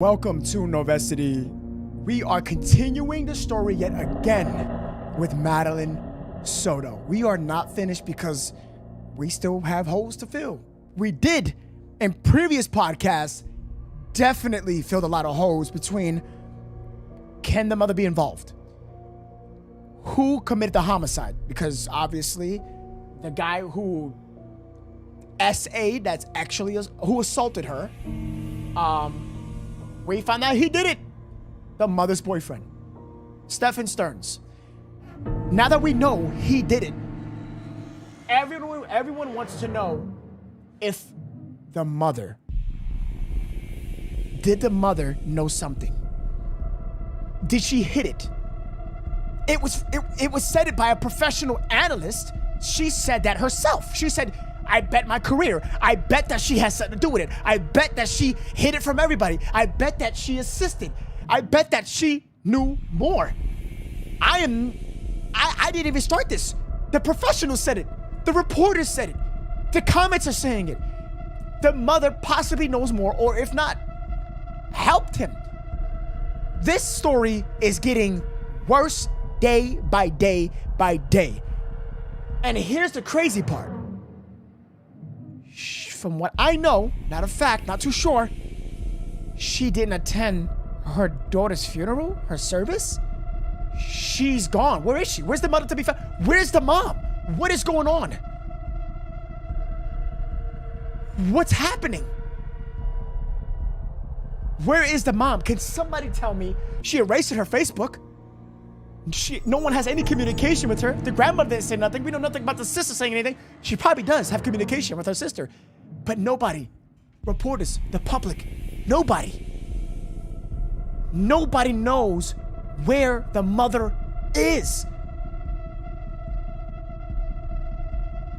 Welcome to Novesity. We are continuing the story yet again with Madeline Soto. We are not finished because we still have holes to fill. We did, in previous podcasts, definitely filled a lot of holes between can the mother be involved? Who committed the homicide? Because obviously the guy who SA'd, that's actually who assaulted her, we found out he did it. The mother's boyfriend, Stephen Stearns. Now that we know he did it, everyone wants to know if the mother, did the mother know something? Did she hit it? It was said by a professional analyst. She said that herself. She said, I bet my career. I bet that she has something to do with it. I bet that she hid it from everybody. I bet that she assisted. I bet that she knew more. I didn't even start this. The professionals said it. The reporters said it. The comments are saying it. The mother possibly knows more, or if not, helped him. This story is getting worse day by day by day. And here's the crazy part. From what I know, not a fact, not too sure, she didn't attend her daughter's funeral, her service. She's gone. Where is she? Where's the mother to be found? Where's the mom? What is going on? What's happening? Where is the mom? Can somebody tell me? She erased her Facebook. No one has any communication with her. The grandmother didn't say nothing. We know nothing about the sister saying anything. She probably does have communication with her sister. But nobody, reporters, the public, nobody knows where the mother is.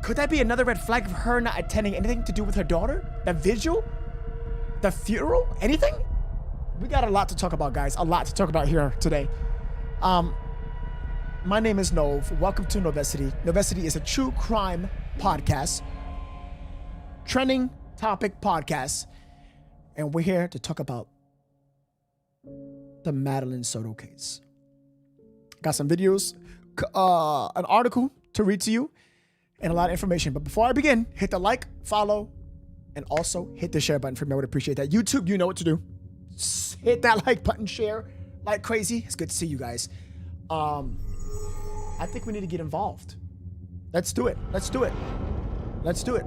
Could that be another red flag of her not attending anything to do with her daughter? The vigil? The funeral? Anything? We got a lot to talk about, guys. A lot to talk about here today. My name is Nove. Welcome to Novesity. Novesity is a true crime podcast, trending topic podcast, and we're here to talk about the Madeline Soto case. Got some videos, an article to read to you, and a lot of information. But before I begin, hit the like, follow, and also hit the share button for me. I would appreciate that. YouTube, you know what to do. Hit that like button, share like crazy. It's good to see you guys. I think we need to get involved. Let's do it. Let's do it. Let's do it.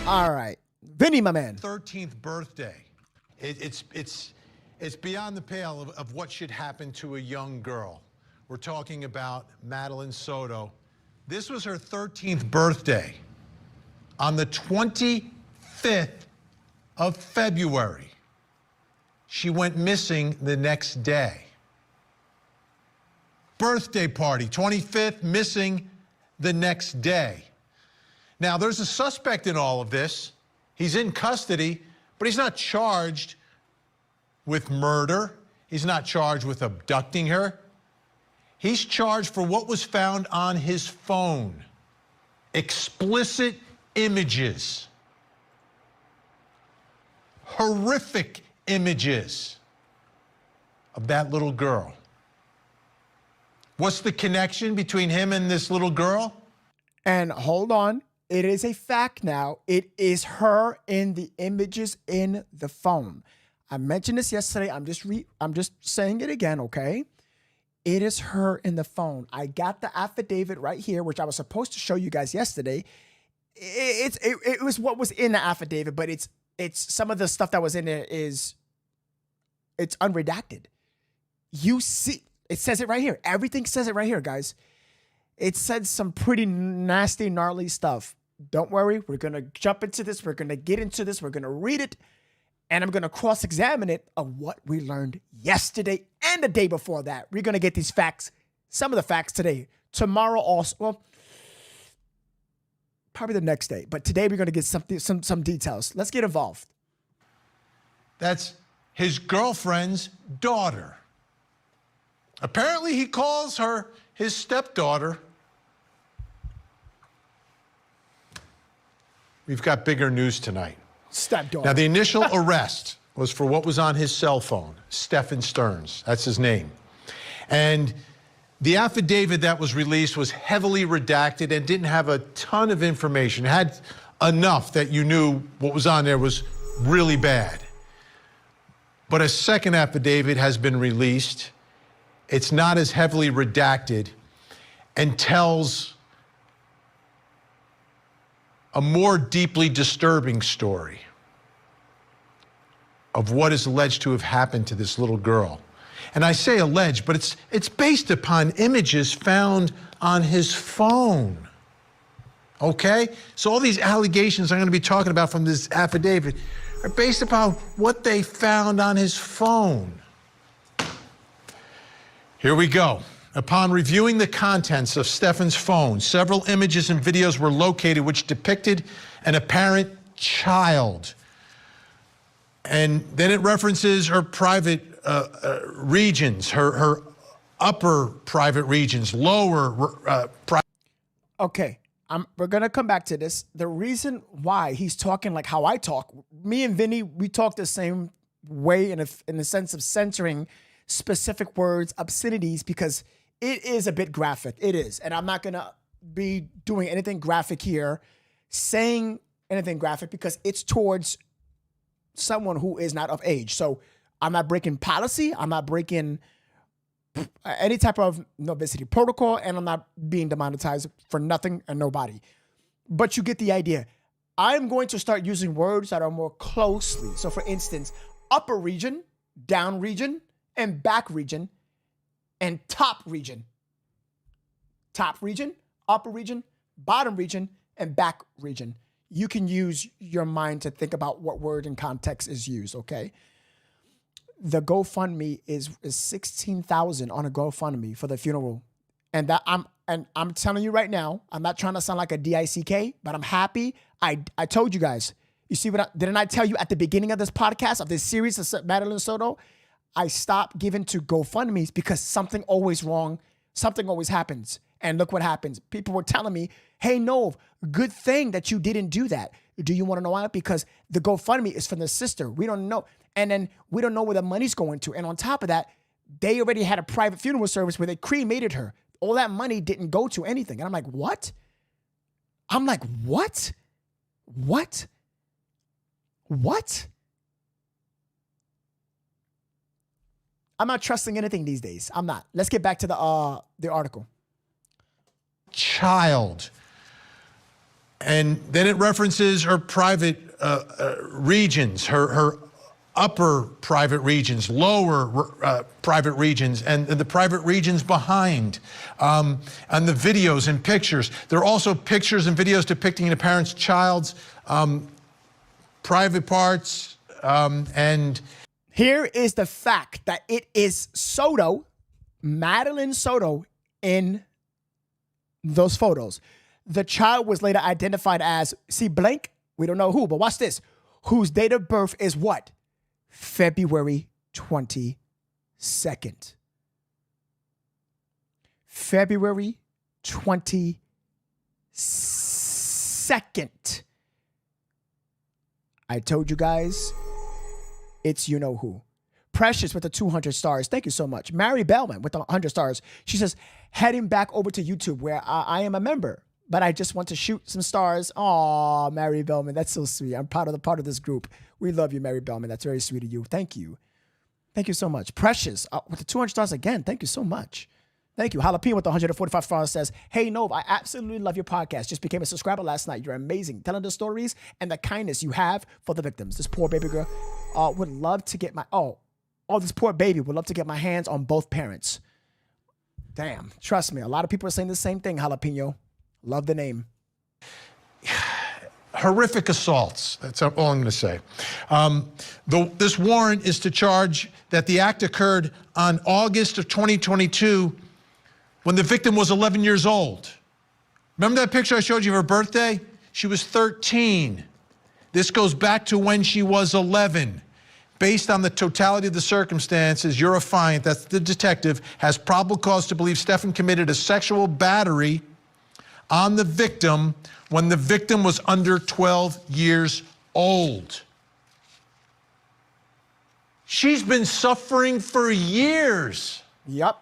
All right. Vinny, my man. 13th birthday. It's beyond the pale of what should happen to a young girl. We're talking about Madeline Soto. This was her 13th birthday on the 25th of February. She went missing the next day. Birthday party, 25th, missing the next day. Now, there's a suspect in all of this. He's in custody, but he's not charged with murder. He's not charged with abducting her. He's charged for what was found on his phone. Explicit images. Horrific images of that little girl. What's the connection between him and this little girl? And hold on, it is a fact now. It is her in the images in the phone. I mentioned this yesterday. I'm just saying it again, okay? It is her in the phone. I got the affidavit right here, which I was supposed to show you guys yesterday. It was what was in the affidavit, but it's some of the stuff that was in there it's unredacted. You see, it says it right here. Everything says it right here, guys. It said some pretty nasty, gnarly stuff. Don't worry. We're going to jump into this. We're going to get into this. We're going to read it. And I'm going to cross-examine it of what we learned yesterday and the day before that. We're going to get these facts, some of the facts today. Tomorrow also, well, probably the next day. But today we're going to get some details. Let's get involved. That's his girlfriend's daughter. Apparently he calls her his stepdaughter we've got bigger news tonight. Stepdaughter. Now, the initial arrest was for what was on his cell phone, Stephen Stearns. That's his name. And the affidavit that was released was heavily redacted and didn't have a ton of information. It had enough that you knew what was on there was really bad. But a second affidavit has been released. It's not as heavily redacted and tells a more deeply disturbing story of what is alleged to have happened to this little girl. And I say alleged, but it's based upon images found on his phone. Okay? So all these allegations I'm going to be talking about from this affidavit are based upon what they found on his phone. Here we go. Upon reviewing the contents of Stephen's phone, several images and videos were located which depicted an apparent child. And then it references her private regions, her upper private regions, lower private. Okay, we're going to come back to this. The reason why he's talking like how I talk, me and Vinny, we talk the same way in the sense of censoring specific words, obscenities, because it is a bit graphic. It is. And I'm not going to be doing anything graphic here, saying anything graphic, because it's towards someone who is not of age. So I'm not breaking policy. I'm not breaking any type of Novesity protocol, and I'm not being demonetized for nothing and nobody. But you get the idea. I'm going to start using words that are more closely. So for instance, upper region, down region, and back region, and top region. Top region, upper region, bottom region, and back region. You can use your mind to think about what word and context is used, okay? The GoFundMe is $16,000 on a GoFundMe for the funeral. And I'm telling you right now, I'm not trying to sound like a DICK, but I'm happy. I told you guys. You see didn't I tell you at the beginning of this podcast, of this series of Madeline Soto? I stopped giving to GoFundMes because something always wrong, something always happens. And look what happens. People were telling me, hey, Nov, good thing that you didn't do that. Do you want to know why? Because the GoFundMe is from the sister. We don't know. And then we don't know where the money's going to. And on top of that, they already had a private funeral service where they cremated her. All that money didn't go to anything. And I'm like, what? What? I'm not trusting anything these days. I'm not. Let's get back to the article. Child. And then it references her private regions, her upper private regions, lower private regions, and the private regions behind, and the videos and pictures. There are also pictures and videos depicting a parent's child's private parts, and here is the fact that it is Soto, Madeline Soto, in those photos. The child was later identified as, see, blank, we don't know who, but watch this, whose date of birth is what? February 22nd. February 22nd. I told you guys, it's you know who. Precious with the 200 stars. Thank you so much. Mary Bellman with the 100 stars. She says, heading back over to YouTube where I am a member, but I just want to shoot some stars. Aw, Mary Bellman, that's so sweet. I'm proud of the part of this group. We love you, Mary Bellman. That's very sweet of you. Thank you. Thank you so much. Precious with the 200 stars again. Thank you so much. Thank you. Jalapeno with the 145 stars says, hey, Nov, I absolutely love your podcast. Just became a subscriber last night. You're amazing. Telling the stories and the kindness you have for the victims. This poor baby girl would love to get this poor baby would love to get my hands on both parents. Damn. Trust me. A lot of people are saying the same thing, Jalapeno. Love the name. Horrific assaults. That's all I'm going to say. This warrant is to charge that the act occurred on August of 2022 when the victim was 11 years old. Remember that picture I showed you of her birthday? She was 13. This goes back to when she was 11. Based on the totality of the circumstances, your affiant, that's the detective, has probable cause to believe Stephen committed a sexual battery on the victim when the victim was under 12 years old. She's been suffering for years. Yep.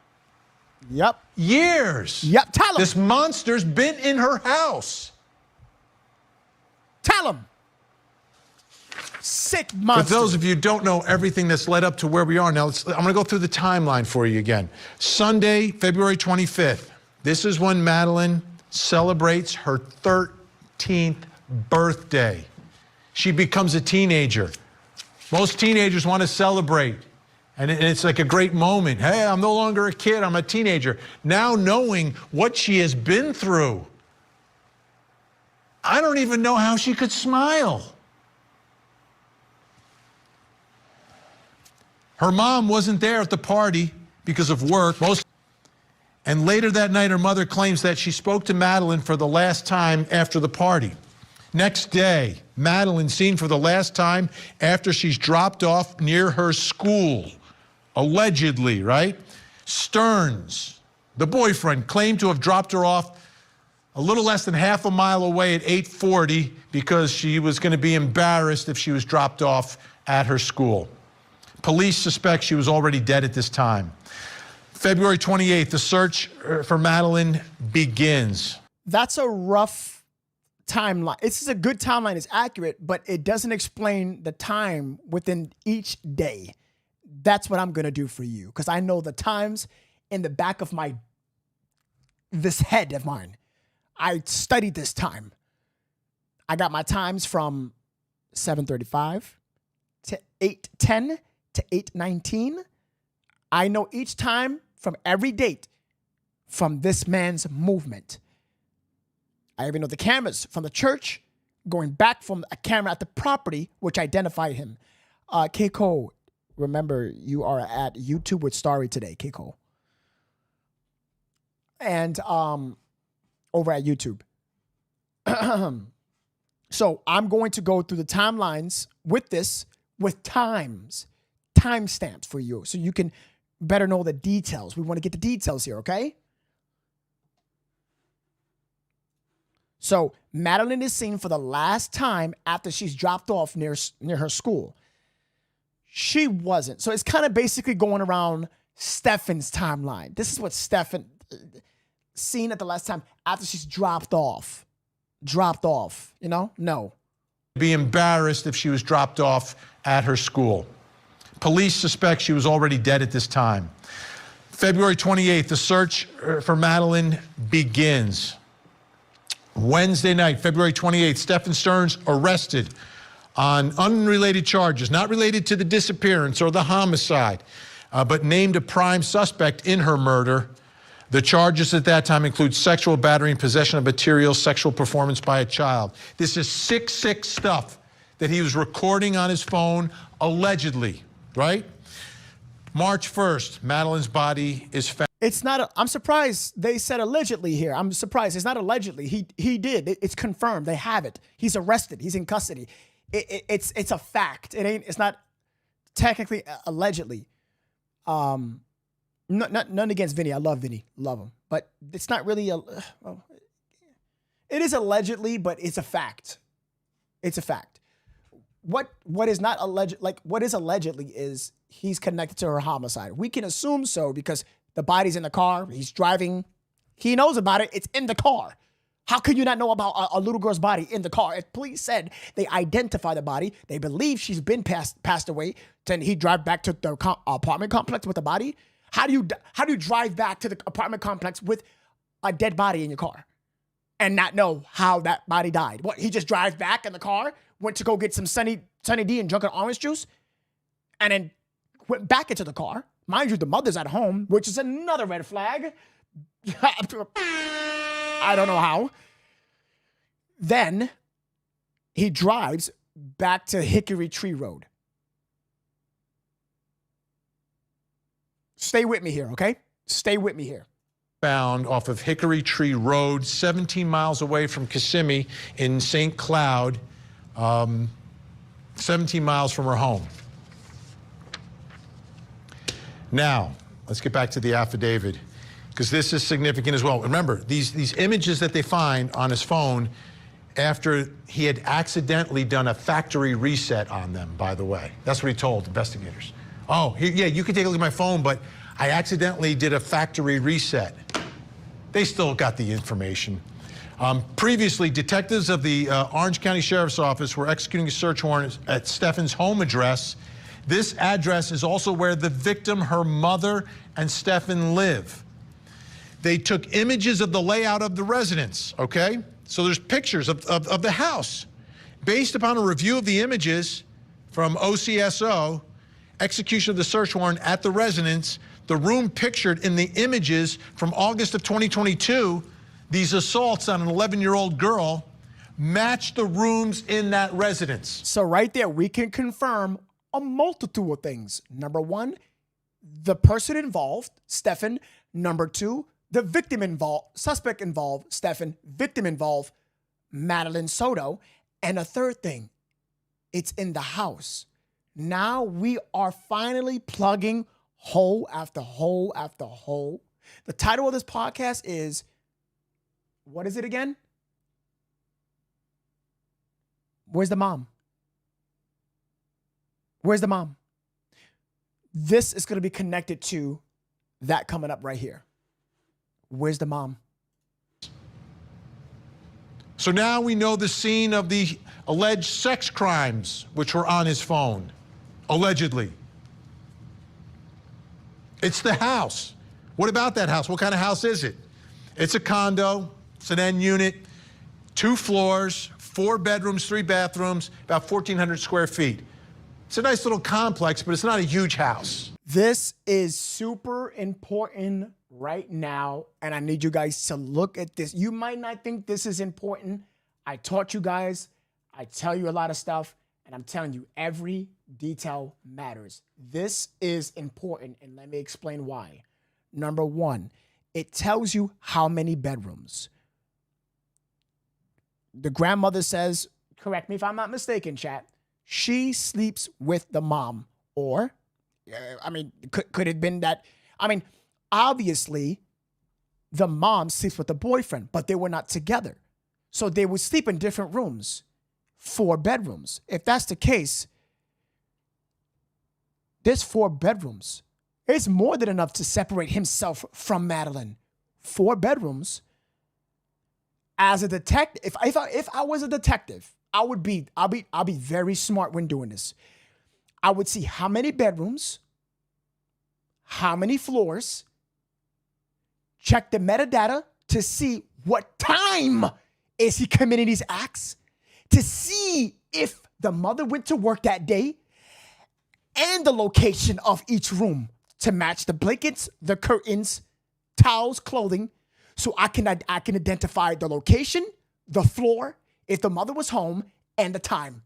Years. Yep. Tell him. This monster's been in her house. Tell him. Sick monster. For those of you who don't know everything that's led up to where we are now, I'm going to go through the timeline for you again. Sunday, February 25th. This is when Madeline celebrates her 13th birthday. She becomes a teenager. Most teenagers want to celebrate, and it's like a great moment. Hey, I'm no longer a kid, I'm a teenager. Now knowing what she has been through, I don't even know how she could smile. Her mom wasn't there at the party because of work. And later that night, her mother claims that she spoke to Madeline for the last time after the party. Next day, Madeline seen for the last time after she's dropped off near her school, allegedly, right? Stearns, the boyfriend, claimed to have dropped her off a little less than half a mile away at 8:40 because she was going to be embarrassed if she was dropped off at her school. Police suspect she was already dead at this time. February 28th, the search for Madeline begins. That's a rough timeline. This is a good timeline. It's accurate, but it doesn't explain the time within each day. That's what I'm going to do for you, because I know the times in the back of this head of mine. I studied this time. I got my times from 7:35 to 8:10 to 8:19. I know each time from every date from this man's movement. I even know the cameras from the church, going back from a camera at the property, which identified him. Keiko, remember, you are at YouTube with Starry today, Keiko. And over at YouTube. So I'm going to go through the timelines with this, with timestamps for you, so you can better know the details. We want to get the details here, okay? So Madeline is seen for the last time after she's dropped off near her school. She wasn't. So it's kind of basically going around Stefan's timeline. This is what Stefan seen at the last time after she's dropped off, you know? No. Be embarrassed if she was dropped off at her school. Police suspect she was already dead at this time. February 28th, the search for Madeline begins. Wednesday night, February 28th, Stephen Stearns arrested on unrelated charges, not related to the disappearance or the homicide, but named a prime suspect in her murder. The charges at that time include sexual battery and possession of material, sexual performance by a child. This is sick stuff that he was recording on his phone, allegedly, right? March 1st, Madeline's body is found. It's not, I'm surprised they said allegedly here. I'm surprised. It's not allegedly. He did. It's confirmed. They have it. He's arrested. He's in custody. It's a fact. It's not technically allegedly. None against Vinny. I love Vinny. Love him. But it's not really it is allegedly, but it's a fact. It's a fact. What is not alleged, like what is allegedly is he's connected to her homicide. We can assume so because the body's in the car. He's driving. He knows about it. It's in the car. How can you not know about a little girl's body in the car? If police said they identify the body, they believe she's been passed away, then he drive back to the apartment complex with the body. How do you drive back to the apartment complex with a dead body in your car and not know how that body died? What, he just drives back in the car, went to go get some Sunny D and drunk an orange juice, and then went back into the car. Mind you, the mother's at home, which is another red flag. I don't know how. Then he drives back to Hickory Tree Road. Stay with me here, okay? Stay with me here. Found off of Hickory Tree Road, 17 miles away from Kissimmee in St. Cloud, 17 miles from her home. Now, let's get back to the affidavit. because this is significant as well. Remember, these images that they find on his phone after he had accidentally done a factory reset on them, by the way. That's what he told investigators. Oh, yeah, you can take a look at my phone, but I accidentally did a factory reset. They still got the information. Previously, detectives of the Orange County Sheriff's Office were executing a search warrant at Stefan's home address. This address is also where the victim, her mother, and Stefan live. They took images of the layout of the residence, okay? So there's pictures of the house. Based upon a review of the images from OCSO, execution of the search warrant at the residence, the room pictured in the images from August of 2022, these assaults on an 11-year-old girl, match the rooms in that residence. So right there, we can confirm a multitude of things. Number one, the person involved, Stefan. Number two, the victim involved, suspect involved, Stefan. Victim involved, Madeline Soto. And a third thing, it's in the house. Now we are finally plugging hole after hole after hole. The title of this podcast is, what is it again? Where's the mom? Where's the mom? This is going to be connected to that coming up right here. Where's the mom? So now we know the scene of the alleged sex crimes which were on his phone, allegedly. It's the house. What about that house? What kind of house is it? It's a condo. It's an end unit, 2 floors, 4 bedrooms, 3 bathrooms, about 1,400 square feet. It's a nice little complex, but it's not a huge house. This is super important right now, and I need you guys to look at this. You might not think this is important. I taught you guys. I tell you a lot of stuff, and I'm telling you, every detail matters. This is important, and let me explain why. Number one, it tells you how many bedrooms. The grandmother says, correct me if I'm not mistaken, chat, she sleeps with the mom. Or, could it have been that, obviously, the mom sleeps with the boyfriend, but they were not together. So they would sleep in different rooms, 4 bedrooms. If that's the case, there's 4 bedrooms. It's more than enough to separate himself from Madeline. 4 bedrooms. As a detective, if I was a detective, I'll be very smart when doing this. I would see how many bedrooms, how many floors, check the metadata to see what time is he committing these acts, to see if the mother went to work that day, and the location of each room to match the blankets, the curtains, towels, clothing, so I can identify the location, the floor, if the mother was home, and the time.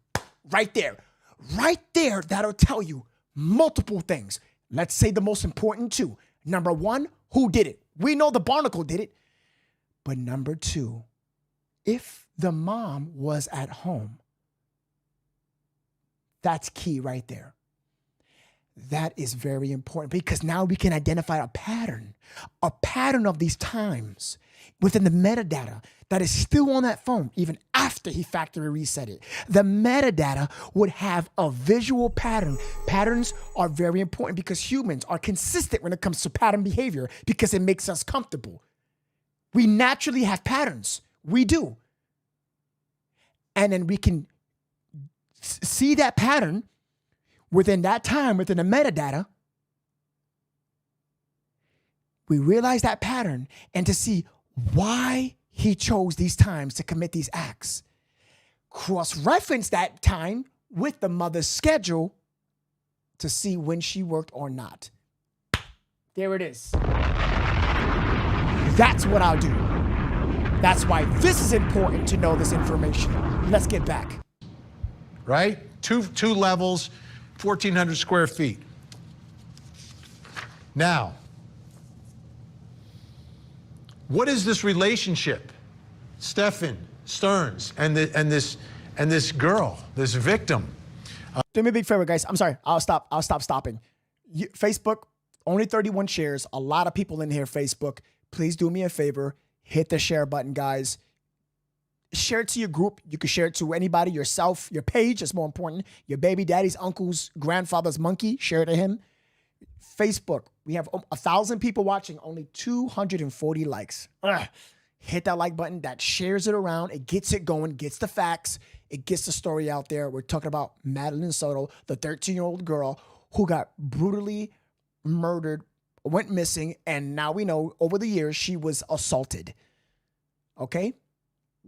Right there. Right there, that'll tell you multiple things. Let's say the most important 2. Number 1, who did it? We know the Chronicle did it. But number 2, if the mom was at home, that's key right there. That is very important because now we can identify a pattern of these times within the metadata that is still on that phone, even after he factory reset it. The metadata would have a visual pattern. Patterns are very important because humans are consistent when it comes to pattern behavior because it makes us comfortable. We naturally have patterns. We do. And then we can see that pattern within that time, within the metadata, we realize that pattern and to see why he chose these times to commit these acts. Cross-reference that time with the mother's schedule to see when she worked or not. There it is. That's what I'll do. That's why this is important to know this information. Let's get back. Right? Two levels. 1,400 square feet. Now, what is this relationship, Stefan Stearns and this girl, this victim? Do me a big favor, guys. I'm sorry. I'll stop stopping. Facebook, only 31 shares. A lot of people in here, Facebook. please do me a favor. Hit the share button, guys. Share it to your group. You can share it to anybody, yourself, your page is more important. Your baby daddy's uncle's grandfather's monkey. Share it to him. Facebook. We have 1,000 people watching, only 240 likes. Hit that like button. That shares it around. It gets it going, gets the facts. It gets the story out there. We're talking about Madeline Soto, the 13-year-old girl who got brutally murdered, went missing, and now we know over the years she was assaulted. Okay?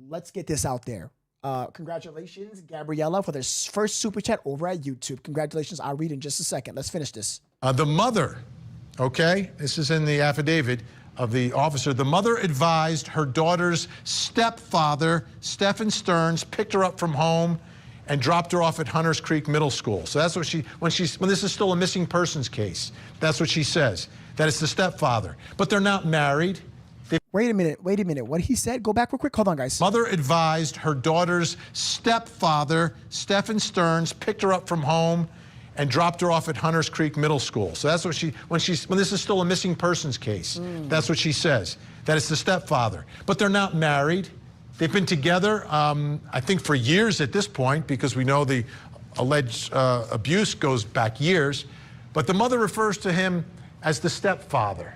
Let's get this out there. Congratulations, Gabriella, for this first super chat over at YouTube. Congratulations. I'll read in just a second. Let's finish this. The mother, okay, this is in the affidavit of the officer. The mother advised her daughter's stepfather, Stephen Stearns, picked her up from home and dropped her off at Hunters Creek Middle School. So that's what when this is still a missing persons case, that's what she says, that it's the stepfather. But they're not married. Wait a minute. What he said? Go back real quick. Hold on, guys. Mother advised her daughter's stepfather, Stephen Stearns, picked her up from home and dropped her off at Hunters Creek Middle School. So that's what when this is still a missing persons case, that's what she says, that it's the stepfather. But they're not married. They've been together, I think, for years at this point, because we know the alleged abuse goes back years. But the mother refers to him as the stepfather.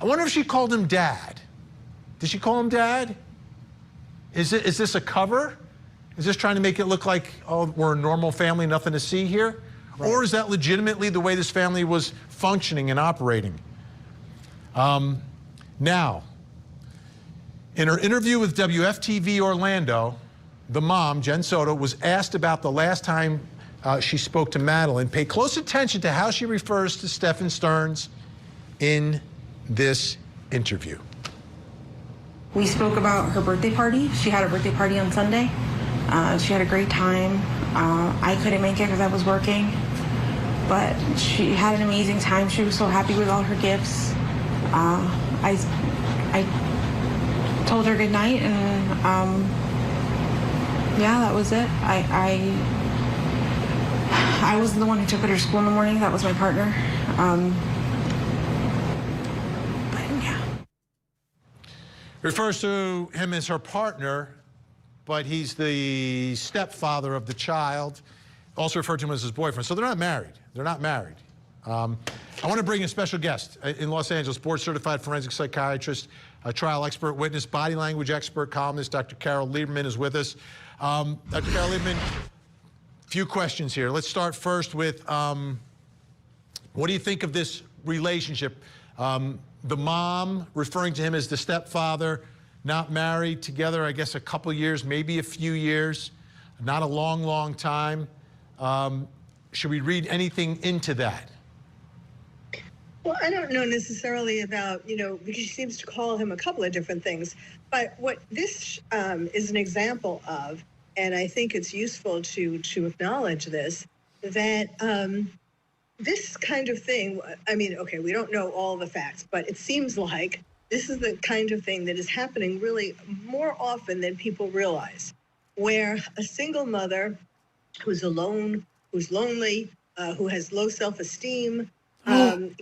I wonder if she called him dad. Did she call him dad? Is this a cover? Is this trying to make it look like, oh, we're a normal family, nothing to see here? Right. Or is that legitimately the way this family was functioning and operating? Now, in her interview with WFTV Orlando, the mom, Jen Soto, was asked about the last time she spoke to Madeline. Pay close attention to how she refers to Stephen Stearns in this interview. We spoke about her birthday party. She had a birthday party on Sunday. She had a great time. I couldn't make it because I was working, but she had an amazing time. She was so happy with all her gifts. I told her good night, and yeah, that was it. I wasn't the one who took her to school in the morning. That was my partner. Refers to him as her partner, but he's the stepfather of the child. Also referred to him as his boyfriend. So they're not married. They're not married. I want to bring a special guest in Los Angeles, board-certified forensic psychiatrist, a trial expert witness, body language expert, columnist. Dr. Carol Lieberman is with us. Dr. Carol Lieberman, a few questions here. Let's start first with, what do you think of this relationship? The mom referring to him as the stepfather, not married, together, I guess, a couple years, maybe a few years, not a long, long time. Should we read anything into that? Well, I don't know necessarily about, because she seems to call him a couple of different things. But what this is an example of, and I think it's useful to acknowledge this, that this kind of thing, I mean, okay, we don't know all the facts, but it seems like this is the kind of thing that is happening really more often than people realize, where a single mother who's alone, who's lonely, who has low self-esteem,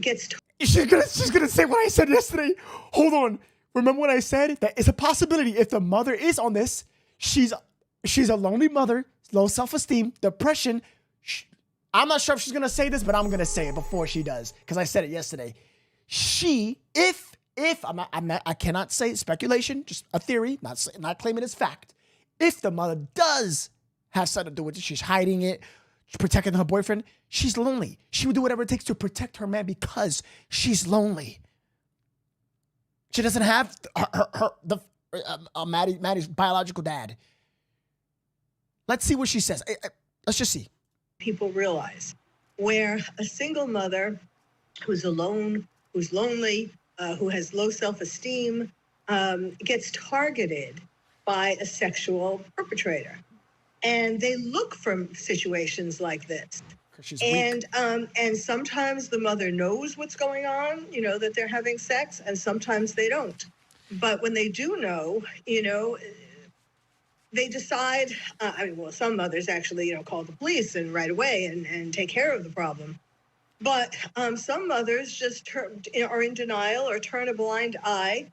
gets... She's gonna say what I said yesterday. Hold on. Remember what I said? That it's a possibility if the mother is on this, she's a lonely mother, low self-esteem, depression. I'm not sure if she's gonna say this, but I'm gonna say it before she does, because I said it yesterday. I cannot say speculation, just a theory, not claiming it's fact. If the mother does have something to do with it, she's hiding it, protecting her boyfriend, she's lonely. She would do whatever it takes to protect her man because she's lonely. She doesn't have Maddie's biological dad. Let's see what she says. Let's just see. People realize, where a single mother who's alone, who's lonely, who has low self-esteem, gets targeted by a sexual perpetrator. And they look for situations like this. And sometimes the mother knows what's going on, that they're having sex, and sometimes they don't. But when they do know, they decide, some mothers actually, call the police and right away and take care of the problem. But some mothers just are in denial or turn a blind eye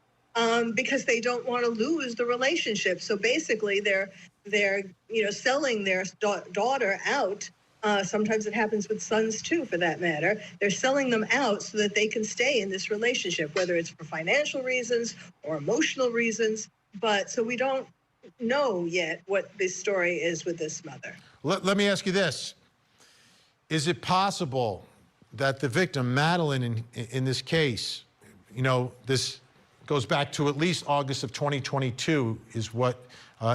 because they don't want to lose the relationship. So basically, they're selling their daughter out. Sometimes it happens with sons too, for that matter. They're selling them out so that they can stay in this relationship, whether it's for financial reasons or emotional reasons. But so we don't know yet what this story is with this mother. Let me ask you this. Is it possible that the victim, Madeline, in this case, this goes back to at least August of 2022 is what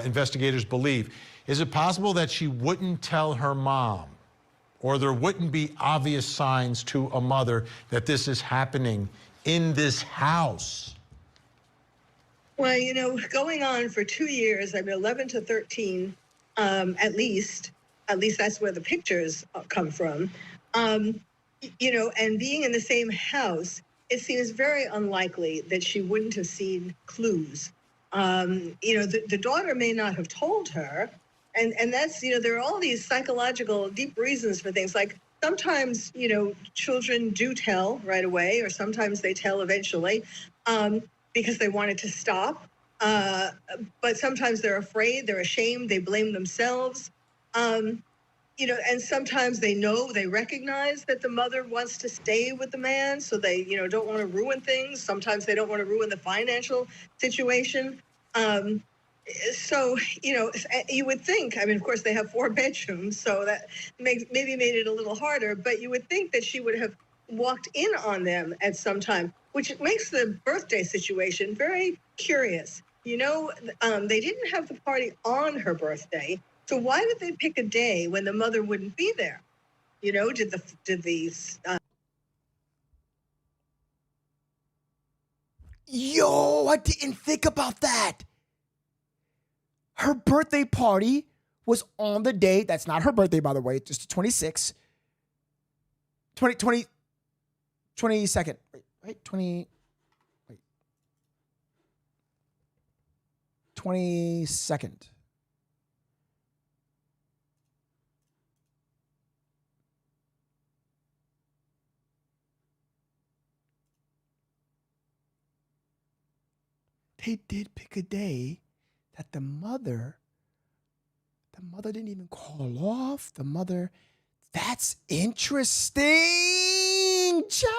investigators believe. Is it possible that she wouldn't tell her mom, or there wouldn't be obvious signs to a mother that this is happening in this house? Well, going on for 2 years, 11 to 13, at least that's where the pictures come from, and being in the same house, it seems very unlikely that she wouldn't have seen clues. The daughter may not have told her, and that's, there are all these psychological deep reasons for things. Like sometimes, children do tell right away, or sometimes they tell eventually because they want it to stop. But sometimes they're afraid, they're ashamed, they blame themselves. And sometimes they recognize that the mother wants to stay with the man, so they, don't want to ruin things. Sometimes they don't want to ruin the financial situation. So, you would think, of course, they have 4 bedrooms, so that maybe made it a little harder, but you would think that she would have walked in on them at some time, which makes the birthday situation very curious. They didn't have the party on her birthday, so why did they pick a day when the mother wouldn't be there? Yo, I didn't think about that. Her birthday party was on the day. That's not her birthday, by the way. It's just the 26th. 22nd. Wait, 22nd. They did pick a day that the mother didn't even call off. That's interesting, chat.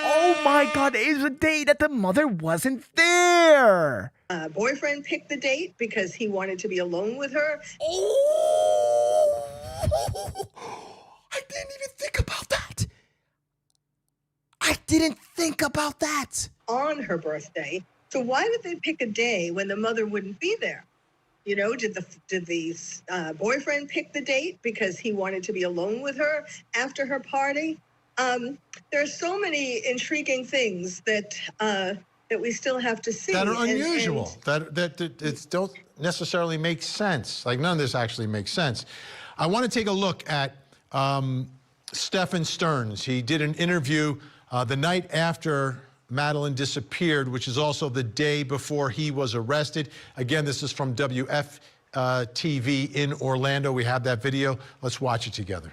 Oh my God, it was a day that the mother wasn't there. Boyfriend picked the date because he wanted to be alone with her. Oh, I didn't even think about that. On her birthday. So why did they pick a day when the mother wouldn't be there? Did the boyfriend pick the date because he wanted to be alone with her after her party? There are so many intriguing things that we still have to see. That are unusual, that don't necessarily make sense. Like, none of this actually makes sense. I want to take a look at Stephen Stearns. He did an interview the night after Madeline disappeared, which is also the day before he was arrested. Again, this is from WFTV in Orlando. We have that video. Let's watch it together.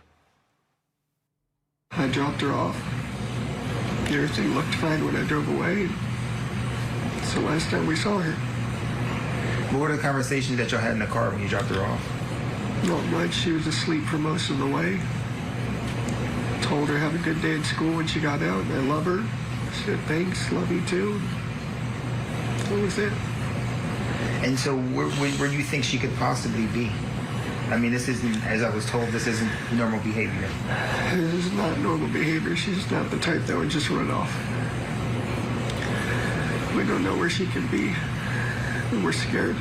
I dropped her off. Everything looked fine when I drove away. It's the last time we saw her. What were the conversations that y'all had in the car when you dropped her off? Not much. She was asleep for most of the way. Told her have a good day at school when she got out. I love her. She said, thanks, love you too. That was it. And so where do you think she could possibly be? This isn't, as I was told, this isn't normal behavior. This is not normal behavior. She's not the type that would just run off. We don't know where she can be, and we're scared.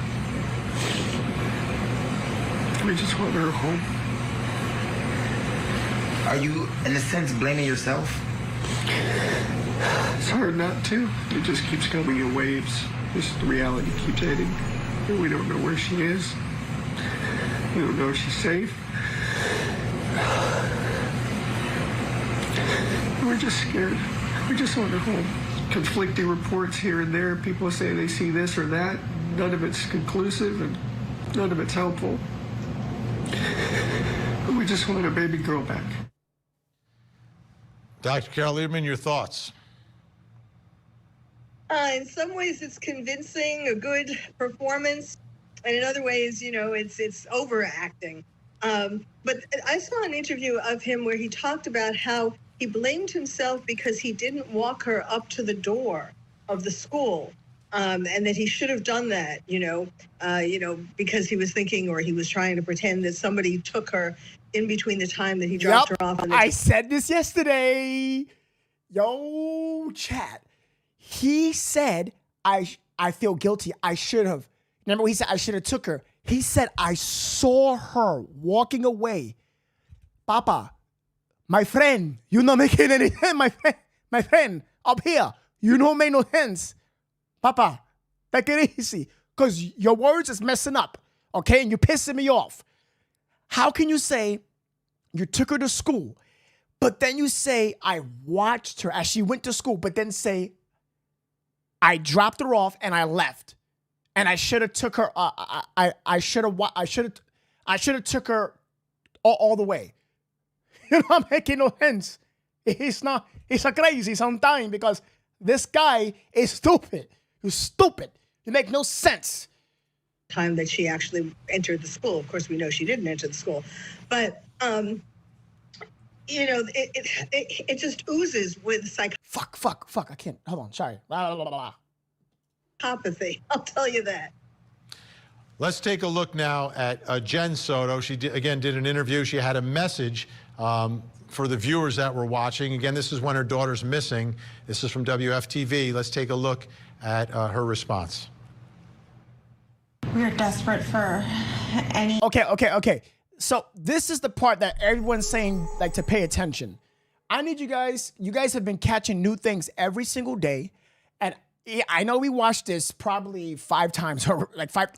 We just want her home. Are you, in a sense, blaming yourself? It's hard not to. It just keeps coming in waves. This reality keeps hitting. We don't know where she is. We don't know if she's safe. We're just scared. We just want her home. Conflicting reports here and there. People say they see this or that. None of it's conclusive and none of it's helpful. We just want our baby girl back. Dr. Carol Lieberman, your thoughts? In some ways, it's convincing, a good performance, and in other ways, it's overacting. But I saw an interview of him where he talked about how he blamed himself because he didn't walk her up to the door of the school, and that he should have done that, because he was thinking, or he was trying to pretend that somebody took her in between the time that he dropped her off. I said this yesterday. Yo, chat. He said, I feel guilty. I should have. Remember what he said? I should have took her. He said, I saw her walking away. Papa, my friend, you not making any sense, my friend, up here. You don't make no sense. Papa, take it easy. Because your words is messing up. Okay? And you're pissing me off. How can you say you took her to school, but then you say, I watched her as she went to school, but then say, I dropped her off and I left, and I should have took her. I should have took her all the way. You're not making no sense. He's a crazy sometimes because this guy is stupid. You're stupid. You make no sense. Time that she actually entered the school. Of course, we know she didn't enter the school, but it just oozes with Fuck. I can't. Hold on. Sorry. psychopathy. I'll tell you that. Let's take a look now at Jen Soto. She did an interview. She had a message for the viewers that were watching. Again, this is when her daughter's missing. This is from WFTV. Let's take a look at her response. We are desperate for any. Okay. So this is the part that everyone's saying, like, to pay attention. I need you guys have been catching new things every single day. And I know we watched this probably 5 times, or 4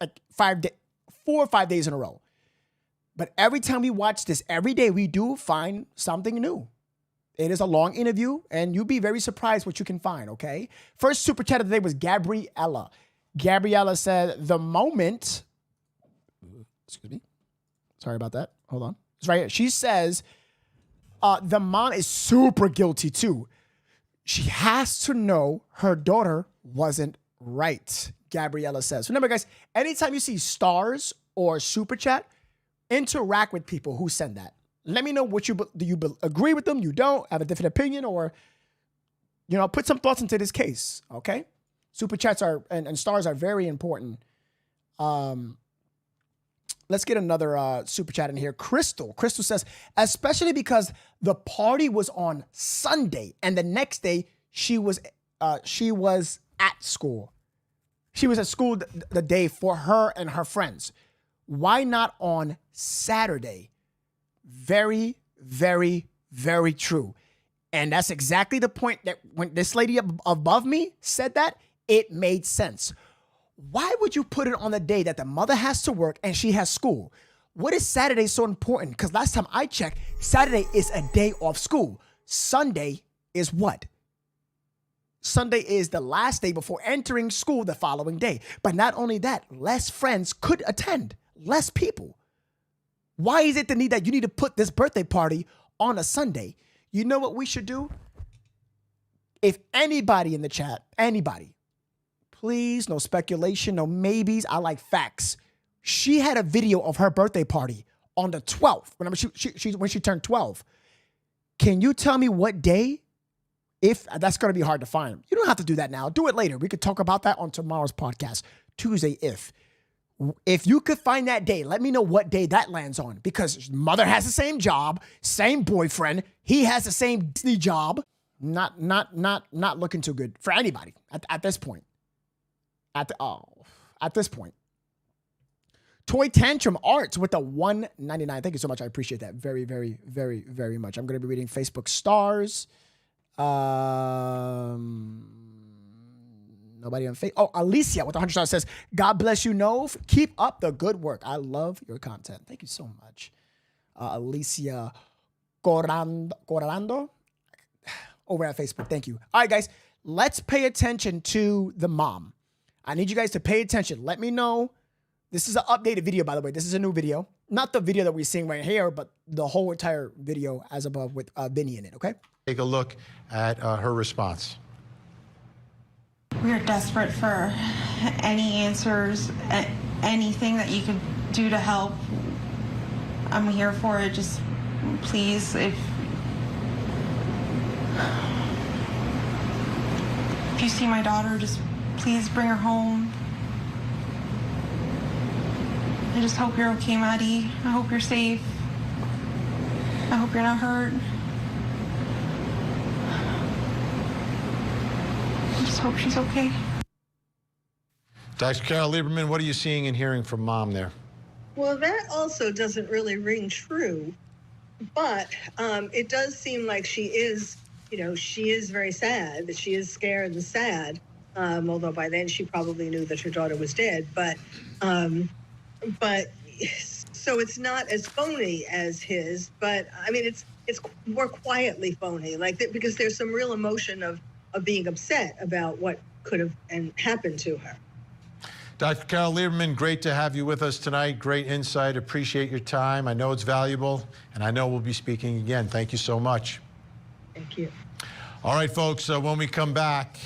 or 5 days in a row. But every time we watch this, every day we do find something new. It is a long interview, and you'll be very surprised what you can find, okay? First super chat of the day was Gabriella. Gabriella said, the moment, excuse me, sorry about that. Hold on. It's right here. She says, the mom is super guilty too. She has to know her daughter wasn't right, Gabriella says. Remember, guys, anytime you see stars or super chat, interact with people who send that. Let me know what do you agree with them? You don't have a different opinion, or, put some thoughts into this case. Okay. Super chats and stars are very important. Let's get another super chat in here. Crystal says, especially because the party was on Sunday and the next day she was at school. She was at school the day for her and her friends. Why not on Saturday? Very, very, very true. And that's exactly the point that when this lady above me said that, it made sense. Why would you put it on the day that the mother has to work and she has school? What is Saturday so important? Because last time I checked, Saturday is a day off school. Sunday is what? Sunday is the last day before entering school the following day. But not only that, less friends could attend, less people. Why is it the need that you need to put this birthday party on a Sunday? You know what we should do? If anybody in the chat, anybody, please, no speculation, no maybes. I like facts. She had a video of her birthday party on the 12th. Remember, when she turned 12. Can you tell me what day? If that's going to be hard to find. You don't have to do that now. Do it later. We could talk about that on tomorrow's podcast, Tuesday. If you could find that day, let me know what day that lands on. Because mother has the same job, same boyfriend. He has the same Disney job. Not looking too good for anybody at this point. At this point. Toy Tantrum Arts with the $1.99. Thank you so much. I appreciate that very, very, very, very much. I'm going to be reading Facebook stars. Nobody on Facebook. Oh, Alicia with the $100 says, God bless you, Nove. Keep up the good work. I love your content. Thank you so much. Alicia Corando over at Facebook. Thank you. All right, guys, let's pay attention to the mom. I need you guys to pay attention. Let me know. This is an updated video, by the way. This is a new video. Not the video that we're seeing right here, but the whole entire video as above with Vinny in it, okay? Take a look at her response. We are desperate for any answers, anything that you could do to help. I'm here for it. Just please, if you see my daughter, just please bring her home. I just hope you're okay, Maddie. I hope you're safe. I hope you're not hurt. I just hope she's okay. Dr. Carol Lieberman, what are you seeing and hearing from Mom there? Well, that also doesn't really ring true, but it does seem like she is very sad, that she is scared and sad, although by then she probably knew that her daughter was dead, but so it's not as phony as his, but I mean, it's more quietly phony, because there's some real emotion of being upset about what could have happened to her. Dr. Carol Lieberman, great to have you with us tonight. Great insight. Appreciate your time. I know it's valuable, and I know we'll be speaking again. Thank you so much. Thank you. All right, folks, when we come back,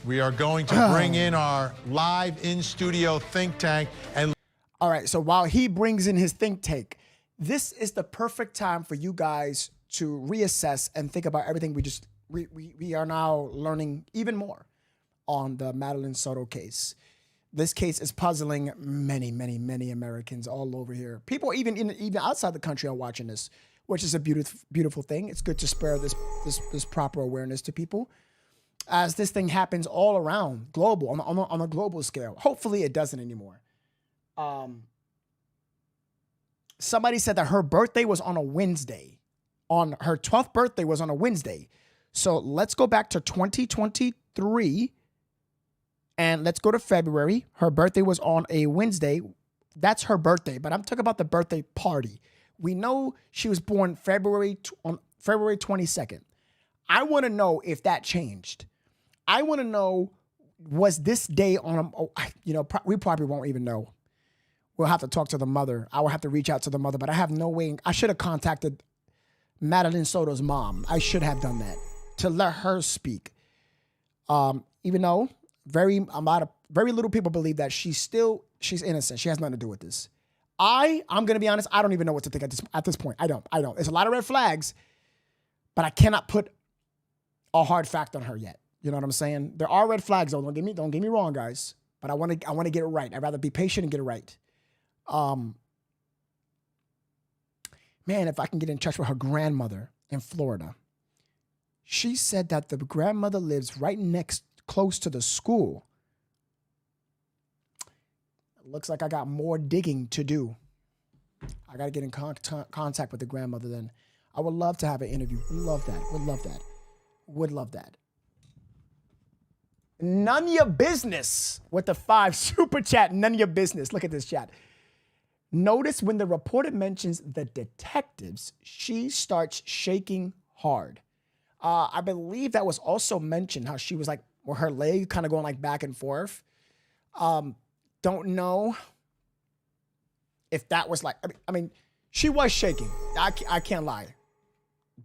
we are going to bring in our live in-studio think tank. And all right, so while he brings in his think tank, this is the perfect time for you guys to reassess and think about everything we are now learning even more on the Madeline Soto case. This case is puzzling many, many, many Americans all over here. People even outside the country are watching this, which is a beautiful thing. It's good to spare this proper awareness to people as this thing happens all around global on a global scale. Hopefully it doesn't anymore. Somebody said that her birthday was on a Wednesday. On her 12th birthday was on a Wednesday. So let's go back to 2023 and let's go to February. Her birthday was on a Wednesday. That's her birthday, but I'm talking about the birthday party. We know she was born on February 22nd. I want to know if that changed. I want to know, was this day on we probably won't even know. We'll have to talk to the mother. I will have to reach out to the mother, but I have no way. I should have contacted Madeline Soto's mom. I should have done that to let her speak. Even though very little people believe that she's innocent. She has nothing to do with this. I'm going to be honest. I don't even know what to think at this point. I don't. There's a lot of red flags, but I cannot put a hard fact on her yet. You know what I'm saying? There are red flags though. Don't get me wrong, guys. But I want to get it right. I'd rather be patient and get it right. Man, if I can get in touch with her grandmother in Florida. She said that the grandmother lives right close to the school. Looks like I got more digging to do. I got to get in contact with the grandmother then. I would love to have an interview. Would love that. None of your business with the 5 super chat. None of your business. Look at this chat. Notice when the reporter mentions the detectives, she starts shaking hard. I believe that was also mentioned how she was like, with her leg kind of going like back and forth. Don't know if that was like, I mean, she was shaking. I can't lie.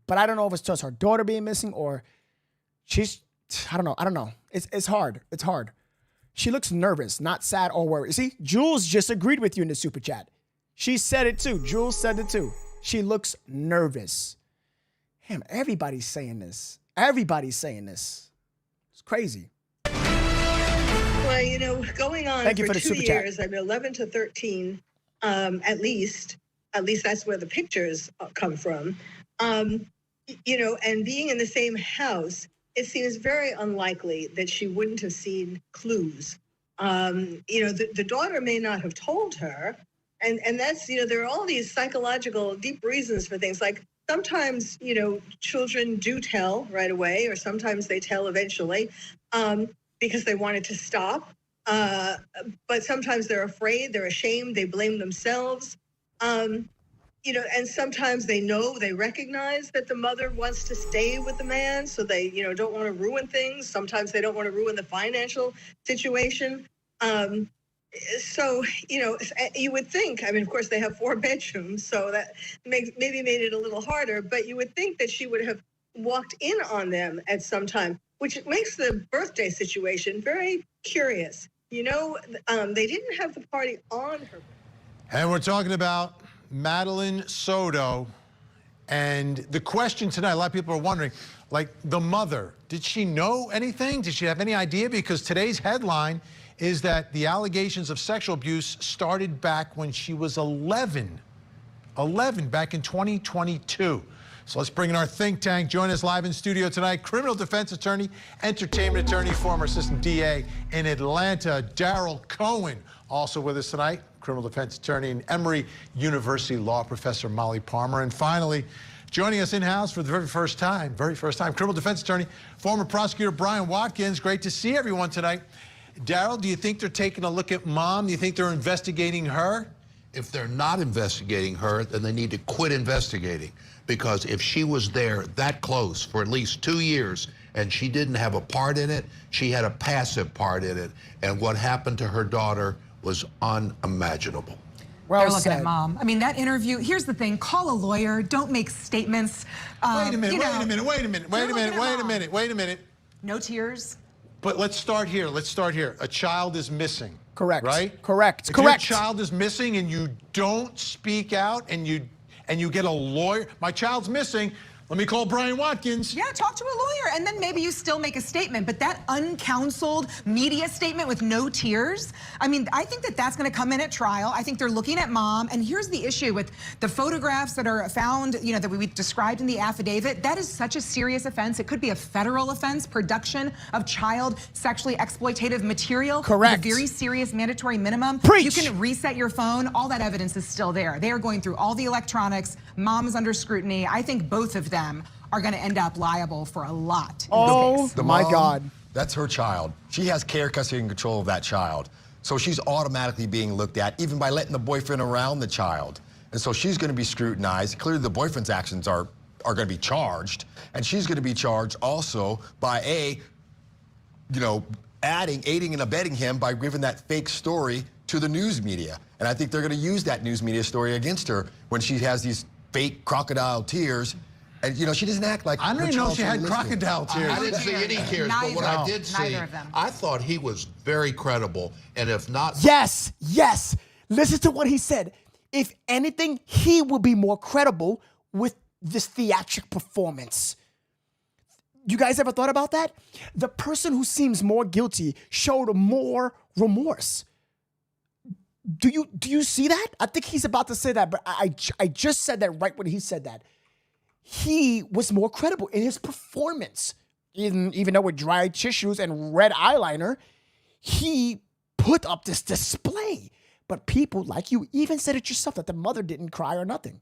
But I don't know if it's just her daughter being missing or I don't know. It's hard. It's hard. She looks nervous, not sad or worried. See, Jules just agreed with you in the super chat. She said it too. Jules said it too. She looks nervous. Damn, everybody's saying this. It's crazy. Well, going on for 2 years, I mean, 11 to 13, at least that's where the pictures come from. And being in the same house, it seems very unlikely that she wouldn't have seen clues. The daughter may not have told her, and that's, there are all these psychological deep reasons for things. Like sometimes, children do tell right away, or sometimes they tell eventually because they want it to stop. But sometimes they're afraid, they're ashamed, they blame themselves. And sometimes they recognize that the mother wants to stay with the man, so they, don't want to ruin things. Sometimes they don't want to ruin the financial situation. So, you would think, I mean, of course, they have 4 bedrooms, so that maybe made it a little harder, but you would think that she would have walked in on them at some time, which makes the birthday situation very curious. They didn't have the party on her. And we're talking about Madeline Soto. And the question tonight, a lot of people are wondering, like the mother, did she know anything? Did she have any idea? Because today's headline is that the allegations of sexual abuse started back when she was 11 back in 2022. So let's bring in our think tank. Join us live in studio tonight, criminal defense attorney, entertainment attorney, former assistant DA in Atlanta, Daryl Cohen. Also with us tonight, criminal defense attorney and Emory University law professor Molly Palmer. And finally, joining us in-house for the very first time, criminal defense attorney, former prosecutor Brian Watkins. Great to see everyone tonight. Daryl, do you think they're taking a look at mom? Do you think they're investigating her? If they're not investigating her, then they need to quit investigating. Because if she was there that close for at least 2 years and she didn't have a part in it, she had a passive part in it. And what happened to her daughter was unimaginable. Well, they're looking at mom. I mean, that interview, here's the thing, call a lawyer, don't make statements. Wait a minute. No tears. But let's start here. A child is missing. Correct. Right? Correct. If your child is missing and you don't speak out and you get a lawyer, my child's missing, let me call Brian Watkins. Yeah, talk to a lawyer, and then maybe you still make a statement. But that uncounseled media statement with no tears, I mean, I think that that's going to come in at trial. I think they're looking at mom. And here's the issue with the photographs that are found, that we described in the affidavit. That is such a serious offense. It could be a federal offense, production of child sexually exploitative material. Correct. A very serious mandatory minimum. Preach. You can reset your phone. All that evidence is still there. They are going through all the electronics. Mom is under scrutiny. I think both of them are going to end up liable for a lot. Oh my God. That's her child. She has care, custody, and control of that child. So she's automatically being looked at, even by letting the boyfriend around the child. And so she's going to be scrutinized. Clearly the boyfriend's actions are going to be charged. And she's going to be charged also by aiding and abetting him by giving that fake story to the news media. And I think they're going to use that news media story against her when she has these fake crocodile tears. And, she doesn't act like I don't even know if she had crocodile tears. I didn't see any tears, but what I did see, I thought he was very credible. And if not... Yes. Listen to what he said. If anything, he will be more credible with this theatric performance. You guys ever thought about that? The person who seems more guilty showed more remorse. Do you see that? I think he's about to say that, but I just said that right when he said that. He was more credible in his performance. Even though with dry tissues and red eyeliner, he put up this display. But people like you even said it yourself that the mother didn't cry or nothing.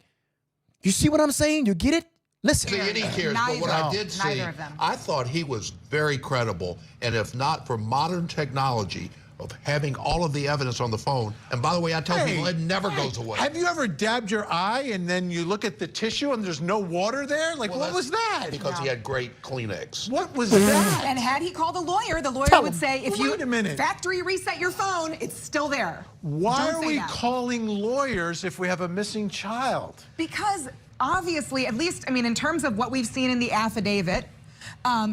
You see what I'm saying? You get it? Listen. See any tears, but what I did see, I thought he was very credible. And if not for modern technology of having all of the evidence on the phone, and by the way, I tell people it never goes away. Have you ever dabbed your eye and then you look at the tissue and there's no water there? Like, what was that? Because he had great Kleenex. What was that? And had he called a lawyer, the lawyer would say, if you factory reset your phone, it's still there. Why are we calling lawyers if we have a missing child? Because obviously, at least, I mean, in terms of what we've seen in the affidavit,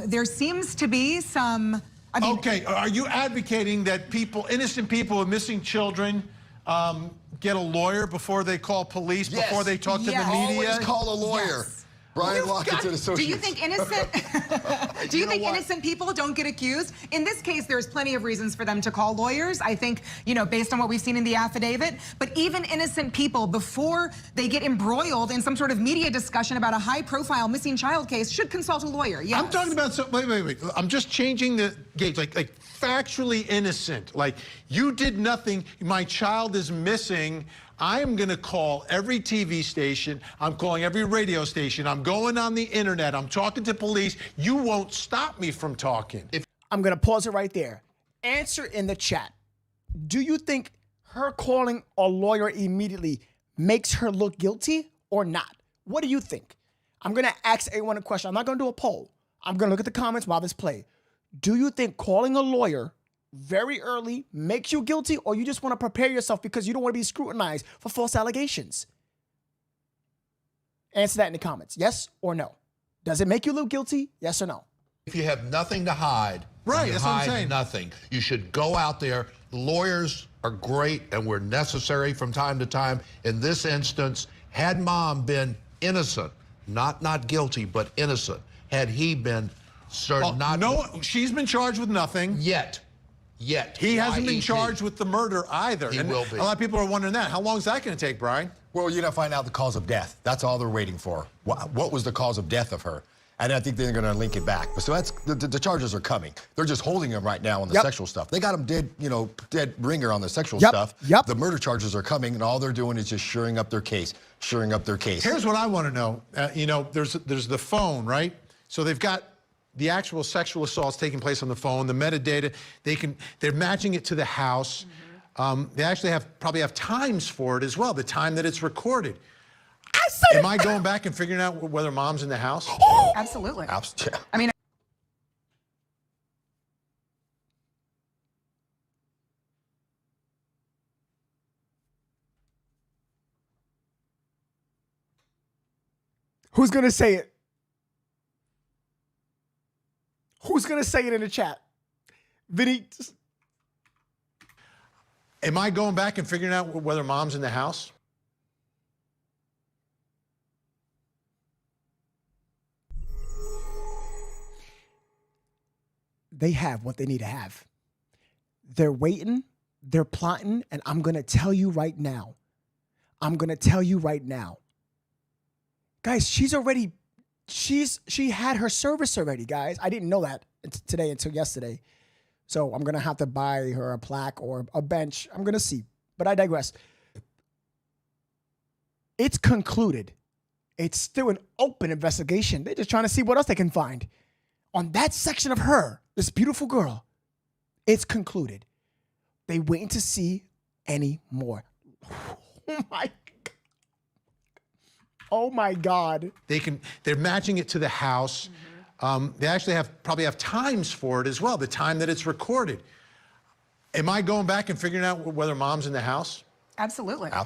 there seems to be some... Okay, are you advocating that innocent people with missing children, get a lawyer before they call police, before they talk to the media? Always call a lawyer. Yes. Brian Watkins and Associates. Do you think innocent people don't get accused? In this case, there's plenty of reasons for them to call lawyers. I think, based on what we've seen in the affidavit. But even innocent people, before they get embroiled in some sort of media discussion about a high-profile missing child case, should consult a lawyer. Yes. I'm talking about wait. I'm just changing the gauge. Like factually innocent. Like you did nothing. My child is missing. I am going to call every TV station. I'm calling every radio station. I'm going on the internet. I'm talking to police. You won't stop me from talking. I'm going to pause it right there. Answer in the chat. Do you think her calling a lawyer immediately makes her look guilty or not? What do you think? I'm going to ask everyone a question. I'm not going to do a poll. I'm going to look at the comments while this plays. Do you think calling a lawyer very early makes you guilty, or you just want to prepare yourself because you don't want to be scrutinized for false allegations? Answer that in the comments. Yes or no? Does it make you look guilty? Yes or no? If you have nothing to hide, Right, you that's what I'm hide saying. nothing. You should go out there. Lawyers are great and were necessary from time to time. In this instance, had mom been innocent, not guilty, but innocent, had he been certain not No, she's been charged with nothing. yet. He hasn't been YET. charged with the murder either. He And will be. A lot of people are wondering that. How long is that going to take, Brian? Well, you're going to find out the cause of death. That's all they're waiting for. What was the cause of death of her? And I think they're going to link it back. But so that's the charges are coming. They're just holding him right now on the sexual stuff. They got him dead, dead ringer on the sexual stuff. The murder charges are coming, and all they're doing is just shoring up their case. Here's what I want to know. There's the phone, right? So they've got the actual sexual assaults taking place on the phone, the metadata. They're matching it to the house. They actually probably have times for it as well, the time that it's recorded. Am I going back and figuring out whether mom's in the house? Absolutely. Yeah. I mean, Who's going to say it? Who's going to say it in the chat? Vinny. Am I going back and figuring out whether mom's in the house? They have what they need to have. They're waiting, they're plotting, and I'm going to tell you right now. Guys, she had her service already, guys. I didn't know that today until yesterday. So I'm going to have to buy her a plaque or a bench. I'm going to see, but I digress. It's concluded. It's still an open investigation. They're just trying to see what else they can find on that section of her, this beautiful girl. It's concluded. They waiting to see any more. Oh my God. They're matching it to the house. They actually probably have times for it as well, the time that it's recorded. Am I going back and figuring out whether mom's in the house? absolutely. Yeah,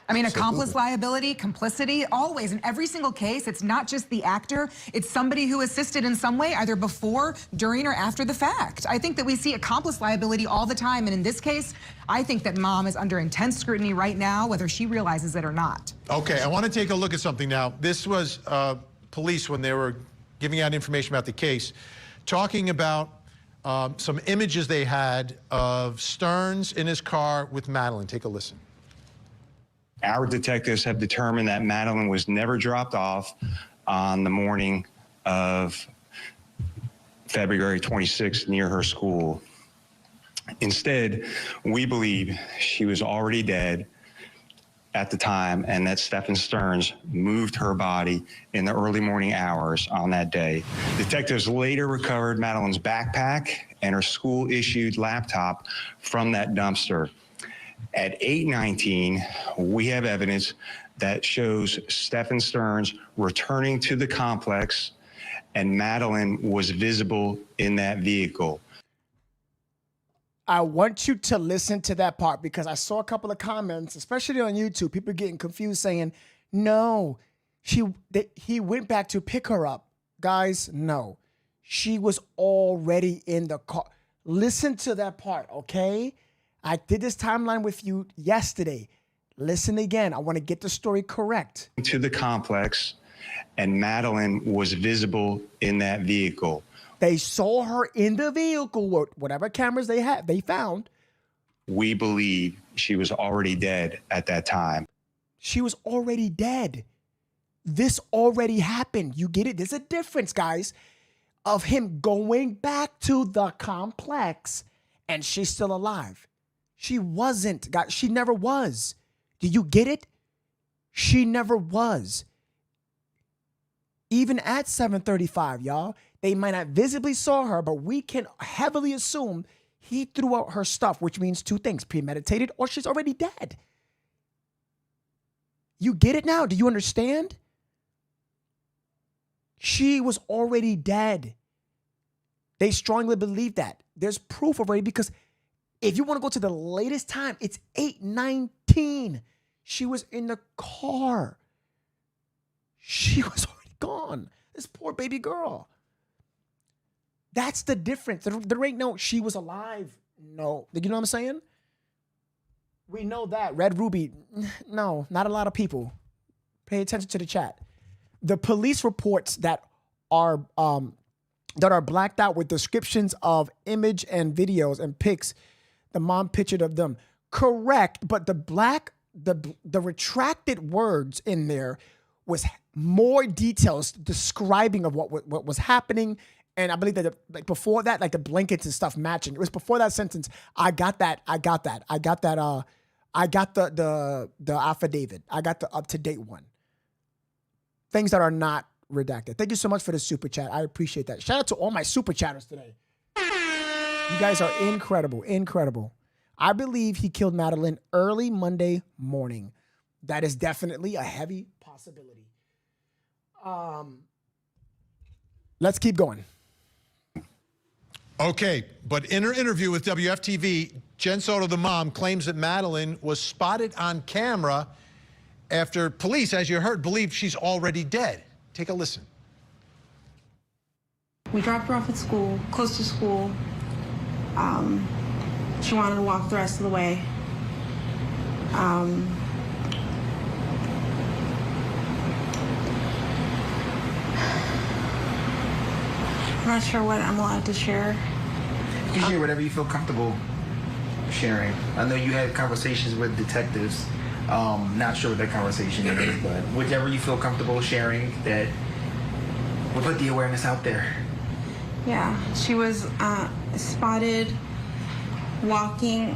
I mean, absolutely. accomplice liability, complicity, always. In every single case, it's not just the actor. It's somebody who assisted in some way, either before, during, or after the fact. I think that we see accomplice liability all the time. And in this case, I think that mom is under intense scrutiny right now, whether she realizes it or not. Okay, I want to take a look at something now. This was police when they were giving out information about the case, talking about some images they had of Stearns in his car with Madeline. Take a listen. Our detectives have determined that Madeline was never dropped off on the morning of February 26th near her school. Instead, we believe she was already dead at the time and that Stephen Stearns moved her body in the early morning hours on that day. Detectives later recovered Madeline's backpack and her school-issued laptop from that dumpster. At 8:19, we have evidence that shows Stephen Stearns returning to the complex and Madeline was visible in that vehicle. I want you to listen to that part because I saw a couple of comments, especially on YouTube, people getting confused saying, no, he went back to pick her up. Guys, no. She was already in the car. Listen to that part, okay? I did this timeline with you yesterday. Listen again. I want to get the story correct. To the complex, and Madeline was visible in that vehicle. They saw her in the vehicle, whatever cameras they had, they found. We believe she was already dead at that time. She was already dead. This already happened. You get it? There's a difference, guys, of him going back to the complex and she's still alive. She wasn't, guys. She never was. Do you get it? She never was. Even at 7:35, y'all, they might not visibly saw her, but we can heavily assume he threw out her stuff, which means two things: premeditated or she's already dead. You get it now? Do you understand? She was already dead. They strongly believe that. There's proof already because If you want to go to the latest time, it's 8:19. She was in the car. She was already gone. This poor baby girl. That's the difference. There ain't no, she was alive. No. You know what I'm saying? We know that. Red Ruby, no, not a lot of people. Pay attention to the chat. The police reports that are blacked out with descriptions of image and videos and pics, the mom pictured of them. Correct, but the retracted words in there was more details describing of what was happening. And I believe that like before that, like the blankets and stuff matching. It was before that sentence. I got the affidavit. I got the up-to-date one. Things that are not redacted. Thank you so much for the super chat. I appreciate that. Shout out to all my super chatters today. You guys are incredible, incredible. I believe he killed Madeline early Monday morning. That is definitely a heavy possibility. Let's keep going. Okay, but in her interview with WFTV, Jen Soto, the mom, claims that Madeline was spotted on camera after police, as you heard, believe she's already dead. Take a listen. We dropped her off at school, close to school. She wanted to walk the rest of the way. I'm not sure what I'm allowed to share. You can share whatever you feel comfortable sharing. I know you had conversations with detectives. Not sure what that conversation is, but whatever you feel comfortable sharing, that we'll put the awareness out there. Yeah, she was spotted walking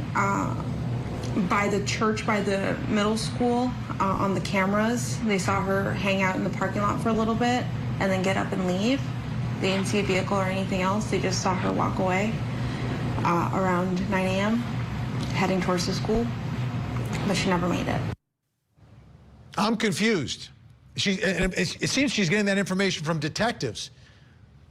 by the church, by the middle school on the cameras. They saw her hang out in the parking lot for a little bit and then get up and leave. They didn't see a vehicle or anything else. They just saw her walk away around 9 a.m. heading towards the school, but she never made it. I'm confused. It seems she's getting that information from detectives,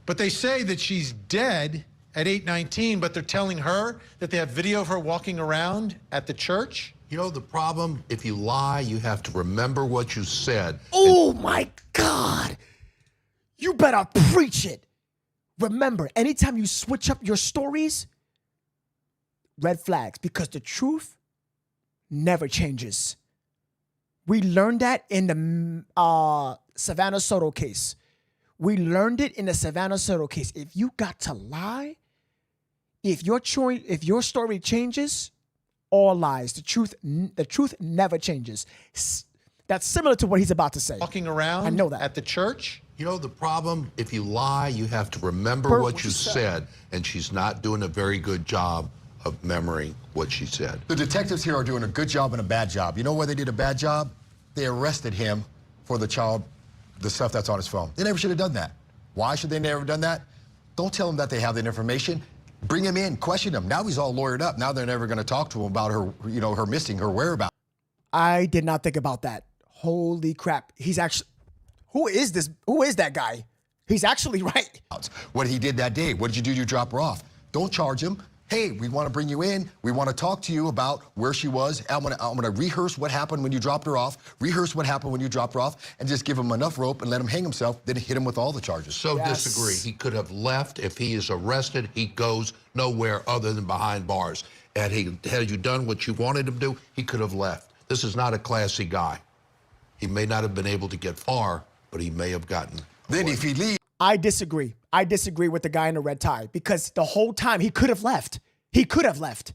but they say that she's dead at 8:19, but they're telling her that they have video of her walking around at the church. You know the problem? If you lie, you have to remember what you said. Oh my God. You better preach it. Remember, anytime you switch up your stories, red flags, because the truth never changes. We learned that in the Savannah Soto case. We learned it in the Savannah Soto case. If you got to lie, if your story changes, all lies. The truth never changes. That's similar to what he's about to say. Walking around I know that. at the church. You know the problem? If you lie, you have to remember what you said, and she's not doing a very good job of remembering what she said. The detectives here are doing a good job and a bad job. You know why they did a bad job? They arrested him for the stuff that's on his phone. They never should have done that. Why should they never have done that? Don't tell them that they have that information. Bring him in, question him. Now he's all lawyered up. Now they're never going to talk to him about her, her missing, her whereabouts. I did not think about that. Holy crap. He's actually, who is this? Who is that guy? He's actually right. What he did that day. What did you do to drop her off? Don't charge him. Hey, we want to bring you in. We want to talk to you about where she was. I'm gonna rehearse what happened when you dropped her off, rehearse what happened when you dropped her off, and just give him enough rope and let him hang himself, then hit him with all the charges. So disagree. He could have left. If he is arrested, he goes nowhere other than behind bars. And had you done what you wanted him to do, he could have left. This is not a classy guy. He may not have been able to get far, but he may have gotten Then away. if he leaves. I disagree. I disagree with the guy in the red tie because the whole time he could have left. He could have left.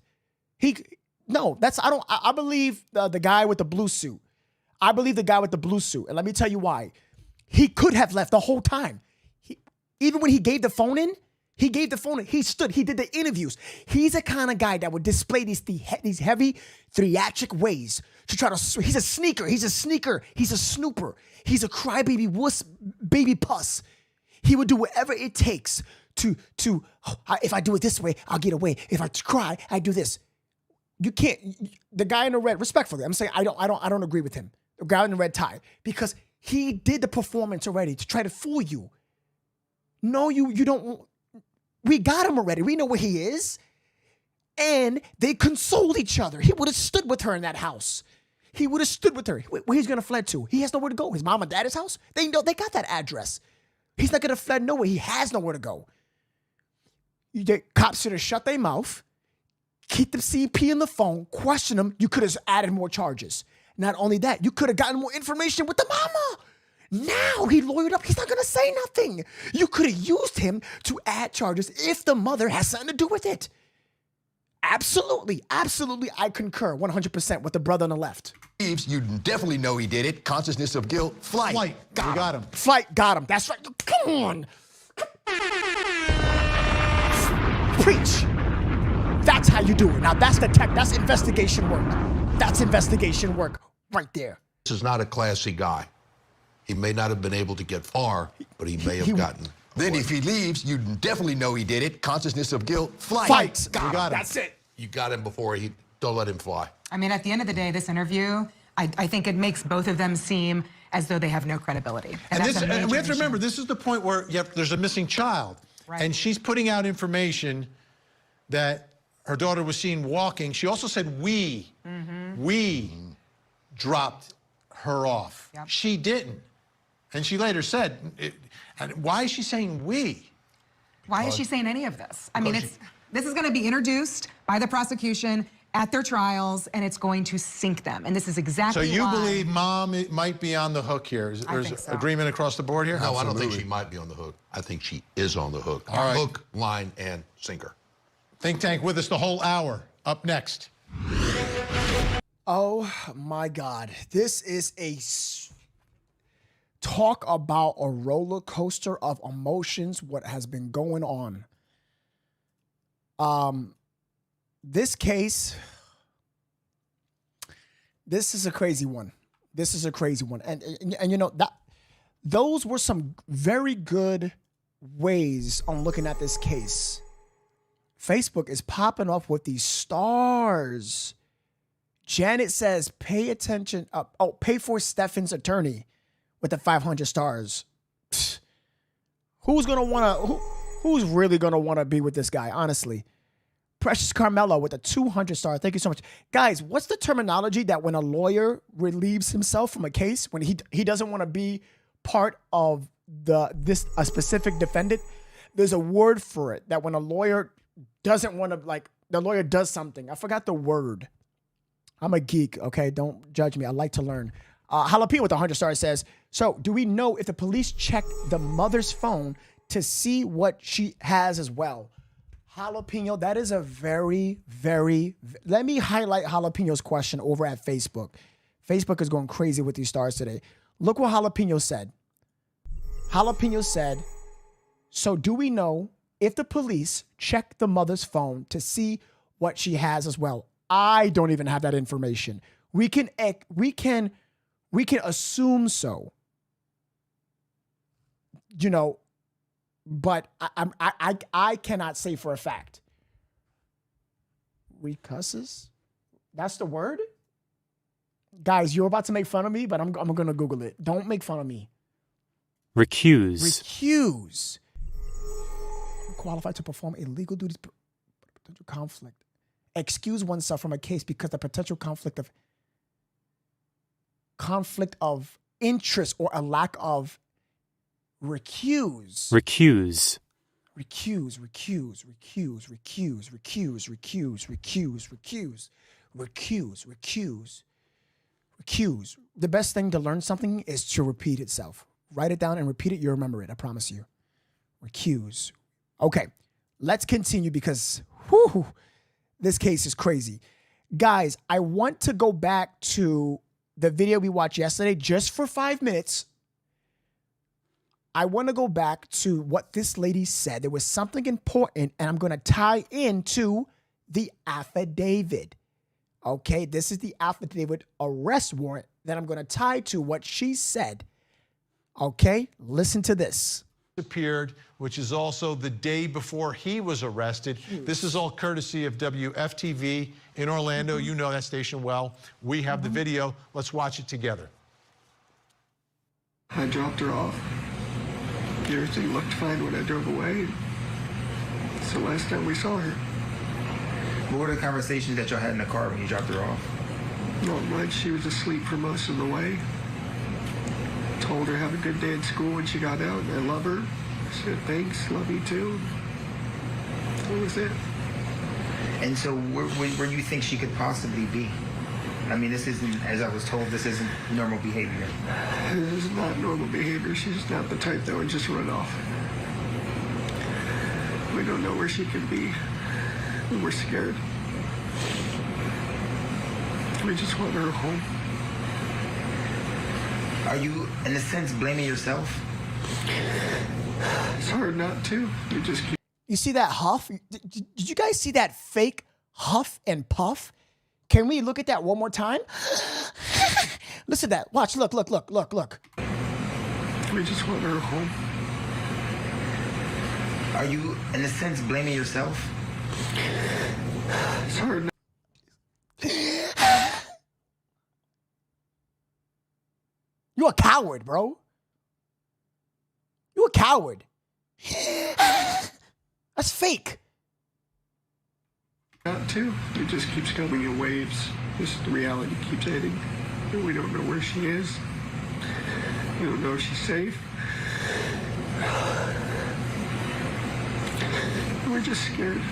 I believe the guy with the blue suit. I believe the guy with the blue suit. And let me tell you why. He could have left the whole time. Even when he gave the phone in, he stood, he did the interviews. He's the kind of guy that would display these heavy theatric ways to try to, he's a snooper. He's a snooper. He's a crybaby wuss, baby puss. He would do whatever it takes to if I do it this way, I'll get away. If I cry, I do this. You can't, the guy in the red, respectfully, I'm saying I don't agree with him. The guy in the red tie, because he did the performance already to try to fool you. No, you don't. We got him already. We know where he is. And they consoled each other. He would have stood with her in that house. He would have stood with her. Where he's going to fled to? He has nowhere to go. His mom and dad's house? They know, they got that address. He's not going to fled nowhere. He has nowhere to go. The cops should have shut their mouth, keep the CP in the phone, question him. You could have added more charges. Not only that, you could have gotten more information with the mama. Now he lawyered up. He's not going to say nothing. You could have used him to add charges if the mother has something to do with it. Absolutely, absolutely, I concur 100% with the brother on the left. You definitely know he did it. Consciousness of guilt. Flight. Got him. Flight got him. That's right. Come on. Preach. That's how you do it. Now that's the tech. That's investigation work. That's investigation work right there. This is not a classy guy. He may not have been able to get far, but he may have gotten. Then if he leaves, you definitely know he did it. Consciousness of guilt. Fight. Got him. That's it. You got him before he. Don't let him fly. I mean, at the end of the day, this interview, I think it makes both of them seem as though they have no credibility. And that's a major we have to issue. remember, this is the point where there's a missing child. Right. And she's putting out information that her daughter was seen walking. She also said we dropped her off. Yep. She didn't. And she later said, and why is she saying we? Why is she saying any of this? I mean, this is going to be introduced by the prosecution at their trials, and it's going to sink them. And this is exactly So you why. believe mom might be on the hook here? There's think so. agreement across the board here? No, I don't think she might be on the hook. I think she is on the hook. All right. Hook, line, and sinker. Think Tank with us the whole hour. Up next. Oh my God. This is talk about a roller coaster of emotions, what has been going on. This case, this is a crazy one. This is a crazy one. And you know, those were some very good ways on looking at this case. Facebook is popping up with these stars. Janet says, pay attention. Pay for Stefan's attorney with the 500 stars. Who's really gonna wanna be with this guy? Honestly, Precious Carmelo with a 200 star. Thank you so much, guys. What's the terminology that when a lawyer relieves himself from a case, when he doesn't want to be part of a specific defendant? There's a word for it. That when a lawyer doesn't want to, like, the lawyer does something. I forgot the word. I'm a geek, okay? Don't judge me. I like to learn. Jalapeno with 100 stars says, so do we know if the police checked the mother's phone to see what she has as well? Jalapeno, that is a very, let me highlight Jalapeno's question over at Facebook. Facebook is going crazy with these stars today. Look what Jalapeno said. Jalapeno said, so do we know if the police check the mother's phone to see what she has as well? I don't even have that information. We can assume so. You know, but I cannot say for a fact. Recusses? That's the word? Guys, you're about to make fun of me, but I'm going to Google it. Don't make fun of me. Recuse. Recuse. Qualified to perform illegal duties. Potential conflict. Excuse oneself from a case because the potential conflict of interest or a lack of recuse. Recuse. Recuse. The best thing to learn something is to repeat itself. Write it down and repeat it. You'll remember it. I promise you. Recuse. Okay, let's continue because this case is crazy. Guys, I want to go back to the video we watched yesterday just for 5 minutes. I want to go back to what this lady said. There was something important, and I'm going to tie into the affidavit. Okay, this is the affidavit arrest warrant that I'm going to tie to what she said. Okay, listen to this. Appeared, which is also the day before he was arrested. This is all courtesy of WFTV in Orlando. You know that station well. We have the video. Let's watch it together. I dropped her off. Everything looked fine when I drove away. It's the last time we saw her. What were the conversations that y'all had in the car when you dropped her off? Not much. She was asleep for most of the way. Told her have a good day at school when she got out. I love her. She said thanks, love you too. That was it. And so where do you think she could possibly be? I mean, this isn't, as I was told, this isn't normal behavior. This is not normal behavior. She's not the type that would just run off. We don't know where she could be, and we're scared. We just want her home. Are you, in a sense, blaming yourself? It's hard not to. We just keep. You see that huff? Did you guys see that fake huff and puff? Can we look at that one more time? Listen to that. Watch. Look. We just want her home. Are you, in a sense, blaming yourself? It's hard not. You a coward, bro. You a coward. That's fake. Not to. It just keeps coming in waves. Just the reality keeps hitting. And we don't know where she is. We don't know if she's safe. We're just scared.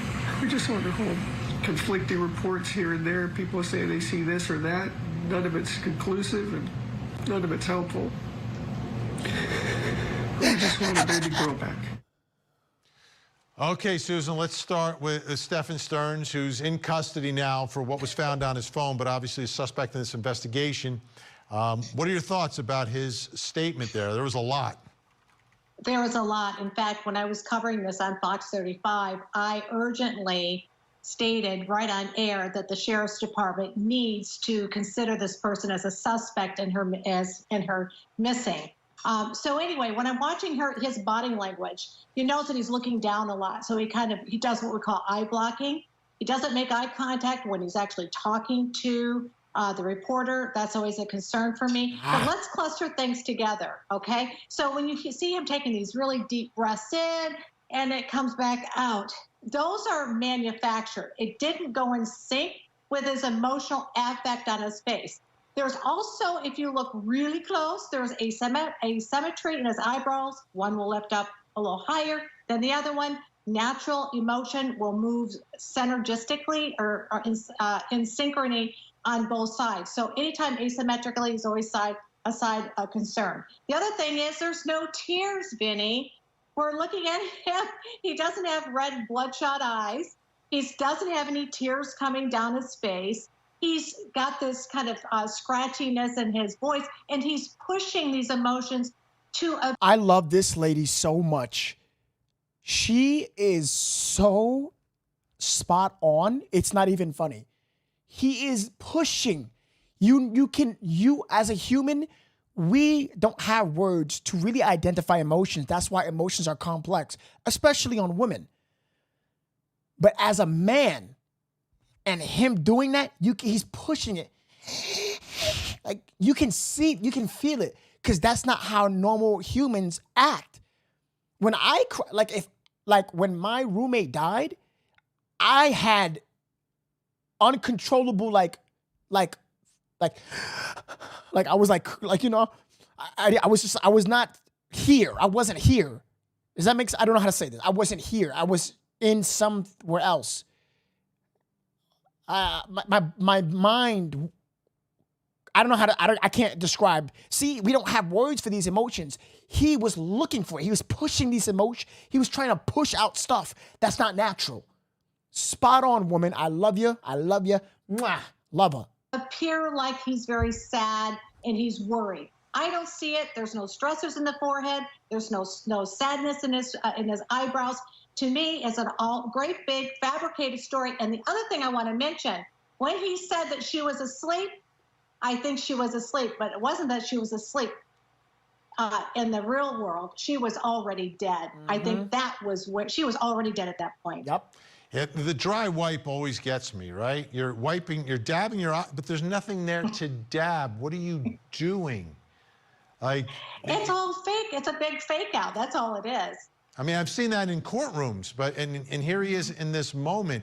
We just want her home. Conflicting reports here and there. People say they see this or that. None of it's conclusive and none of it's helpful. We just want a baby girl back. Okay, Susan, let's start with Stephen Stearns, who's in custody now for what was found on his phone, but obviously a suspect in this investigation. What are your thoughts about his statement there? There was a lot. There was a lot. In fact, when I was covering this on Fox 35, I urgently stated right on air that the sheriff's department needs to consider this person as a suspect in her missing. So anyway, when I'm watching his body language, you notice that he's looking down a lot. So he does what we call eye blocking. He doesn't make eye contact when he's actually talking to the reporter. That's always a concern for me. But let's cluster things together, okay? So when you see him taking these really deep breaths in and it comes back out, those are manufactured. It didn't go in sync with his emotional affect on his face. There's also, if you look really close, there's asymmetry in his eyebrows. One will lift up a little higher than the other one. Natural emotion will move synergistically or in synchrony on both sides. So anytime asymmetrically is always a side of concern. The other thing is there's no tears, Vinny. We're looking at him. He doesn't have red bloodshot eyes. He doesn't have any tears coming down his face. He's got this kind of scratchiness in his voice, and he's pushing these emotions to a... I love this lady so much. She is so spot on. It's not even funny. He is pushing. You as a human, we don't have words to really identify emotions. That's why emotions are complex, especially on women. But as a man, and him doing that, he's pushing it. Like you can see, you can feel it, because that's not how normal humans act. When I cry, when my roommate died, I had uncontrollable I was I was not here. I wasn't here. Does that make sense? I don't know how to say this. I wasn't here. I was in somewhere else. My mind, I don't know how to, I can't describe. See, we don't have words for these emotions. He was looking for it. He was pushing these emotions. He was trying to push out stuff that's not natural. Spot on, woman. I love you. I love you. Mwah. Love her. Appear like he's very sad and he's worried. I don't see it. There's no stressors in the forehead. There's no sadness in his eyebrows. To me, it's an all great big fabricated story. And the other thing I want to mention, when he said that she was asleep, I think she was asleep, but it wasn't that she was asleep. In the real world, she was already dead. Mm-hmm. I think that was where she was already dead at that point. Yep. The dry wipe always gets me, right? You're dabbing your eye, but there's nothing there to dab. What are you doing? It's all fake. It's a big fake out. That's all it is. I mean, I've seen that in courtrooms, but and here he is in this moment.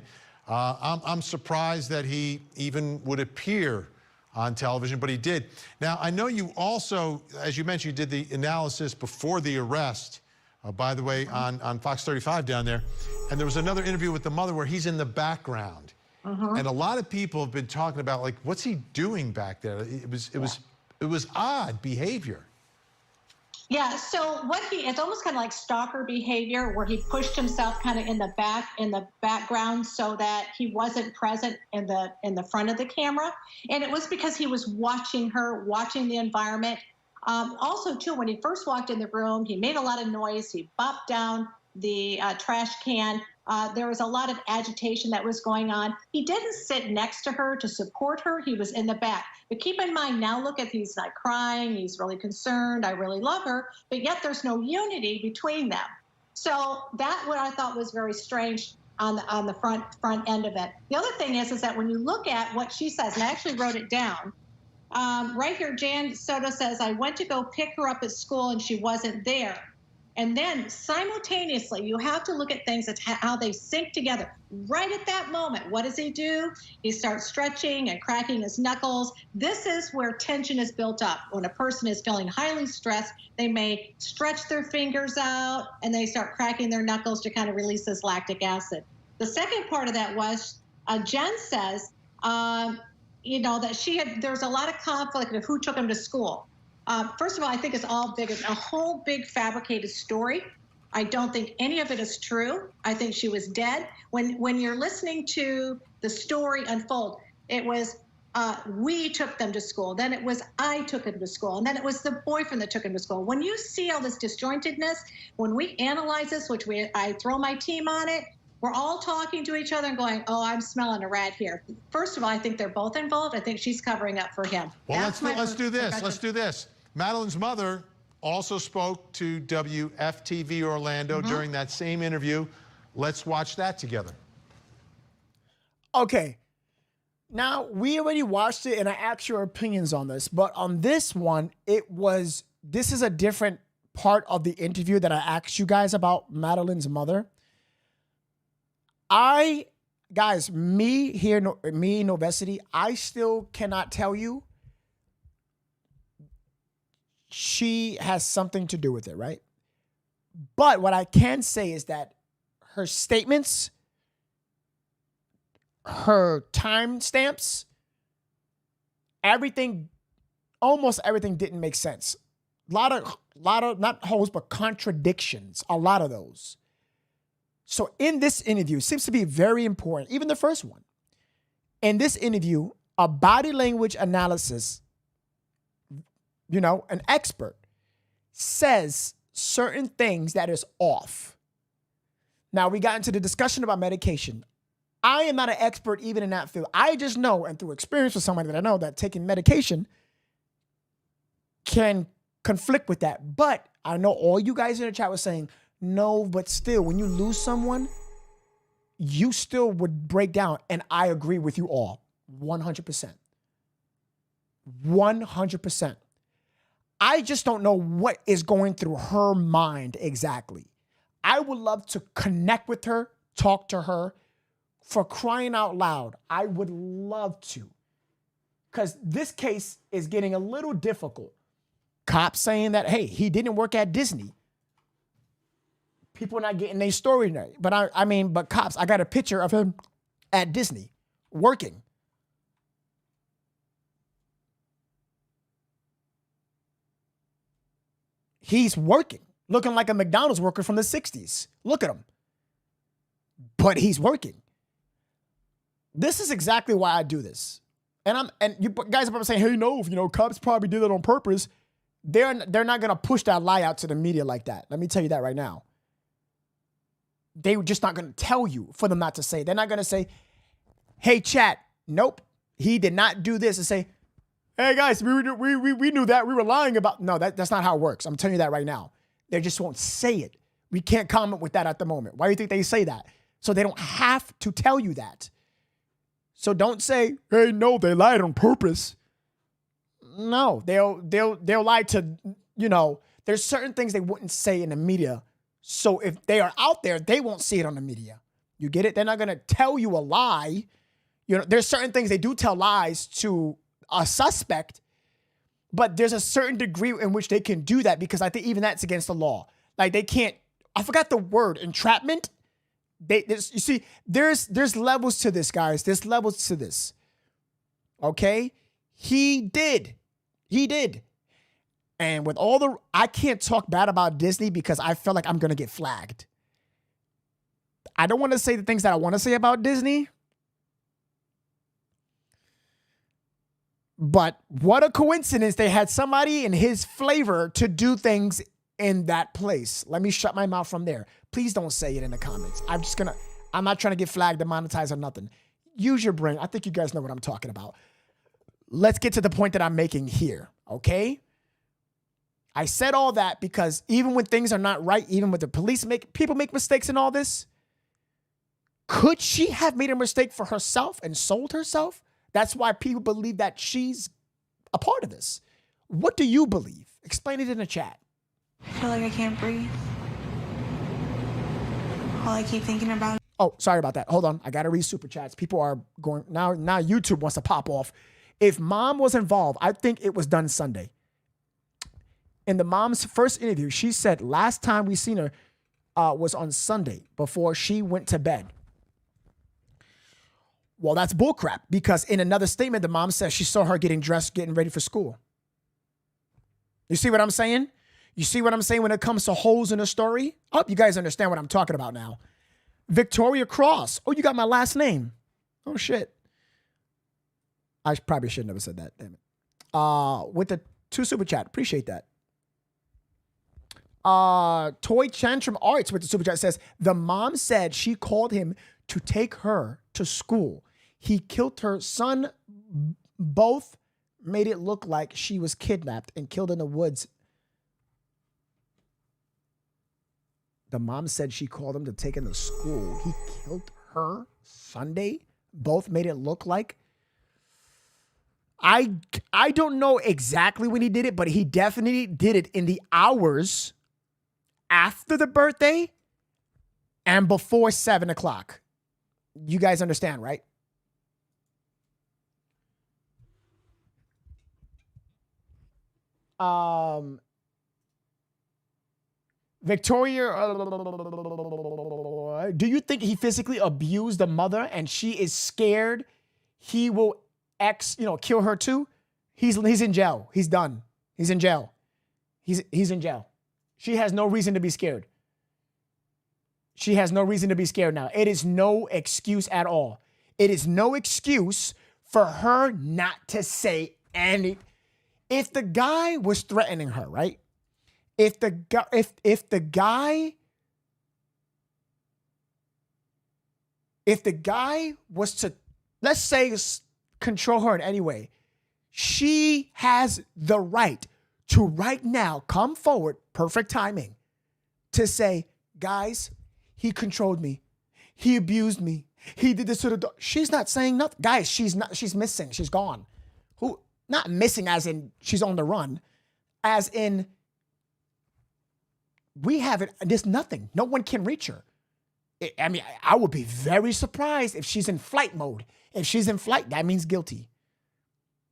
I'm surprised that he even would appear on television, but he did. Now, I know you also, as you mentioned, you did the analysis before the arrest, by the way, on Fox 35 down there. And there was another interview with the mother where he's in the background. And a lot of people have been talking about, like, what's he doing back there? It was odd behavior. Yeah, so it's almost kind of like stalker behavior, where he pushed himself kind of in the background so that he wasn't present in the front of the camera. And it was because he was watching her, watching the environment. Also, too, when he first walked in the room, he made a lot of noise. He bopped down the trash can. There was a lot of agitation that was going on. He didn't sit next to her to support her. He was in the back. But keep in mind, now look at, he's not crying. He's really concerned. I really love her. But yet there's no unity between them. So that what I thought was very strange on the front end of it. The other thing is that when you look at what she says, and I actually wrote it down, right here, Jan Soto says, I went to go pick her up at school and she wasn't there. And then simultaneously, you have to look at things, at how they sync together. Right at that moment, what does he do? He starts stretching and cracking his knuckles. This is where tension is built up. When a person is feeling highly stressed, they may stretch their fingers out and they start cracking their knuckles to kind of release this lactic acid. The second part of that was, Jen says, that there's a lot of conflict of who took him to school. First of all, I think it's all big, a whole big fabricated story. I don't think any of it is true. I think she was dead. When you're listening to the story unfold, it was we took them to school. Then it was I took him to school. And then it was the boyfriend that took him to school. When you see all this disjointedness, when we analyze this, I throw my team on it, we're all talking to each other and going, oh, I'm smelling a rat here. First of all, I think they're both involved. I think she's covering up for him. Well, let's do this. Let's do this. Madeline's mother also spoke to WFTV Orlando during that same interview. Let's watch that together. Okay. Now, we already watched it, and I asked your opinions on this. But on this one, this is a different part of the interview that I asked you guys about Madeline's mother. Me here, Novesity, I still cannot tell you she has something to do with it, right? But what I can say is that her statements, her timestamps, almost everything didn't make sense. A lot of not holes, but contradictions, a lot of those. So in this interview, it seems to be very important, even the first one. In this interview, a body language analysis, an expert says certain things that is off. Now, we got into the discussion about medication. I am not an expert even in that field. I just know, and through experience with somebody that I know, that taking medication can conflict with that. But I know all you guys in the chat were saying, no, but still, when you lose someone, you still would break down. And I agree with you all, 100%. 100%. I just don't know what is going through her mind exactly. I would love to connect with her, talk to her. For crying out loud, I would love to. Because this case is getting a little difficult. Cops saying that, hey, he didn't work at Disney. People are not getting their story right. But cops, I got a picture of him at Disney working. He's working, looking like a McDonald's worker from the 60s. Look at him. But he's working. This is exactly why I do this. And you guys are probably saying, hey, no, cops probably did that on purpose. They're not going to push that lie out to the media like that. Let me tell you that right now. They're just not going to tell you for them not to say. They're not going to say, hey, chat, nope, he did not do this, and say, hey, guys, we knew that. We were lying about. No, that's not how it works. I'm telling you that right now. They just won't say it. We can't comment with that at the moment. Why do you think they say that? So they don't have to tell you that. So don't say, hey, no, they lied on purpose. No, they'll lie to, there's certain things they wouldn't say in the media. So if they are out there, they won't see it on the media. You get it? They're not going to tell you a lie. You know, there's certain things they do tell lies to a suspect, but there's a certain degree in which they can do that because I think even that's against the law. Like they can't, I forgot the word, entrapment. You see, there's levels to this, guys. There's levels to this. Okay? He did. And with all I can't talk bad about Disney because I feel like I'm going to get flagged. I don't want to say the things that I want to say about Disney. But what a coincidence they had somebody in his flavor to do things in that place. Let me shut my mouth from there. Please don't say it in the comments. I'm not trying to get flagged, demonetized, or nothing. Use your brain. I think you guys know what I'm talking about. Let's get to the point that I'm making here, okay? I said all that because even when things are not right, even when the police people make mistakes in all this, could she have made a mistake for herself and sold herself? That's why people believe that she's a part of this. What do you believe? Explain it in the chat. I feel like I can't breathe. All I keep thinking about. Oh, sorry about that. Hold on. I got to read super chats. People are going now YouTube wants to pop off. If mom was involved, I think it was done Sunday. In the mom's first interview, she said last time we seen her was on Sunday before she went to bed. Well, that's bullcrap because in another statement, the mom says she saw her getting dressed, getting ready for school. You see what I'm saying? You see what I'm saying when it comes to holes in a story? I hope you guys understand what I'm talking about now. Victoria Cross. Oh, you got my last name. Oh, shit. I probably should never said that. Damn it. With the 2 super chat. Appreciate that. Toy Tantrum Arts with the super chat says, the mom said she called him to take her to school. He killed her son. Both made it look like she was kidnapped and killed in the woods. The mom said she called him to take him to school. He killed her Sunday. Both made it look like. I don't know exactly when he did it, but he definitely did it in the hours after the birthday and before 7 o'clock. You guys understand, right? Victoria, do you think he physically abused the mother and she is scared he will kill her too? He's in jail. He's done. He's in jail. He's in jail. She has no reason to be scared. She has no reason to be scared now. It is no excuse at all. It is no excuse for her not to say anything. If the guy was threatening her, right? If the guy was to, let's say, control her in any way, she has the right to right now come forward, perfect timing, to say, guys, he controlled me. He abused me. He did this to the dog. She's not saying nothing. Guys, she's missing. She's gone. Not missing as in she's on the run, as in we have it. There's nothing. No one can reach her. I would be very surprised if she's in flight mode. If she's in flight, that means guilty.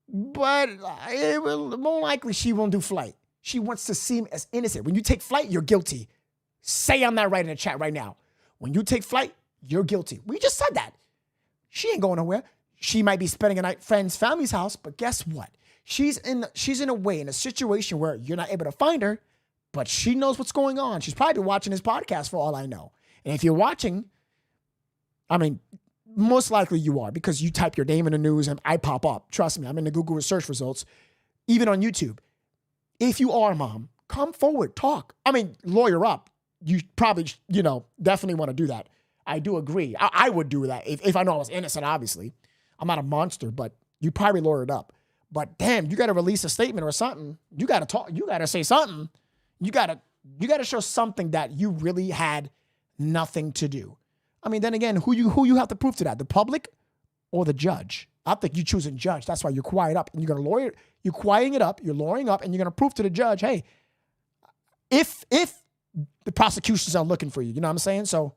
But more likely she won't do flight. She wants to seem as innocent. When you take flight, you're guilty. Say I'm not right in the chat right now. When you take flight, you're guilty. We just said that. She ain't going nowhere. She might be spending a night at friend's family's house, but guess what? She's in a situation where you're not able to find her, but she knows what's going on. She's probably watching this podcast for all I know. And if you're watching, most likely you are because you type your name in the news and I pop up. Trust me, I'm in the Google search results, even on YouTube. If you are, mom, come forward, talk. Lawyer up. You probably, definitely want to do that. I do agree. I would do that if I know I was innocent, obviously. I'm not a monster, but you probably lawyer it up. But damn, you got to release a statement or something. You got to talk. You got to say something. You got to show something that you really had nothing to do. Then again, who you have to prove to that? The public or the judge? I think you choosing judge. That's why you're quiet up and you're going to lawyer. You're quieting it up. You're lawyering up and you're going to prove to the judge, hey, if the prosecutions are looking for you, you know what I'm saying? So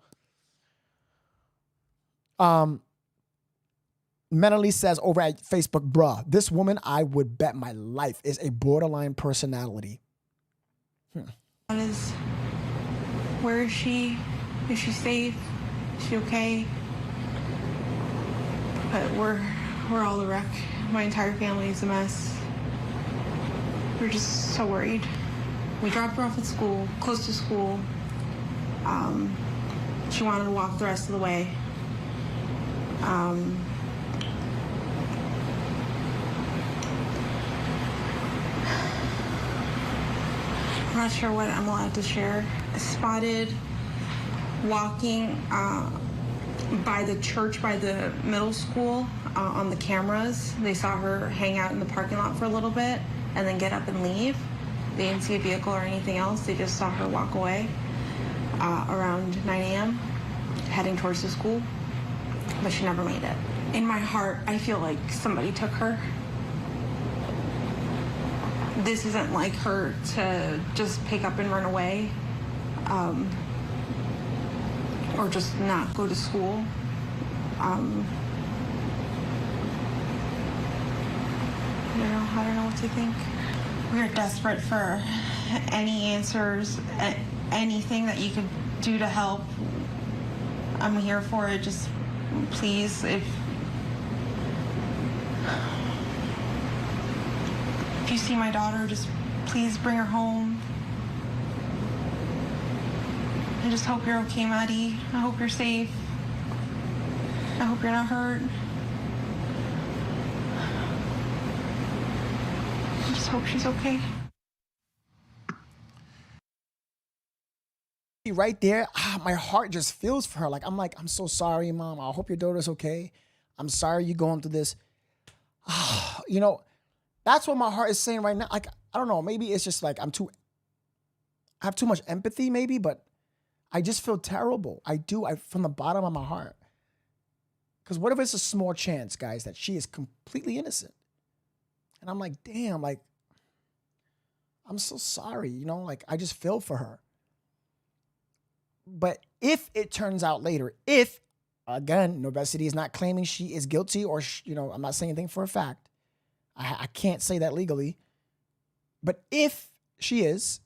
Madeline says over at Facebook, bruh, this woman, I would bet my life, is a borderline personality. Where is she? Is she safe? Is she okay? But we're all a wreck. My entire family is a mess. We're just so worried. We dropped her off at school, close to school. She wanted to walk the rest of the way. I'm not sure what I'm allowed to share. Spotted walking by the church, by the middle school, on the cameras. They saw her hang out in the parking lot for a little bit and then get up and leave. They didn't see a vehicle or anything else. They just saw her walk away around 9 a.m. heading towards the school, but she never made it. In my heart, I feel like somebody took her. This isn't like her to just pick up and run away, or just not go to school. I don't know what to think. We're desperate for any answers, anything that you could do to help. I'm here for it. Just please, if you see my daughter, just please bring her home. I just hope you're okay, Maddie. I hope you're safe. I hope you're not hurt. I just hope she's okay. Right there, my heart just feels for her. I'm so sorry, Mom. I hope your daughter's okay. I'm sorry you're going through this. That's what my heart is saying right now. I don't know. Maybe it's just I have too much empathy, maybe, but I just feel terrible. I do. From the bottom of my heart. Because what if it's a small chance, guys, that she is completely innocent? And I'm like, damn, I'm so sorry. I just feel for her. But if it turns out later, again, Novesity is not claiming she is guilty or, I'm not saying anything for a fact. I can't say that legally. But if she is,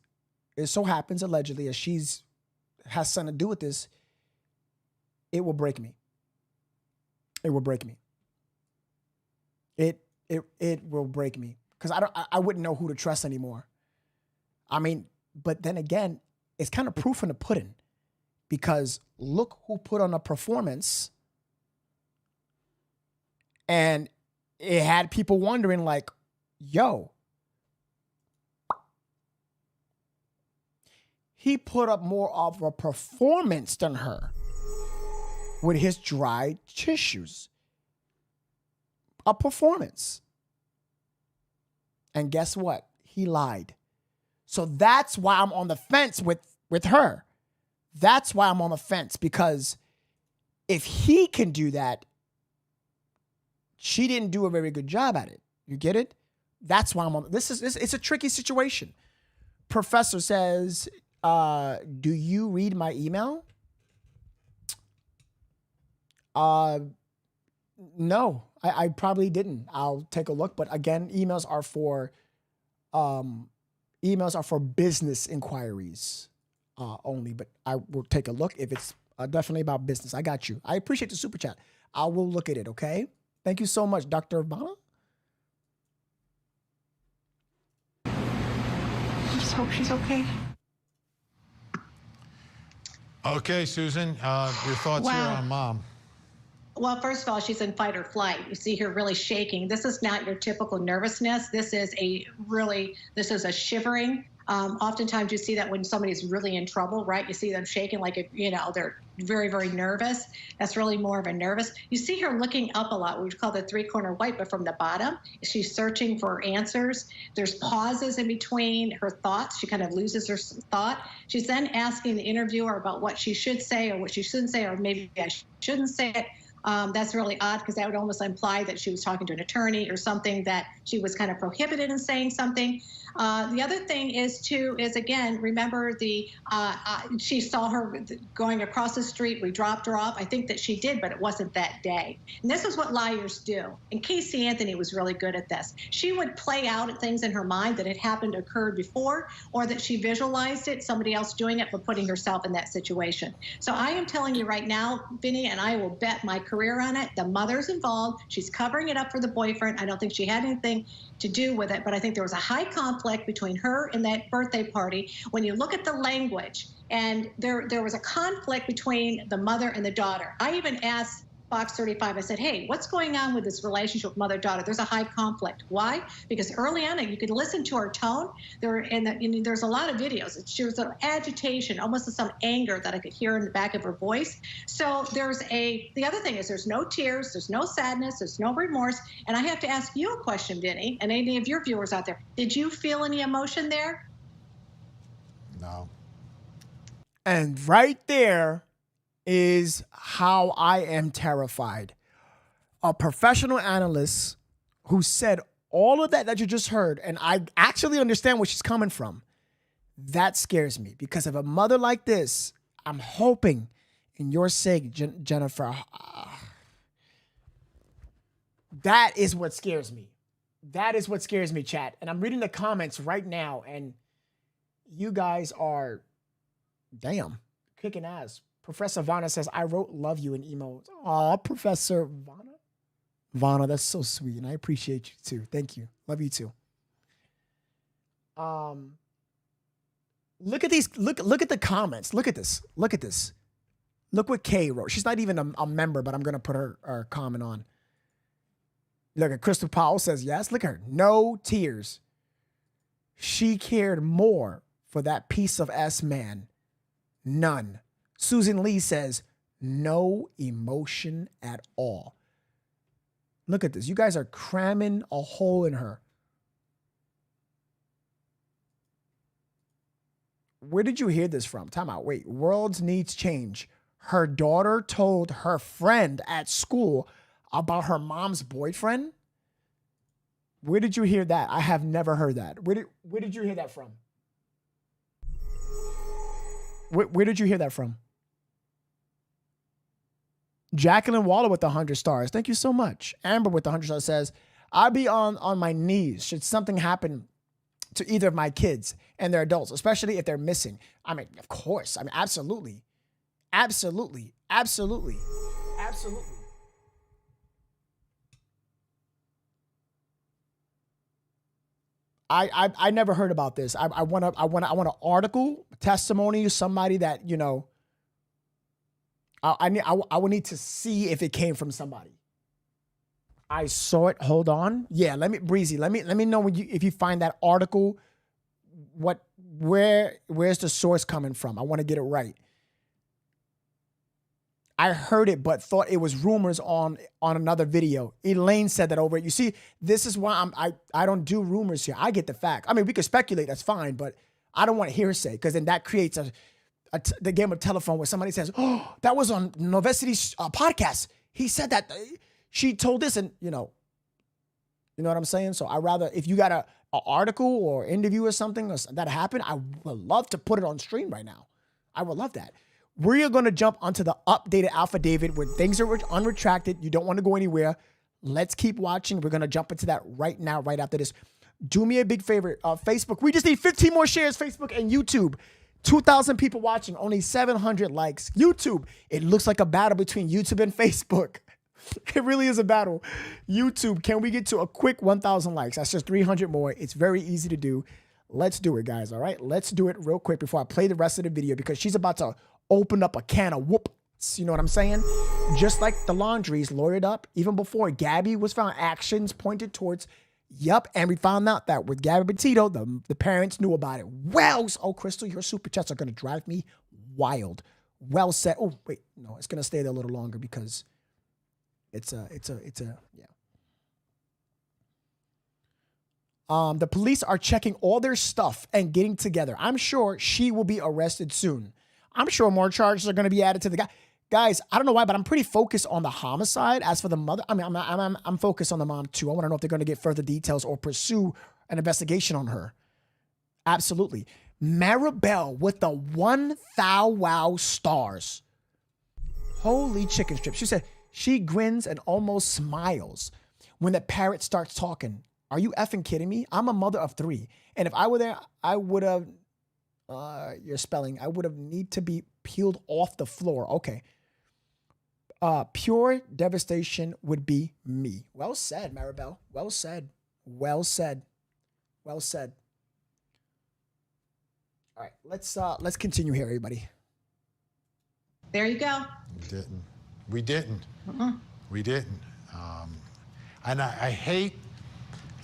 it so happens allegedly as has something to do with this, it will break me. It will break me. It will break me because I wouldn't know who to trust anymore. But then again, it's kind of proof in the pudding because look who put on a performance and it had people wondering yo, he put up more of a performance than her with his dry tissues. A performance. And guess what? He lied. So that's why I'm on the fence with her. That's why I'm on the fence, because if he can do that, she didn't do a very good job at it. You get it? That's why I'm on. It's a tricky situation. Professor says, do you read my email? No, I probably didn't. I'll take a look. But again, emails are for business inquiries only. But I will take a look if it's definitely about business. I got you. I appreciate the super chat. I will look at it. Okay. Thank you so much, Dr. Bana. I just hope she's okay. Okay, Susan, your thoughts here on Mom. Well, first of all, she's in fight or flight. You see her really shaking. This is not your typical nervousness. This is a shivering. Oftentimes you see that when somebody's really in trouble, right? You see them shaking they're very, very nervous. That's really more of a nervous. You see her looking up a lot, we call the three-corner white, but from the bottom. She's searching for answers. There's pauses in between her thoughts. She kind of loses her thought. She's then asking the interviewer about what she should say or what she shouldn't say, or maybe I shouldn't say it. That's really odd because that would almost imply that she was talking to an attorney or something, that she was kind of prohibited in saying something. The other thing is again, remember she saw her going across the street. We dropped her off. I think that she did, but it wasn't that day. And this is what liars do. And Casey Anthony was really good at this. She would play out things in her mind that had occurred before, or that she visualized it, somebody else doing it, but putting herself in that situation. So I am telling you right now, Vinny, and I will bet my career on it, the mother's involved. She's covering it up for the boyfriend. I don't think she had anything to do with it, but I think there was a high conflict between her and that birthday party. When you look at the language, and there was a conflict between the mother and the daughter. I even asked Fox 35, I said, hey, what's going on with this relationship with mother-daughter? There's a high conflict. Why? Because early on, you could listen to her tone. There's a lot of videos. She was an agitation, almost some anger that I could hear in the back of her voice. So the other thing is there's no tears, there's no sadness, there's no remorse. And I have to ask you a question, Vinny, and any of your viewers out there. Did you feel any emotion there? No. And right there is how I am terrified. A professional analyst who said all of that you just heard, and I actually understand where she's coming from. That scares me, because of a mother like this, I'm hoping, in your sake, Jennifer, that is what scares me. That is what scares me, chat. And I'm reading the comments right now, and you guys are, damn, kicking ass. Professor Vanna says, I wrote love you in emails. Aw, Professor Vanna. Vanna, that's so sweet. And I appreciate you too. Thank you. Love you too. Look at these. Look at the comments. Look at this. Look at this. Look what Kay wrote. She's not even a member, but I'm going to put her comment on. Look at Crystal Powell says, yes. Look at her. No tears. She cared more for that piece of S man. None. Susan Lee says, no emotion at all. Look at this. You guys are cramming a hole in her. Where did you hear this from? Time out. Wait. Worlds needs change. Her daughter told her friend at school about her mom's boyfriend. Where did you hear that? I have never heard that. Where did you hear that from? Where did you hear that from? Jacqueline Waller with 100 stars. Thank you so much. Amber with 100 stars says, I'll be on my knees should something happen to either of my kids and they're adults, especially if they're missing. I mean, of course. I mean, absolutely. Absolutely. Absolutely. Absolutely. I never heard about this. I want an article, testimony, somebody that, you know, I would need to see if it came from somebody. I saw it. Hold on. Yeah, Breezy, let me know if you find that article, where's the source coming from? I want to get it right. I heard it, but thought it was rumors on another video. Elaine said that over it. You see, this is why I don't do rumors here. I get the fact. I mean, we could speculate, that's fine, but I don't want hearsay, because then that creates the game of telephone where somebody says, oh, that was on Novesity's podcast. He said that she told this, and you know what I'm saying? So I rather, if you got an article or interview or something that happened, I would love to put it on stream right now. I would love that. We're going to jump onto the updated affidavit where things are unretracted. You don't want to go anywhere. Let's keep watching. We're going to jump into that right now, right after this. Do me a big favor. Facebook, we just need 15 more shares, Facebook and YouTube. 2,000 people watching, only 700 likes. YouTube, it looks like a battle between YouTube and Facebook. It really is a battle. YouTube, can we get to a quick 1,000 likes? That's just 300 more. It's very easy to do. Let's do it, guys, all right? Let's do it real quick before I play the rest of the video, because she's about to open up a can of whoops. You know what I'm saying? Just like the laundries lawyered up, even before Gabby was found, actions pointed towards, yup, and we found out that with Gabby Petito, the parents knew about it. Well, oh, Crystal, your super chats are going to drive me wild. Well said. Oh, wait, no, it's going to stay there a little longer because it's a, yeah. The police are checking all their stuff and getting together. I'm sure she will be arrested soon. I'm sure more charges are going to be added to the guy. Guys, I don't know why, but I'm pretty focused on the homicide. As for the mother, I mean, I'm focused on the mom too. I want to know if they're going to get further details or pursue an investigation on her. Absolutely. Maribel with the 1,000 stars. Holy chicken strips. She said she grins and almost smiles when the parrot starts talking. Are you effing kidding me? I'm a mother of 3. And if I were there, I would have, your spelling, I would have need to be peeled off the floor. Okay. Pure devastation would be me. Well said, Maribel. Well said. Well said. Well said. All right, let's continue here, everybody. There you go. We didn't. We didn't. And I hate,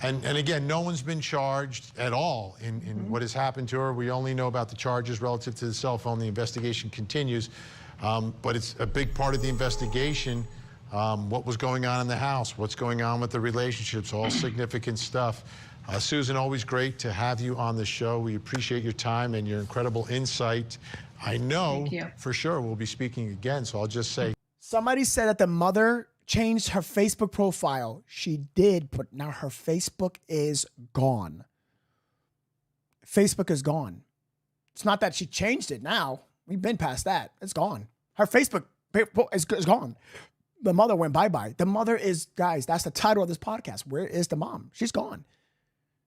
and again, no one's been charged at all in what has happened to her. We only know about the charges relative to the cell phone. The investigation continues. But it's a big part of the investigation, what was going on in the house, what's going on with the relationships, all significant stuff. Susan, always great to have you on the show. We appreciate your time and your incredible insight. I know for sure we'll be speaking again, so I'll just say. Somebody said that the mother changed her Facebook profile. She did, but now her Facebook is gone. Facebook is gone. It's not that she changed it now. We've been past that. It's gone. Her Facebook is gone. The mother went bye-bye. The mother is, guys, that's the title of this podcast. Where is the mom? She's gone.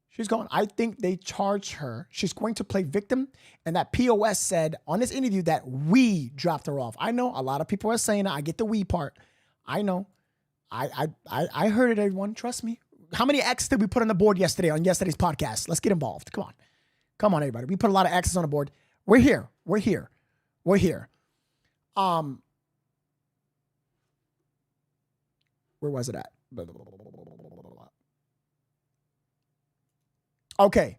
She's gone. I think they charged her. She's going to play victim. And that POS said on this interview that we dropped her off. I know a lot of people are saying that. I get the we part. I know. I heard it, everyone. Trust me. How many X's did we put on the board yesterday on yesterday's podcast? Let's get involved. Come on. Come on, everybody. We put a lot of X's on the board. We're here. We're here. We're here. Where was it at? Okay.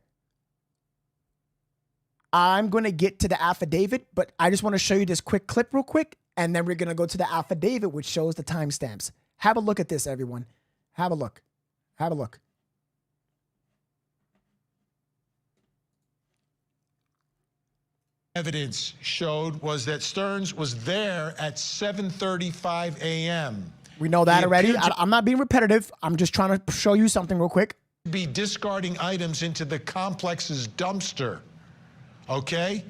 I'm going to get to the affidavit, but I just want to show you this quick clip real quick, and then we're going to go to the affidavit, which shows the timestamps. Have a look at this, everyone. Have a look. Have a look. Evidence showed was that Stearns was there at 7:35 a.m. We know that already. I'm not being repetitive. I'm just trying to show you something real quick. Be discarding items into the complex's dumpster. Okay?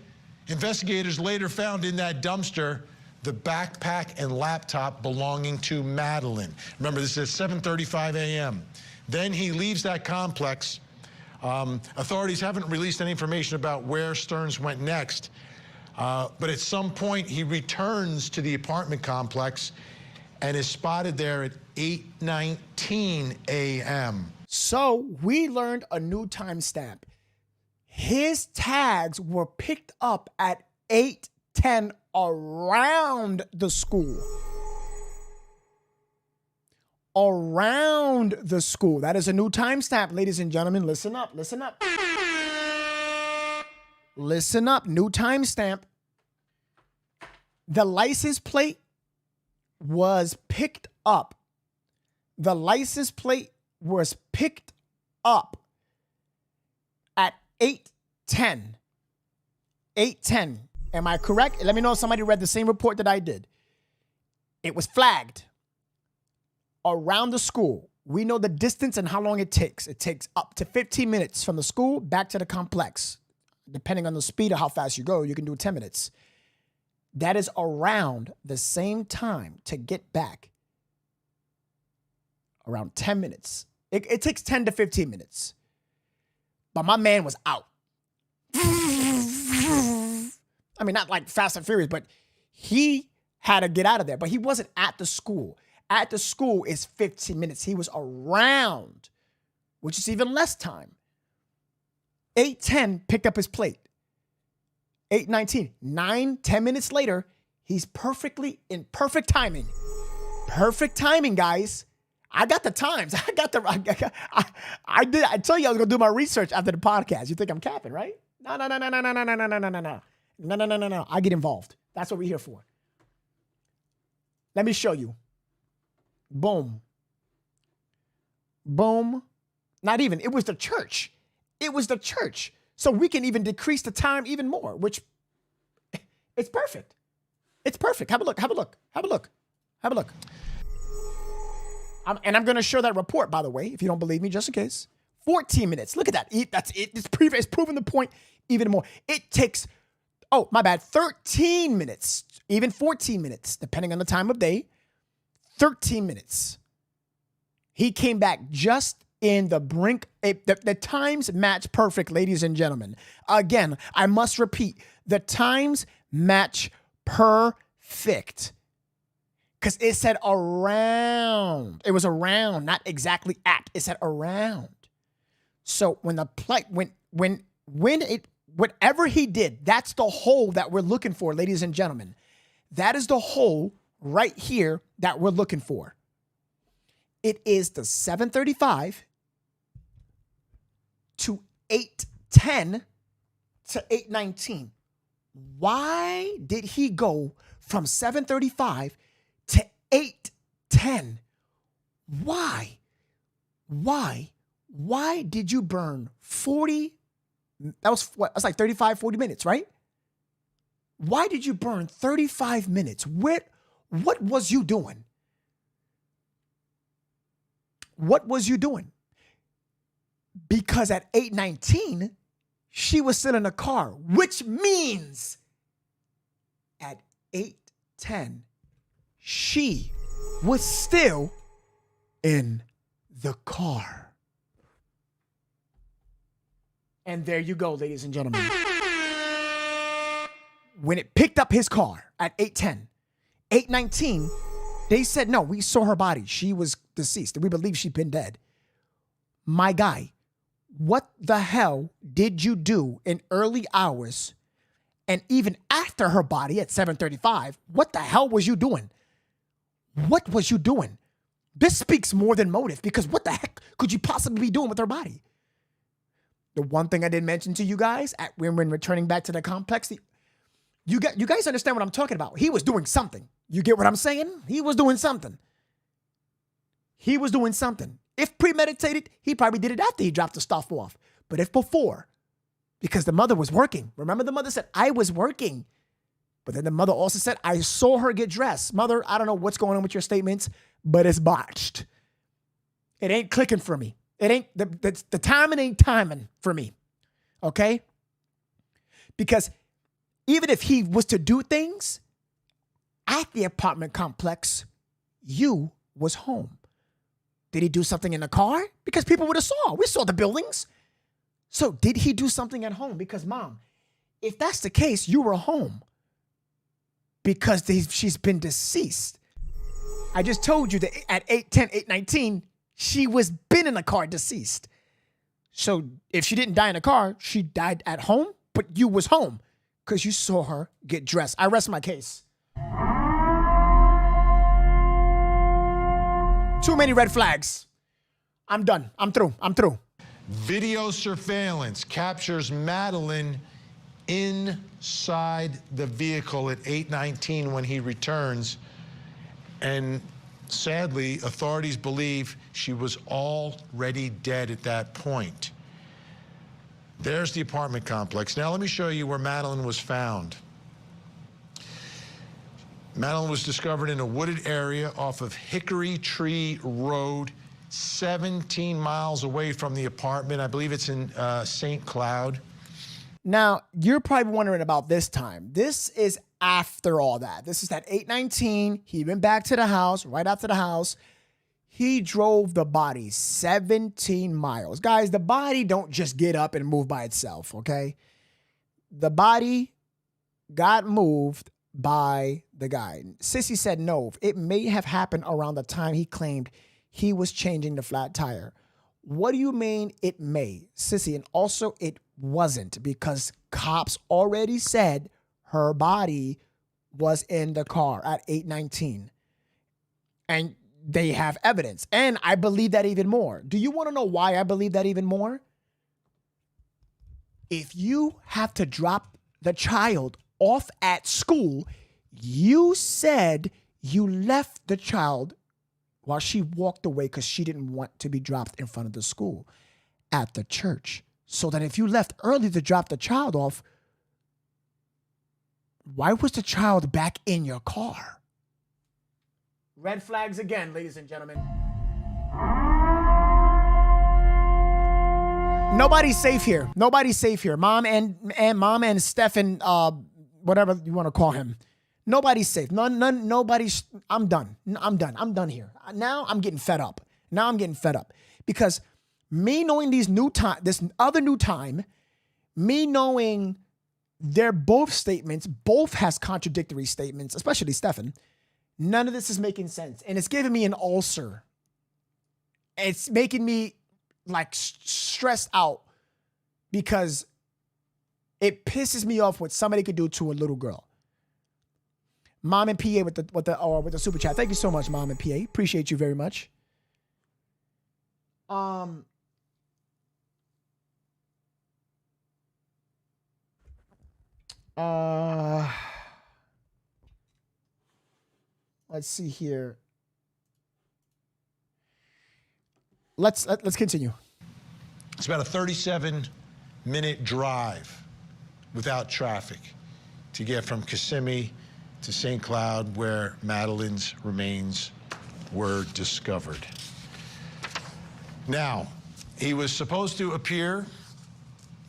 Investigators later found in that dumpster the backpack and laptop belonging to Madeline. Remember, this is 7:35 a.m. Then he leaves that complex. Authorities haven't released any information about where Stearns went next, but at some point he returns to the apartment complex and is spotted there at 8:19 a.m. So we learned a new timestamp. His tags were picked up at 8:10 around the school. Around the school. That is a new timestamp, ladies and gentlemen. Listen up, listen up. Listen up, new timestamp. The license plate was picked up. The license plate was picked up at 8:10. 8:10. Am I correct? Let me know if somebody read the same report that I did. It was flagged around the school. We know the distance and how long it takes. It takes up to 15 minutes from the school back to the complex. Depending on the speed of how fast you go, you can do 10 minutes. That is around the same time to get back. Around 10 minutes. It takes 10 to 15 minutes. But my man was out. I mean, not like Fast and Furious, but he had to get out of there. But he wasn't at the school. At the school is 15 minutes. He was around, which is even less time. 8:10, picked up his plate. 8:19, 10 minutes later, he's perfectly in perfect timing. Perfect timing, guys. I got the times. I tell you I was going to do my research after the podcast. You think I'm capping, right? No. I get involved. That's what we're here for. Let me show you. Boom. Boom. Not even. It was the church. It was the church. So we can even decrease the time even more, which it's perfect. It's perfect. Have a look. Have a look. Have a look. Have a look. And I'm going to show that report, by the way, if you don't believe me, just in case. 14 minutes. Look at that. That's it. It's proving the point even more. It takes, 13 minutes, even 14 minutes, depending on the time of day. 13 minutes. He came back just in the brink. The times match perfect, ladies and gentlemen. Again, I must repeat, the times match perfect. Because it said around. It was around, not exactly at. It said around. So when whatever he did, that's the hole that we're looking for, ladies and gentlemen. That is the hole right here that we're looking for. It is the 7:35 to 8:10 to 8:19. Why did he go from 7:35 to 8:10? Why? Why did you burn 40? That was what? That's like 35, 40 minutes, right? Why did you burn 35 minutes? What was you doing? What was you doing? Because at 8:19, she was still in the car, which means at 8:10, she was still in the car. And there you go, ladies and gentlemen. When it picked up his car at 8:10, 8:19, they said, no, we saw her body. She was deceased. We believe she'd been dead. My guy, what the hell did you do in early hours and even after her body at 7:35? What the hell was you doing? What was you doing? This speaks more than motive, because what the heck could you possibly be doing with her body? The one thing I didn't mention to you guys when returning back to the complex, you guys understand what I'm talking about. He was doing something. You get what I'm saying? He was doing something. He was doing something. If premeditated, he probably did it after he dropped the stuff off. But if before, because the mother was working. Remember, the mother said, I was working. But then the mother also said, I saw her get dressed. Mother, I don't know what's going on with your statements, but it's botched. It ain't clicking for me. It ain't, the timing ain't timing for me. Okay? Because even if he was to do things at the apartment complex, you was home. Did he do something in the car? Because people would have saw. We saw the buildings. So did he do something at home? Because, Mom, if that's the case, you were home. Because she's been deceased. I just told you that at 8:10, 8:19, she was been in the car deceased. So if she didn't die in the car, she died at home, but you was home because you saw her get dressed. I rest my case. Too many red flags. I'm done. I'm through. Video surveillance captures Madeline inside the vehicle at 8:19 when he returns. And sadly, authorities believe she was already dead at that point. There's the apartment complex. Now let me show you where Madeline was found. Madeline was discovered in a wooded area off of Hickory Tree Road, 17 miles away from the apartment. I believe it's in St. Cloud. Now, you're probably wondering about this time. This is after all that. This is at 8:19. He went back to the house. Right after the house, he drove the body 17 miles. Guys, the body don't just get up and move by itself, okay? The body got moved by the guy. Sissy said no. It may have happened around the time he claimed he was changing the flat tire. What do you mean it may, Sissy? And also it wasn't, because cops already said her body was in the car at 8:19. And they have evidence. And I believe that even more. Do you want to know why I believe that even more? If you have to drop the child off at school, you said you left the child while she walked away because she didn't want to be dropped in front of the school at the church. So that if you left early to drop the child off, why was the child back in your car? Red flags again, ladies and gentlemen. Nobody's safe here. Nobody's safe here. Mom and Stefan, whatever you want to call him. Nobody's safe. Nobody's. I'm done. I'm done here. Now I'm getting fed up. Because me knowing this other new time, me knowing they're both statements, both has contradictory statements, especially Stefan. None of this is making sense. And it's giving me an ulcer. It's making me like stressed out because it pisses me off what somebody could do to a little girl. Mom and PA with the super chat. Thank you so much, Mom and PA. Appreciate you very much. Let's see here. Let's continue. It's about a 37-minute drive without traffic to get from Kissimmee to St. Cloud, where Madeline's remains were discovered. Now, he was supposed to appear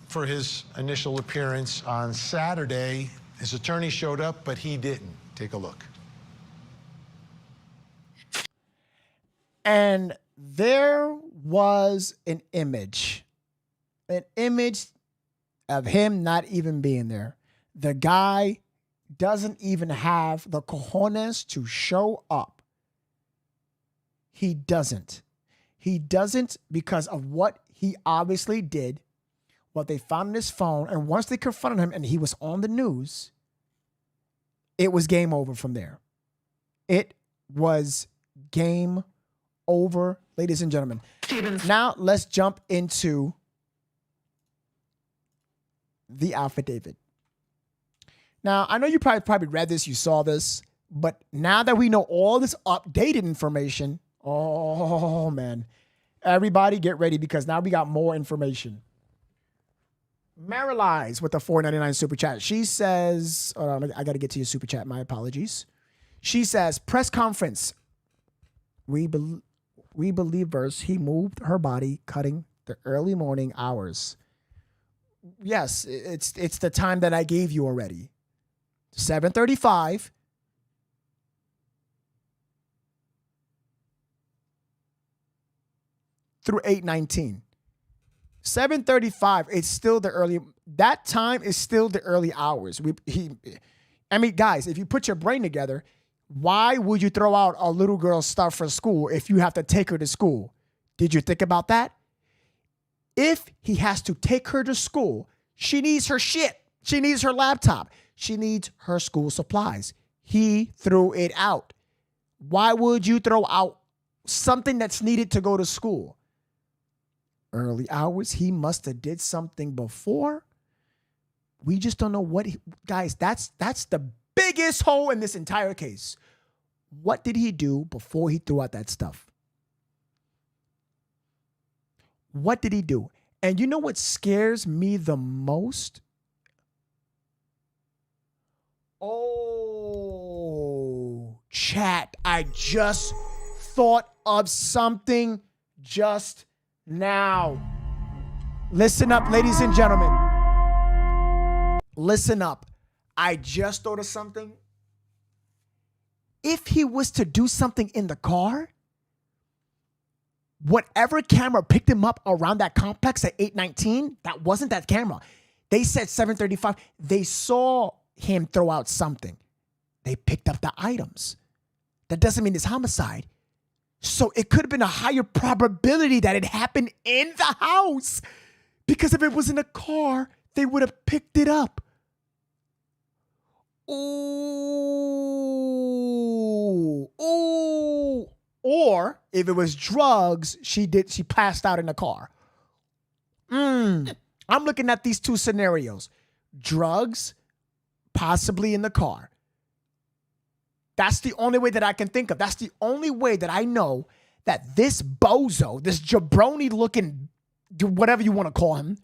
for his initial appearance on Saturday. His attorney showed up, but he didn't. Take a look. And there was an image of him not even being there. The guy doesn't even have the cojones to show up. He doesn't. He doesn't because of what he obviously did, what they found on his phone. And once they confronted him and he was on the news, it was game over from there. It was game over, ladies and gentlemen. Now let's jump into the affidavit. Now, I know you probably read this, you saw this, but now that we know all this updated information, oh man, everybody get ready because now we got more information. Marilyze with the $4.99 super chat. She says, I got to get to your super chat. My apologies. She says, press conference. We believers, he moved her body, cutting the early morning hours. Yes, it's the time that I gave you already. 7:35. Through 8:19. 7:35, it's still the early, that time is still the early hours. Guys, if you put your brain together, why would you throw out a little girl's stuff for school if you have to take her to school? Did you think about that? If he has to take her to school, she needs her shit. She needs her laptop. She needs her school supplies. He threw it out. Why would you throw out something that's needed to go to school? Early hours, he must have did something before. We just don't know what guys, that's the biggest hole in this entire case. What did he do before he threw out that stuff? What did he do? And you know what scares me the most? Oh, chat, I just thought of something just now. Listen up, ladies and gentlemen. Listen up. I just thought of something. If he was to do something in the car, whatever camera picked him up around that complex at 8:19, that wasn't that camera. They said 7:35. They saw him throw out something. They picked up the items. That doesn't mean it's homicide. So it could have been a higher probability that it happened in the house, because if it was in a car, they would have picked it up. Ooh. Or if it was drugs, she passed out in the car. I'm looking at these two scenarios. Drugs, possibly in the car. That's the only way that I can think of. That's the only way that I know that this bozo, this jabroni looking, whatever you want to call him,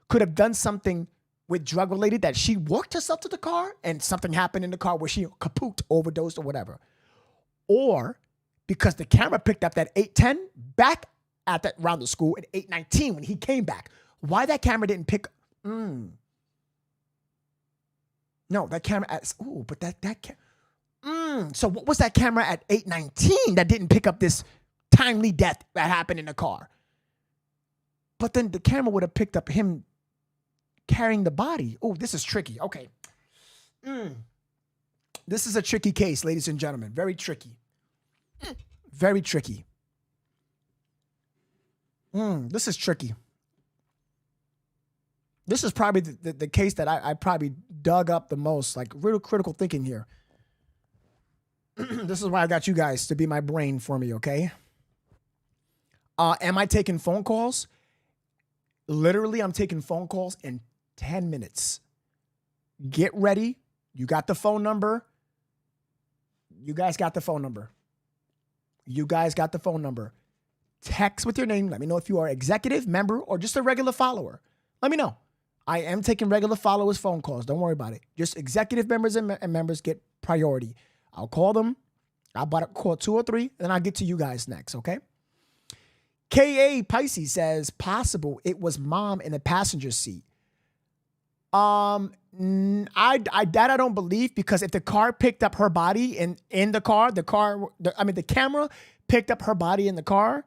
could have done something with drug related, that she worked herself to the car and something happened in the car where she kaput, overdosed or whatever. Or because the camera picked up that 8:10 back at that around the school at 8:19 when he came back. Why that camera didn't pick? No, that camera at. Ooh, but so what was that camera at 8:19 that didn't pick up this timely death that happened in the car? But then the camera would have picked up him carrying the body. Oh, this is tricky. Okay. This is a tricky case, ladies and gentlemen. Very tricky. Very tricky. This is tricky. This is probably the case that I probably dug up the most, like real critical thinking here. This is why I got you guys to be my brain for me, okay? Am I taking phone calls? Literally, I'm taking phone calls in 10 minutes. Get ready. You got the phone number. You guys got the phone number. You guys got the phone number. Text with your name. Let me know if you are executive, member, or just a regular follower. Let me know. I am taking regular followers' phone calls. Don't worry about it. Just executive members and members get priority. I'll call them. I'll call 2 or 3, and I'll get to you guys next, okay? K.A. Pisces says, possible it was mom in the passenger seat. I don't believe, because if the car picked up her body in the car, the camera picked up her body in the car,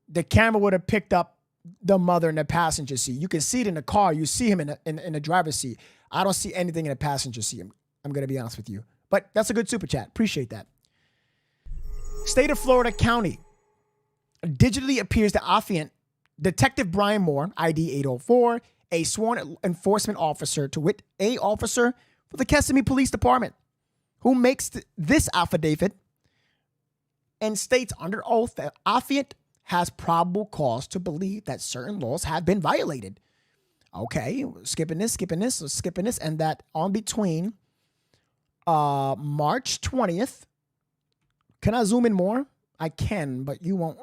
the camera would have picked up the mother in the passenger seat. You can see it in the car. You see him in the driver's seat. I don't see anything in the passenger seat. I'm going to be honest with you. But that's a good super chat. Appreciate that. State of Florida County digitally appears the affiant Detective Brian Moore, ID 804, a sworn enforcement officer, to wit, a officer for the Kissimmee Police Department, who makes this affidavit and states under oath that affiant has probable cause to believe that certain laws have been violated. Okay, skipping this, and that on between March 20th, can I zoom in more? I can, but you won't.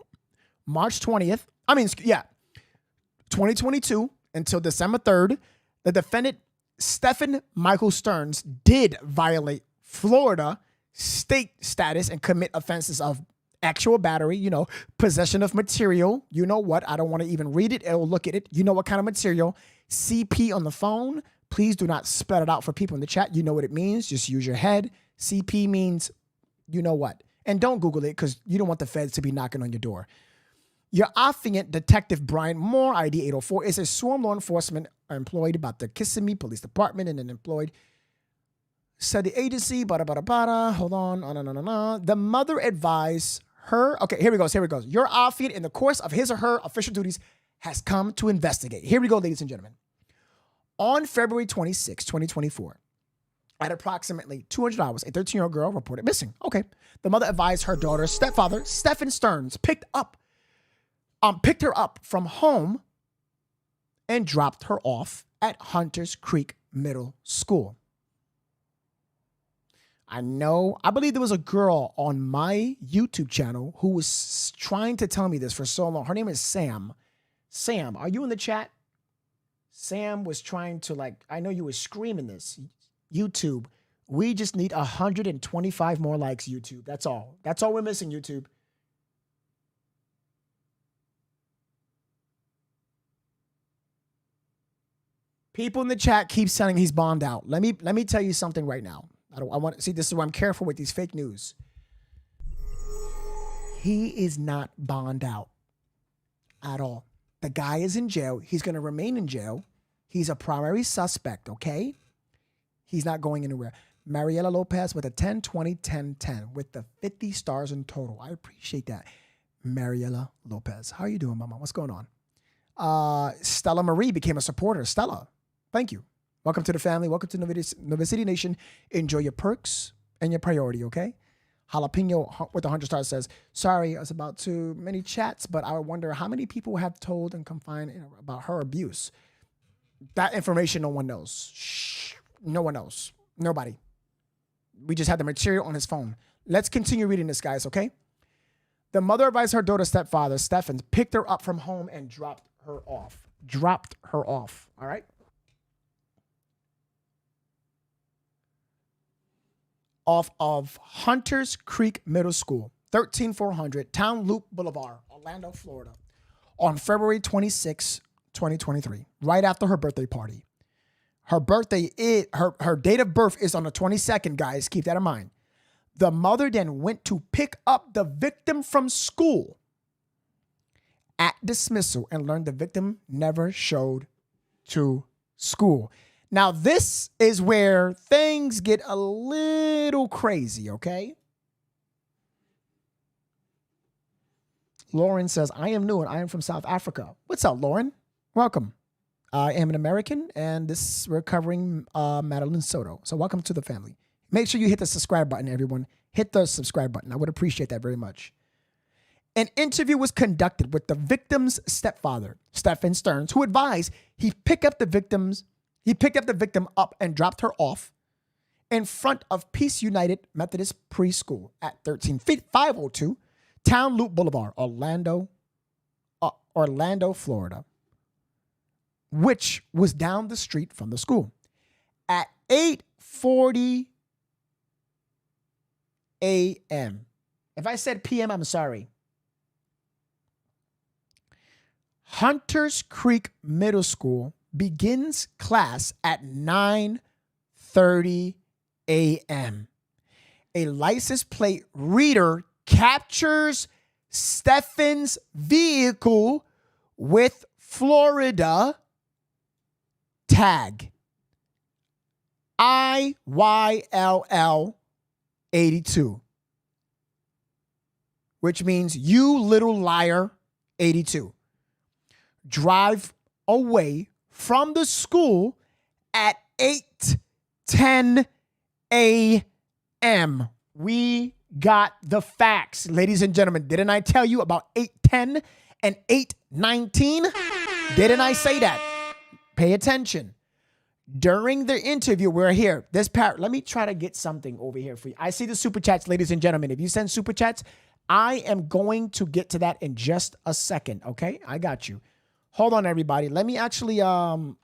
March 20th, 2022 until December 3rd, the defendant, Stephen Michael Stearns, did violate Florida state status and commit offenses of actual battery, possession of material. You know what? I don't want to even read it. It'll look at it. You know what kind of material. CP on the phone. Please do not spell it out for people in the chat. You know what it means. Just use your head. CP means you know what. And don't Google it, because you don't want the feds to be knocking on your door. Your affiant, Detective Brian Moore, ID 804, is a sworn law enforcement employed by the Kissimmee Police Department and employed, said the agency, hold on, The mother advised her, okay, here we go. Your affiant, in the course of his or her official duties, has come to investigate. Here we go, ladies and gentlemen. On February 26, 2024, at approximately 200 hours, a 13-year-old girl reported missing. Okay. The mother advised her daughter's stepfather, Stephen Stearns, picked her up from home and dropped her off at Hunters Creek Middle School. I believe there was a girl on my YouTube channel who was trying to tell me this for so long. Her name is Sam. Sam, are you in the chat? Sam was trying to, I know you were screaming this. YouTube, we just need 125 more likes, YouTube. That's all. That's all we're missing, YouTube. People in the chat keep saying he's bombed out. Let me tell you something right now. I want to see, this is why I'm careful with these fake news. He is not bombed out at all. The guy is in jail. He's going to remain in jail. He's a primary suspect, okay? He's not going anywhere. Mariela Lopez with a 10, 20, 10, 10 with the 50 stars in total. I appreciate that. Mariela Lopez. How are you doing, Mama? What's going on? Stella Marie became a supporter. Stella, thank you. Welcome to the family. Welcome to Novesity Nation. Enjoy your perks and your priority, okay? Jalapeno with the 100 stars says, sorry, it's about too many chats, but I wonder how many people have told and confined about her abuse. That information no one knows. Shh. No one knows. Nobody. We just had the material on his phone. Let's continue reading this, guys, okay? The mother advised her daughter's stepfather, Stephen, picked her up from home and dropped her off. All right? Off of Hunters Creek Middle School, 13400 Town Loop Boulevard, Orlando, Florida, on February 26, 2023, right after her birthday party. Her birthday is her date of birth is on the 22nd, guys. Keep that in mind. The mother then went to pick up the victim from school at dismissal and learned the victim never showed to school. Now, this is where things get a little crazy, okay? Lauren says, I am new and I am from South Africa. What's up, Lauren? Welcome. I am an American, and we're covering Madeline Soto. So welcome to the family. Make sure you hit the subscribe button, everyone. Hit the subscribe button. I would appreciate that very much. An interview was conducted with the victim's stepfather, Stephen Stearns, who advised he picked up the victim up and dropped her off in front of Peace United Methodist Preschool at 13502 Town Loop Boulevard, Orlando, Florida, which was down the street from the school. At 8:40 a.m. If I said p.m., I'm sorry. Hunters Creek Middle School begins class at 9:30 a.m. A license plate reader captures Stephen's vehicle with Florida tag IYLL 82, which means you little liar 82. Drive away from the school at 8:10 a.m. We got the facts, ladies and gentlemen. Didn't I tell you about 8:10 and 8:19? Didn't I say that? Pay attention. During the interview, we're here. Let me try to get something over here for you. I see the super chats, ladies and gentlemen. If you send super chats, I am going to get to that in just a second. Okay, I got you. Hold on, everybody. Let me actually hold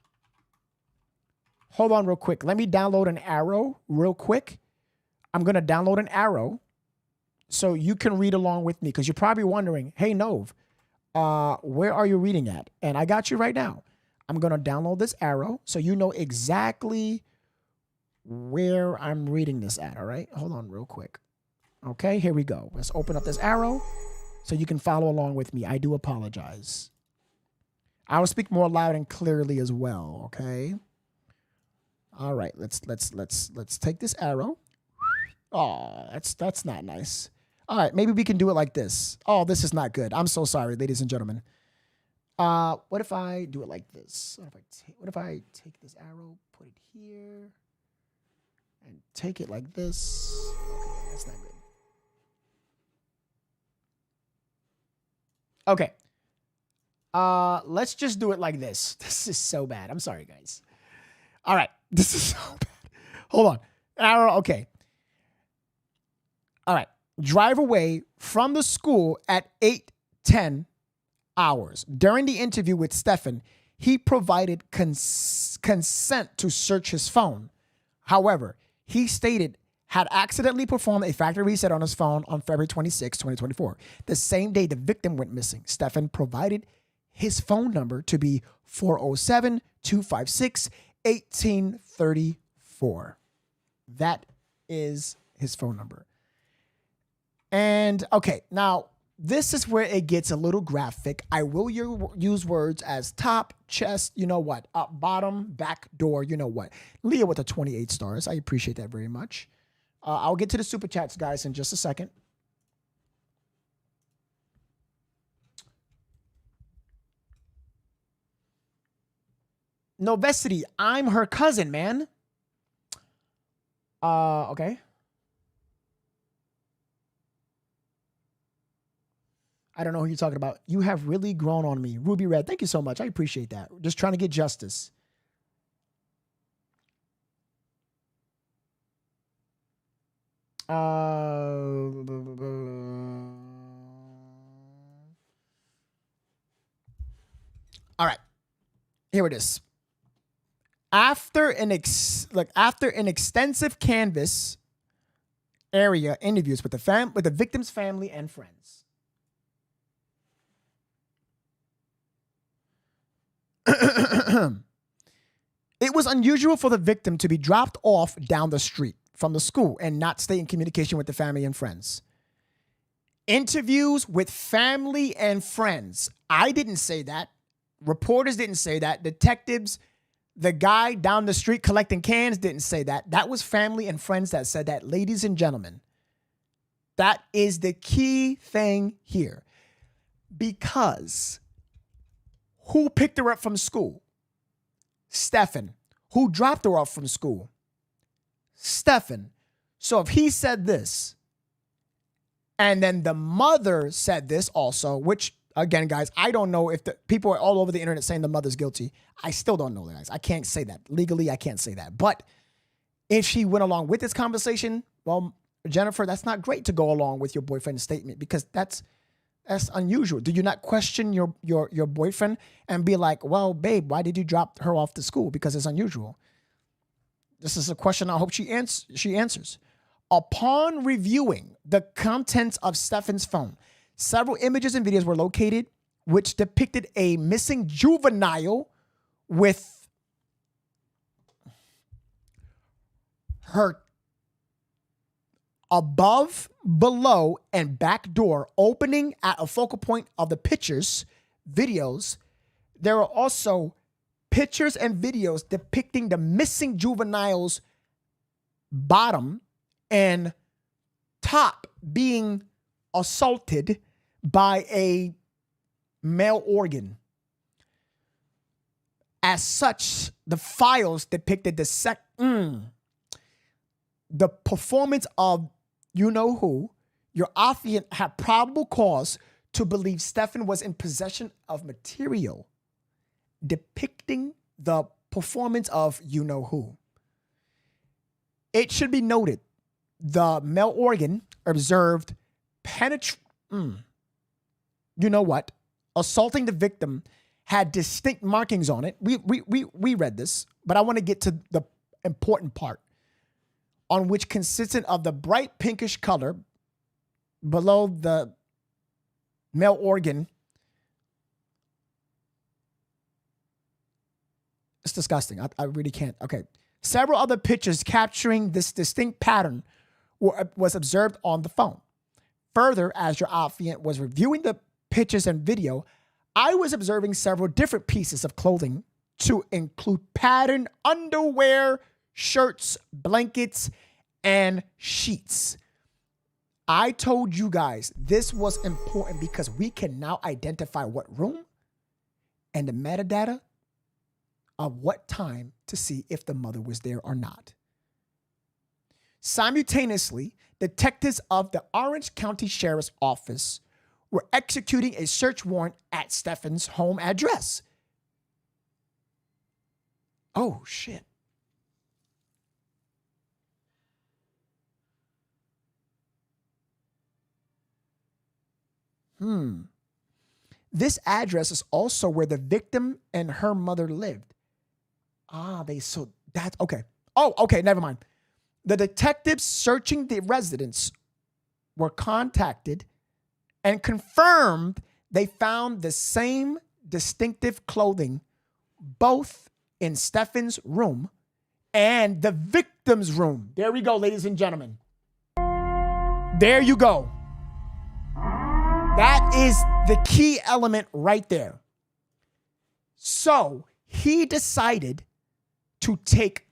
on real quick. Let me download an arrow real quick. I'm gonna download an arrow so you can read along with me, because you're probably wondering, hey Nov, where are you reading at? And I got you right now. I'm gonna download this arrow so you know exactly where I'm reading this at. All right, hold on real quick. Okay, here we go. Let's open up this arrow so you can follow along with me. I do apologize. I will speak more loud and clearly as well. Okay. All right. Let's take this arrow. Oh, that's not nice. All right, maybe we can do it like this. Oh, this is not good. I'm so sorry, ladies and gentlemen. What if I do it like this? What if I take this arrow, put it here, and take it like this? Okay, that's not good. Okay. Let's just do it like this. This is so bad. I'm sorry, guys. All right. This is so bad. Hold on. Arrow. Okay. All right. Drive away from the school at 8:10 hours. During the interview with Stephen, he provided consent to search his phone. However, he stated had accidentally performed a factory reset on his phone on February 26, 2024. The same day the victim went missing, Stephen provided his phone number to be 407-256-1834. That is his phone number. And okay, now this is where it gets a little graphic. I will use words as top, chest, you know what, up, bottom, back door, you know what. Leah with the 28 stars. I appreciate that very much. I'll get to the super chats, guys, in just a second. Novesity, I'm her cousin, man. Okay. I don't know who you're talking about. You have really grown on me. Ruby Red, thank you so much. I appreciate that. Just trying to get justice. All right. Here it is. After an extensive canvas area interviews with the victim's family and friends. It was unusual for the victim to be dropped off down the street from the school and not stay in communication with the family and friends. Interviews with family and friends. I didn't say that. Reporters didn't say that. Detectives, the guy down the street collecting cans didn't say that. That was family and friends that said that. Ladies and gentlemen, that is the key thing here. Because who picked her up from school? Stefan. Who dropped her off from school? Stefan. So if he said this, and then the mother said this also, which, again, guys, I don't know if the people are all over the internet saying the mother's guilty. I still don't know, guys. I can't say that. Legally, I can't say that. But if she went along with this conversation, well, Jennifer, that's not great to go along with your boyfriend's statement because that's unusual. Do you not question your boyfriend and be like, well, babe, why did you drop her off to school? Because it's unusual. This is a question I hope she answers. Upon reviewing the contents of Stefan's phone, several images and videos were located which depicted a missing juvenile with her above, below, and back door opening at a focal point of the pictures, videos. There are also pictures and videos depicting the missing juvenile's bottom and top being assaulted by a male organ. As such, the files depicted the performance of you-know-who. Your affiant had probable cause to believe Stefan was in possession of material depicting the performance of you-know-who. It should be noted, the male organ observed assaulting the victim had distinct markings on it. We read this, but I want to get to the important part, on which consisted of the bright pinkish color below the male organ. It's disgusting. I really can't. Okay. Several other pictures capturing this distinct pattern was observed on the phone. Further, as your affiant was reviewing the pictures and video, I was observing several different pieces of clothing to include patterned underwear, shirts, blankets, and sheets. I told you guys this was important because we can now identify what room and the metadata of what time to see if the mother was there or not. Simultaneously, detectives of the Orange County Sheriff's Office were executing a search warrant at Stefan's home address. Oh, shit. This address is also where the victim and her mother lived. Okay. Oh, okay, never mind. The detectives searching the residence were contacted and confirmed they found the same distinctive clothing both in Stefan's room and the victim's room. There we go, ladies and gentlemen. There you go. That is the key element right there. So he decided to take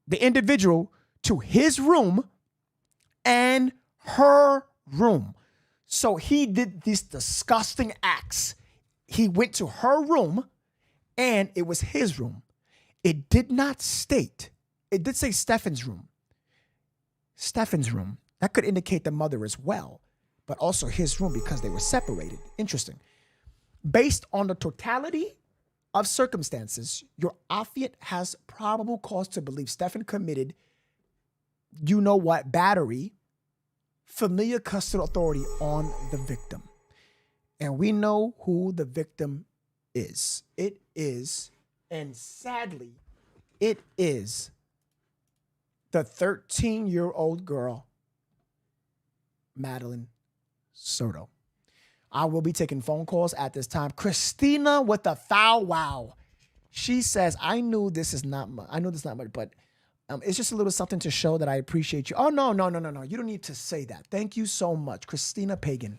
the individual to his room and her room. So he did these disgusting acts. He went to her room and it was his room. It did not state, it did say Stefan's room. Stefan's room. That could indicate the mother as well, but also his room because they were separated. Interesting. Based on the totality of circumstances, your affiant has probable cause to believe Stefan committed, battery, familiar custodial authority on the victim. And we know who the victim is. It is, and sadly, it is the 13-year-old girl, Madeline Soto. I will be taking phone calls at this time. Christina with the foul wow. She says, I knew this is not much. I know this is not much, but it's just a little something to show that I appreciate you. Oh, no. You don't need to say that. Thank you so much. Christina Pagan.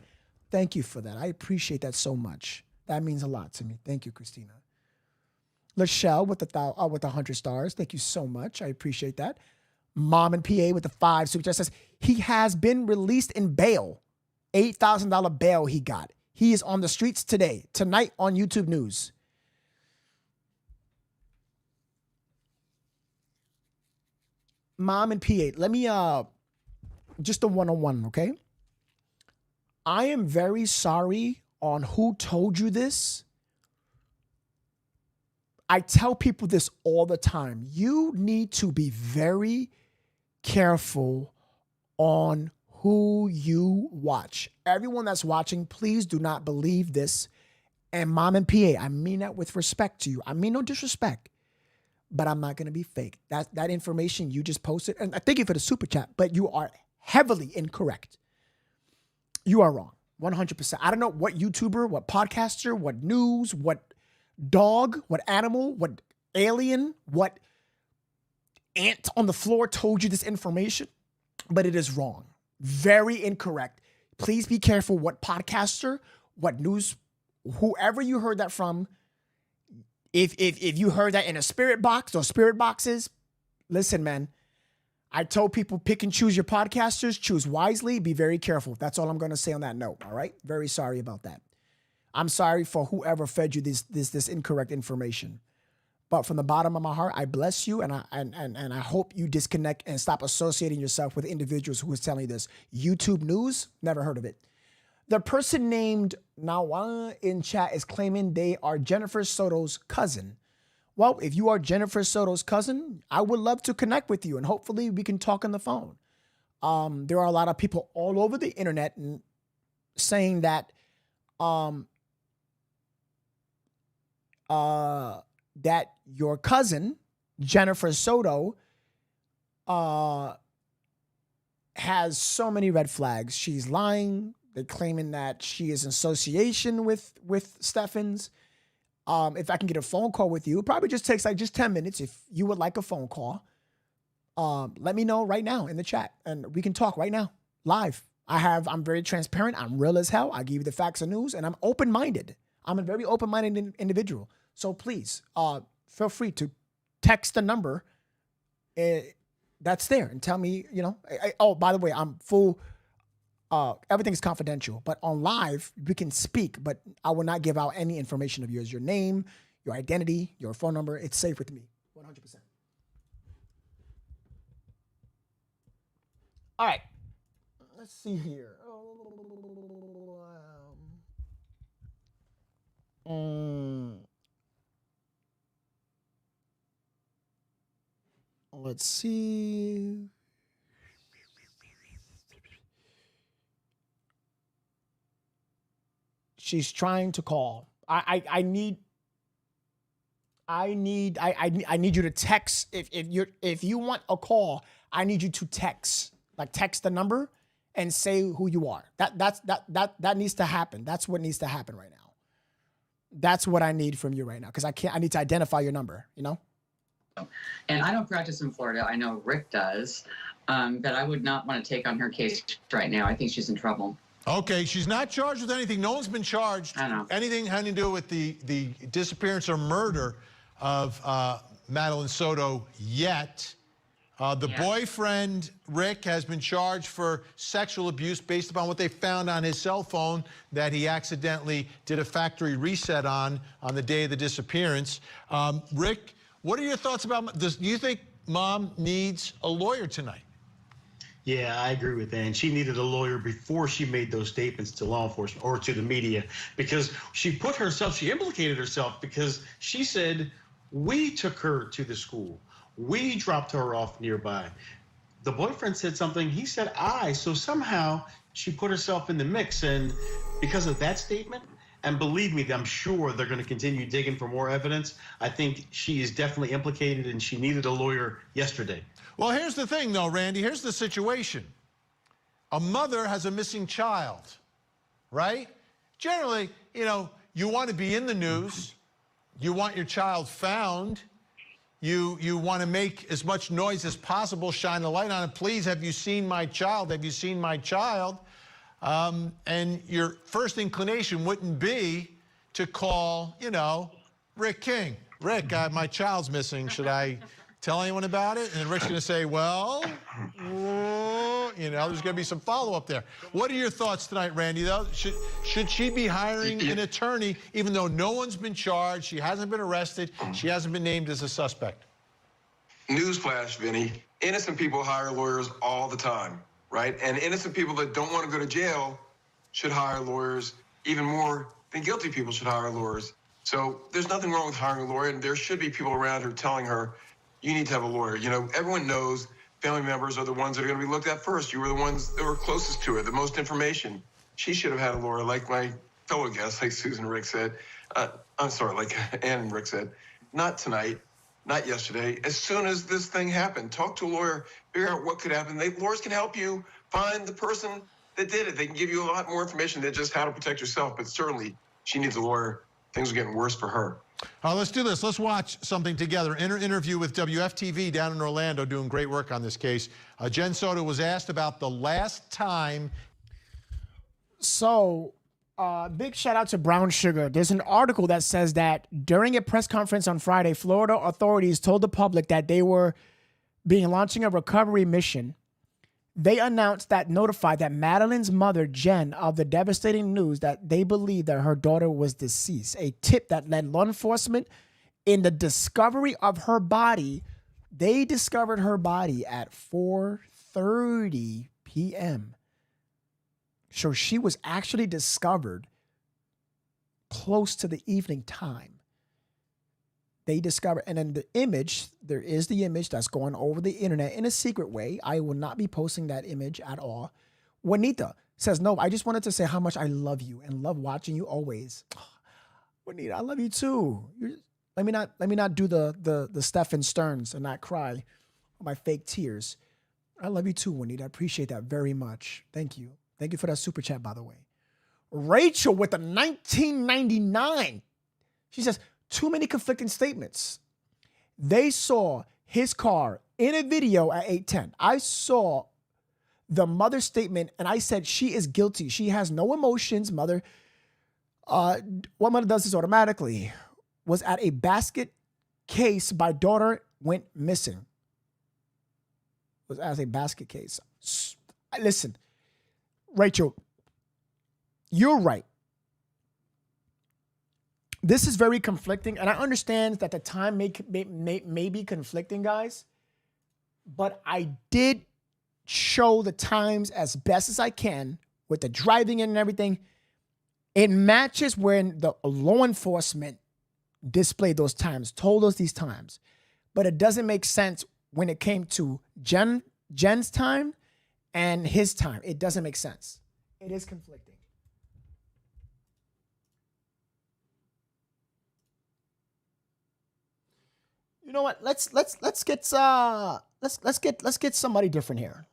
Thank you for that. I appreciate that so much. That means a lot to me. Thank you, Christina. Lachelle with 100 stars. Thank you so much. I appreciate that. Mom and PA with the 5 super chat says, he has been released in bail. $8,000 bail he got. He is on the streets tonight on YouTube News. Mom and PA, let me, just a one-on-one, okay? I am very sorry on who told you this. I tell people this all the time. You need to be very careful on who you watch. Everyone that's watching, please do not believe this. And Mom and PA, I mean that with respect to you. I mean no disrespect, but I'm not going to be fake. That information you just posted, and I thank you for the super chat, but you are heavily incorrect. You are wrong, 100%. I don't know what YouTuber, what podcaster, what news, what dog, what animal, what alien, what ant on the floor told you this information, but it is wrong. Very incorrect. Please be careful what podcaster, what news, whoever you heard that from. If you heard that in a spirit box or spirit boxes, listen, man. I told people pick and choose your podcasters, choose wisely, be very careful. That's all I'm going to say on that note, all right? Very sorry about that. I'm sorry for whoever fed you this incorrect information. But from the bottom of my heart, I bless you, and I hope you disconnect and stop associating yourself with individuals who is telling you this. YouTube News, never heard of it. The person named Nawa in chat is claiming they are Jennifer Soto's cousin. Well, if you are Jennifer Soto's cousin, I would love to connect with you, and hopefully we can talk on the phone. There are a lot of people all over the internet saying that that your cousin, Jennifer Soto, has so many red flags. She's lying. They're claiming that she is in association with Steffens. If I can get a phone call with you, it probably just takes like just 10 minutes. If you would like a phone call, let me know right now in the chat and we can talk right now, live. I'm very transparent. I'm real as hell. I give you the facts and news, and I'm open-minded. I'm a very open-minded individual. So please, feel free to text the number that's there and tell me, oh, by the way, I'm full. Everything is confidential, but on live, we can speak, but I will not give out any information of yours, your name, your identity, your phone number. It's safe with me, 100%. All right, let's see here. Let's see. She's trying to call. I need you to text. If you want a call, I need you to text. Like text the number and say who you are. That needs to happen. That's what needs to happen right now. That's what I need from you right now, because I need to identify your number, And I don't practice in Florida. I know Rick does. But I would not want to take on her case right now. I think she's in trouble. Okay, she's not charged with anything. No one's been charged. I know. Anything having to do with the disappearance or murder of Madeline Soto yet. The boyfriend, Rick, has been charged for sexual abuse based upon what they found on his cell phone that he accidentally did a factory reset on the day of the disappearance. Rick, what are your thoughts about this? Do you think Mom needs a lawyer tonight? Yeah, I agree with that. And she needed a lawyer before she made those statements to law enforcement or to the media, because she implicated herself, because she said, we took her to the school. We dropped her off nearby. The boyfriend said something, he said I. So somehow she put herself in the mix. And because of that statement, and believe me, I'm sure they're going to continue digging for more evidence. I think she is definitely implicated, and she needed a lawyer yesterday. Well, here's the thing, though, Randy. Here's the situation. A mother has a missing child, right? Generally, you want to be in the news. You want your child found. You want to make as much noise as possible, shine the light on it. Please, have you seen my child? Have you seen my child? And your first inclination wouldn't be to call, you know, Rick King. Rick, my child's missing. Should I tell anyone about it? And Rick's going to say, well, you know, there's going to be some follow-up there. What are your thoughts tonight, Randy, though? Should she be hiring an attorney, even though no one's been charged, she hasn't been arrested, she hasn't been named as a suspect? Newsflash, Vinny. Innocent people hire lawyers all the time, right? And innocent people that don't want to go to jail should hire lawyers even more than guilty people should hire lawyers. So there's nothing wrong with hiring a lawyer, and there should be people around her telling her, you need to have a lawyer. You know, everyone knows family members are the ones that are going to be looked at first. You were the ones that were closest to her, the most information. She should have had a lawyer, like my fellow guests, like Susan and Rick said. I'm sorry, like Ann and Rick said. Not tonight, not yesterday. As soon as this thing happened, talk to a lawyer, figure out what could happen. Lawyers can help you find the person that did it. They can give you a lot more information than just how to protect yourself, but certainly she needs a lawyer. Things are getting worse for her. Let's do this. Let's watch something together. Interview with WFTV down in Orlando, doing great work on this case. Jen Soto was asked about the last time. So, big shout out to Brown Sugar. There's an article that says that during a press conference on Friday, Florida authorities told the public that they were launching a recovery mission. They announced that notified that Madeline's mother, Jen, of the devastating news that they believed that her daughter was deceased. A tip that led law enforcement in the discovery of her body. They discovered her body at 4:30 p.m. So she was actually discovered close to the evening time. They discovered, and then the image, there is the image that's going over the internet in a secret way. I will not be posting that image at all. Juanita says, no, I just wanted to say how much I love you and love watching you always. Juanita, I love you too. Let me not do the Stephen Stearns and not cry my fake tears. I love you too, Juanita. I appreciate that very much. Thank you. Thank you for that super chat, by the way. Rachel with the 1999. She says, too many conflicting statements. They saw his car in a video at 8:10. I saw the mother's statement and I said, she is guilty. She has no emotions, mother. What mother does this automatically. Was at a basket case. My daughter went missing. Was as a basket case. Listen, Rachel, you're right. This is very conflicting, and I understand that the time may be conflicting, guys, but I did show the times as best as I can with the driving in and everything. It matches when the law enforcement displayed those times, told us these times, but it doesn't make sense when it came to Jen's time and his time. It doesn't make sense. It is conflicting. You know what? Let's get somebody different here.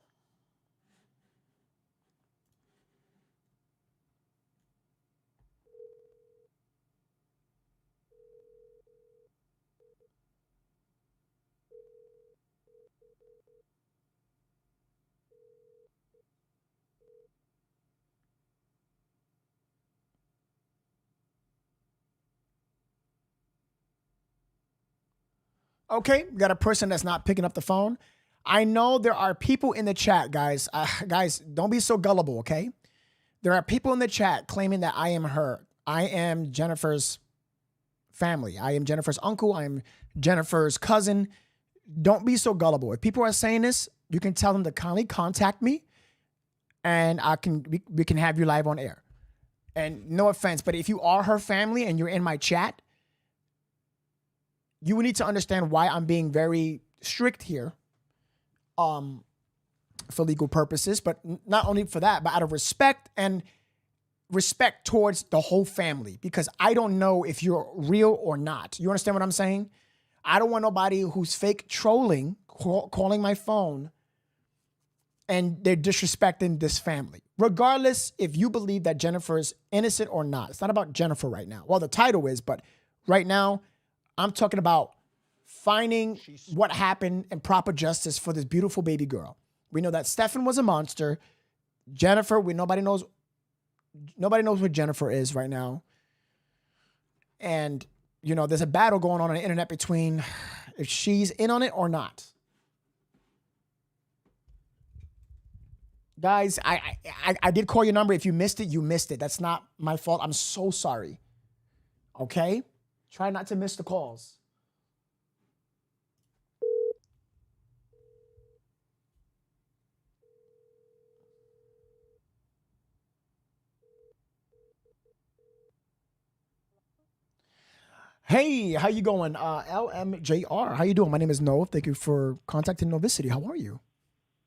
Okay, we got a person that's not picking up the phone. I know there are people in the chat, guys. Guys, don't be so gullible, okay? There are people in the chat claiming that I am her. I am Jennifer's family. I am Jennifer's uncle. I am Jennifer's cousin. Don't be so gullible. If people are saying this, you can tell them to kindly contact me, and we can have you live on air. And no offense, but if you are her family and you're in my chat, you need to understand why I'm being very strict here for legal purposes, but not only for that, but out of respect and respect towards the whole family, because I don't know if you're real or not. You understand what I'm saying? I don't want nobody who's fake trolling, calling my phone, and they're disrespecting this family. Regardless if you believe that Jennifer's innocent or not. It's not about Jennifer right now. Well, the title is, but right now, I'm talking about finding what happened and proper justice for this beautiful baby girl. We know that Stefan was a monster. Jennifer, nobody knows what Jennifer is right now. And, you know, there's a battle going on the internet between if she's in on it or not. Guys, I did call your number. If you missed it, you missed it. That's not my fault. I'm so sorry. Okay? Try not to miss the calls. Hey, how you going? LMJR, how you doing? My name is Noah. Thank you for contacting Novesity. How are you?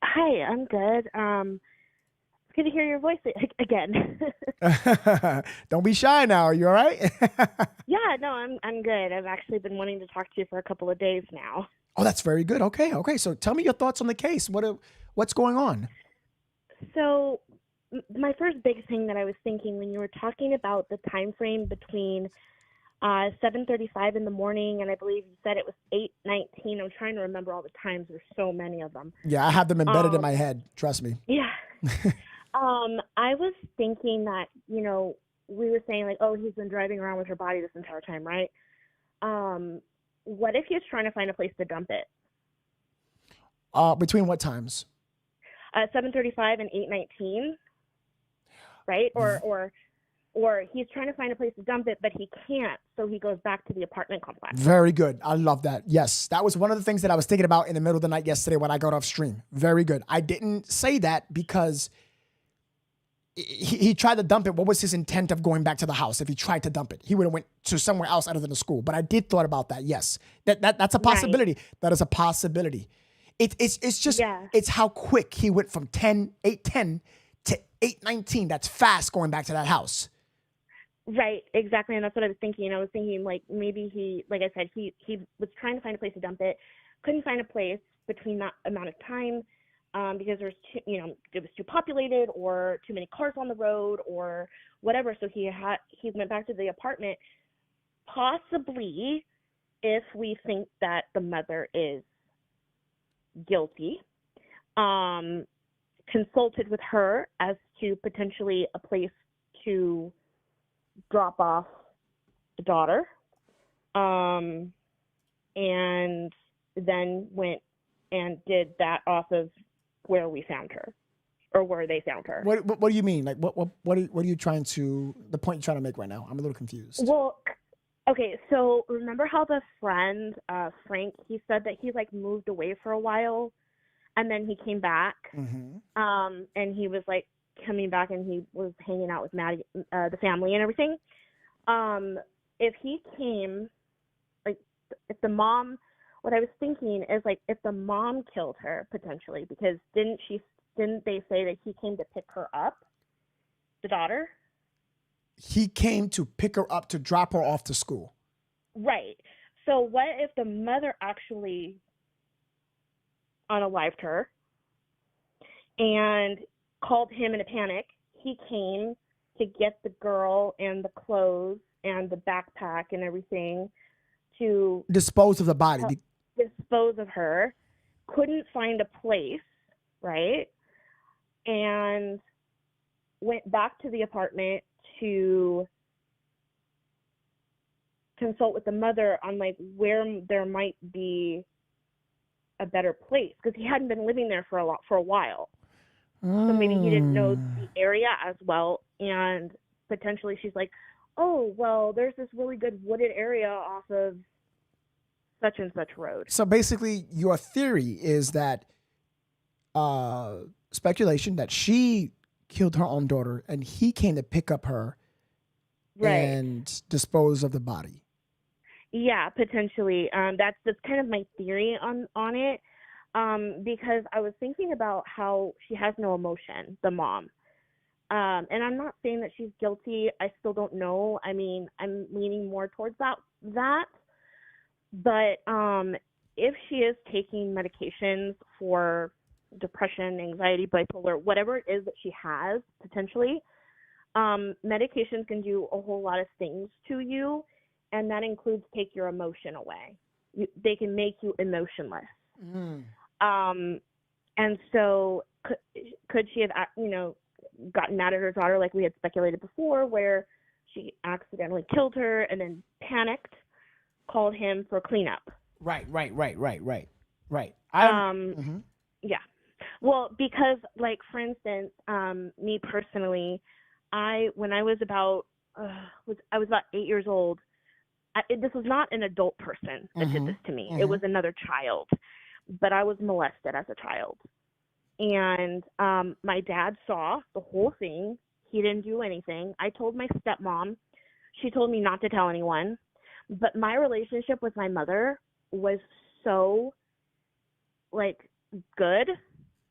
Hi, I'm good. It's good to hear your voice again. Don't be shy now. Are you all right? Yeah, no, I'm good. I've actually been wanting to talk to you for a couple of days now. Oh, that's very good. Okay. So tell me your thoughts on the case. What's going on? So my first big thing that I was thinking when you were talking about the time frame between 7:35 in the morning, and I believe you said it was 8:19. I'm trying to remember all the times. There's so many of them. Yeah, I have them embedded in my head. Trust me. Yeah. I was thinking that, you know, we were saying like, oh, he's been driving around with her body this entire time, right? What if he was trying to find a place to dump it? Between what times? 7:35 and 8:19, right? Or he's trying to find a place to dump it, but he can't, so he goes back to the apartment complex. Very good. I love that. Yes, that was one of the things that I was thinking about in the middle of the night yesterday when I got off stream. Very good. I didn't say that because he tried to dump it. What was his intent of going back to the house? If he tried to dump it, he would have went to somewhere else other than the school. But I did thought about that. Yes, that's a possibility. Right. That is a possibility. It's just it's how quick he went from 8:10 to 8:19. That's fast going back to that house. Right, exactly, and that's what I was thinking. I was thinking, like, maybe he, like I said, he was trying to find a place to dump it, couldn't find a place between that amount of time because there's, it was too populated or too many cars on the road or whatever. So he went back to the apartment, possibly if we think that the mother is guilty, consulted with her as to potentially a place to drop off the daughter, and then went and did that off of where we found her, or where they found her. What do you mean? Like what are you trying to, the point you're trying to make right now? I'm a little confused. Well, okay, so remember how the friend Frank, he said that he like moved away for a while, and then he came back, and he was like coming back and he was hanging out with Maddie, the family and everything. If he came, like, if the mom, what I was thinking is like if the mom killed her potentially, because didn't they say that he came to pick her up, the daughter? He came to pick her up to drop her off to school. Right. So what if the mother actually unalived her and called him in a panic? He came to get the girl and the clothes and the backpack and everything to dispose of the body. Dispose of her. Couldn't find a place, right? And went back to the apartment to consult with the mother on like where there might be a better place, because he hadn't been living there for a while. So maybe he didn't know the area as well, and potentially she's like, oh, well, there's this really good wooded area off of such and such road. So basically your theory is that speculation that she killed her own daughter and he came to pick up her and dispose of the body. Yeah, potentially. That's kind of my theory on it. Because I was thinking about how she has no emotion, the mom. And I'm not saying that she's guilty. I still don't know. I mean, I'm leaning more towards that. But if she is taking medications for depression, anxiety, bipolar, whatever it is that she has, potentially, medications can do a whole lot of things to you. and that includes take your emotion away. They can make you emotionless. And so could she have, gotten mad at her daughter like we had speculated before, where she accidentally killed her and then panicked, called him for cleanup? Right. Yeah. Well, because, like, for instance, me personally, when I was about, I was about 8 years old. This was not an adult person that did this to me. It was another child, but I was molested as a child. And my dad saw the whole thing. He didn't do anything. I told my stepmom. She told me not to tell anyone. But my relationship with my mother was so, like, good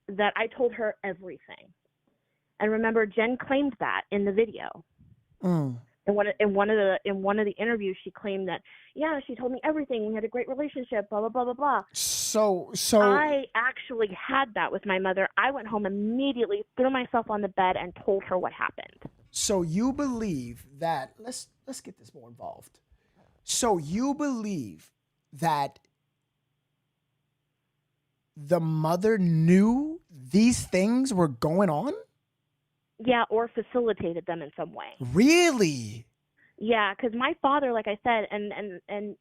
that I told her everything. And remember, Jen claimed that in the video. In one of the interviews, she claimed that, yeah, she told me everything. We had a great relationship, blah, blah, blah, blah, blah. So I actually had that with my mother. I went home immediately, threw myself on the bed, and told her what happened. So you believe that, let's get this more involved. So you believe that the mother knew these things were going on? Yeah, or facilitated them in some way. Really? Yeah, because my father, like I said, and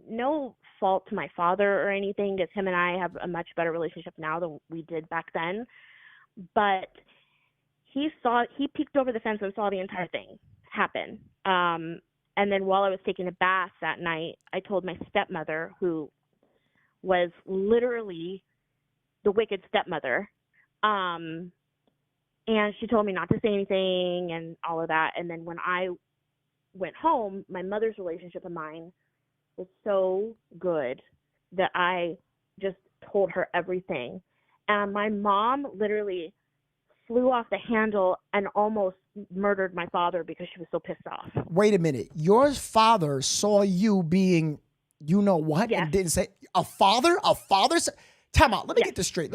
no fault to my father or anything, because him and I have a much better relationship now than we did back then. But he peeked over the fence and saw the entire thing happen. And then while I was taking a bath that night, I told my stepmother, who was literally the wicked stepmother, and she told me not to say anything and all of that. And then when I went home, my mother's relationship and mine was so good that I just told her everything. And my mom literally flew off the handle and almost murdered my father because she was so pissed off. Wait a minute. Your father saw you being, you know what, Yes. and didn't say, a father? A father? Time out. Let me get this straight.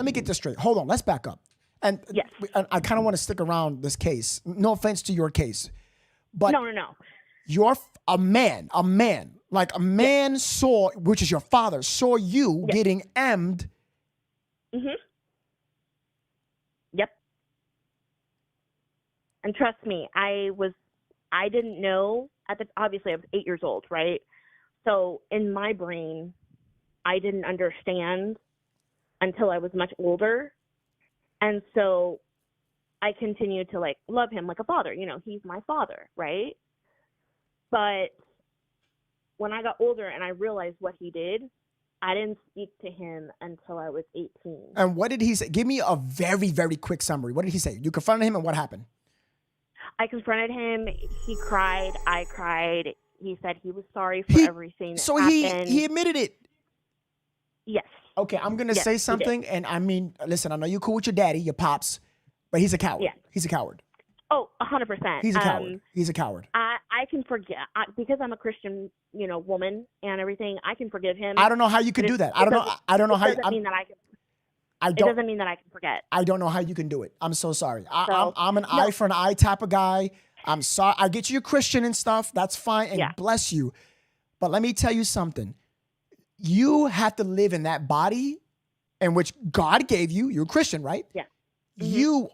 Hold on. Let's back up. And yes. I kind of want to stick around this case. No offense to your case. But no. You're a man, like a man saw, which is your father, saw you getting emmed. Yep. And trust me, I didn't know obviously I was 8 years old, right? So in my brain, I didn't understand until I was much older. And so I continued to, like, love him like a father. He's my father, right? But when I got older and I realized what he did, I didn't speak to him until I was 18. And what did he say? Give me a very, very quick summary. What did he say? You confronted him, and what happened? I confronted him. He cried. I cried. He said he was sorry for everything that happened. He admitted it. Yes. Okay, I'm going to say something, and I mean, listen, I know you're cool with your daddy, your pops, but he's a coward. Yeah. He's a coward. Oh, 100%. He's a coward. He's a coward. I can forget, because I'm a Christian, woman and everything, I can forgive him. I don't know how you can do that. I don't know how. It doesn't mean that I can. It doesn't mean that I can forget. I don't know how you can do it. I'm so sorry. I'm an eye for an eye type of guy. I'm sorry. I get you're Christian and stuff. That's fine, and bless you. But let me tell you something. You have to live in that body in which God gave you. You're a Christian, right? Yeah. You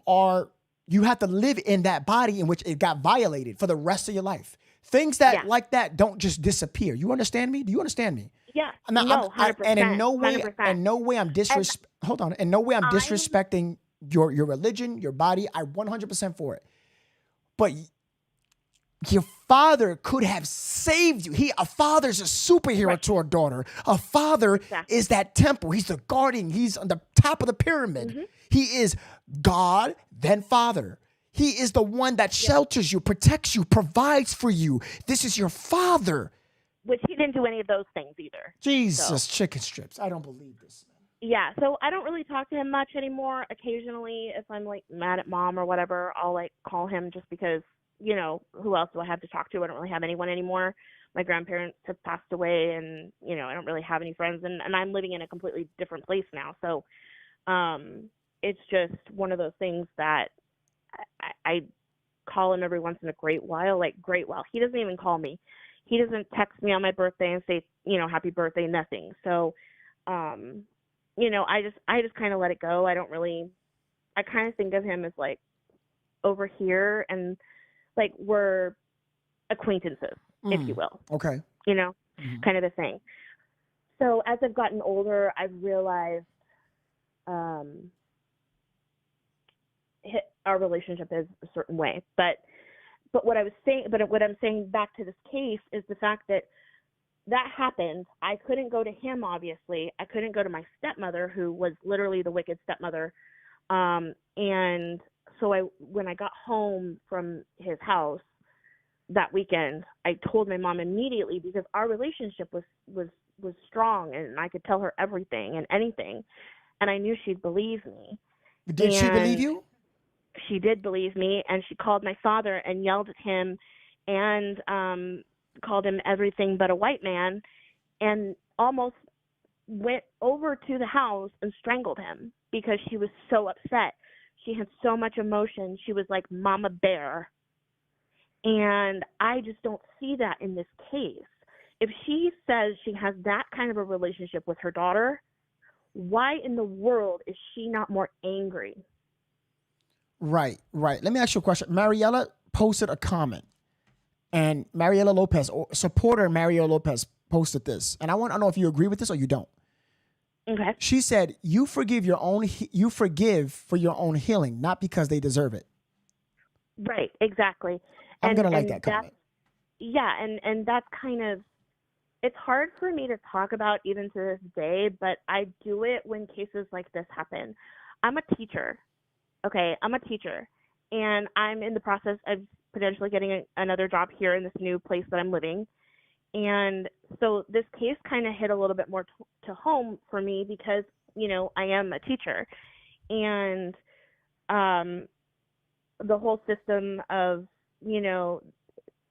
have to live in that body in which it got violated for the rest of your life. Things that like that don't just disappear. You understand me? Do you understand me? Yeah. No, 100%. And in no way, 100%. I'm disrespecting your religion, your body. I'm 100% for it. But your father could have saved you. A father's a superhero to a daughter. A father is that temple. He's the guardian. He's on the top of the pyramid. He is God, then father. He is the one that shelters you, protects you, provides for you. This is your father. Which he didn't do any of those things either. Jesus, chicken strips. I don't believe this. Yeah, so I don't really talk to him much anymore. Occasionally, if I'm, like, mad at mom or whatever, I'll, like, call him just because, who else do I have to talk to? I don't really have anyone anymore. My grandparents have passed away, and, I don't really have any friends, and I'm living in a completely different place now. So it's just one of those things that I call him every once in a great while. He doesn't even call me. he doesn't text me on my birthday and say, happy birthday, nothing. So, I just kind of let it go. I kind of think of him as like over here and like we're acquaintances, if you will. Okay. Kind of a thing. So as I've gotten older, I've realized our relationship is a certain way. But what I'm saying back to this case is the fact that happened. I couldn't go to him, obviously. I couldn't go to my stepmother, who was literally the wicked stepmother. And so when I got home from his house that weekend, I told my mom immediately, because our relationship was strong and I could tell her everything and anything, and I knew she'd believe me. Did she believe you? She did believe me, and she called my father and yelled at him and called him everything but a white man, and almost went over to the house and strangled him because she was so upset. She had so much emotion. She was like Mama Bear. And I just don't see that in this case. If she says she has that kind of a relationship with her daughter, why in the world is she not more angry? Right. Let me ask you a question. Mariela posted a comment, and Mariela Lopez, or supporter Mariela Lopez, posted this. And I want to know if you agree with this or you don't. Okay. She said, you forgive for your own healing, not because they deserve it. Right, exactly. I'm going to like that comment. Yeah, and that's kind of, it's hard for me to talk about even to this day, but I do it when cases like this happen. I'm a teacher, okay? I'm a teacher, and I'm in the process of potentially getting another job here in this new place that I'm living. And so this case kind of hit a little bit more to home for me because, I am a teacher. And the whole system of,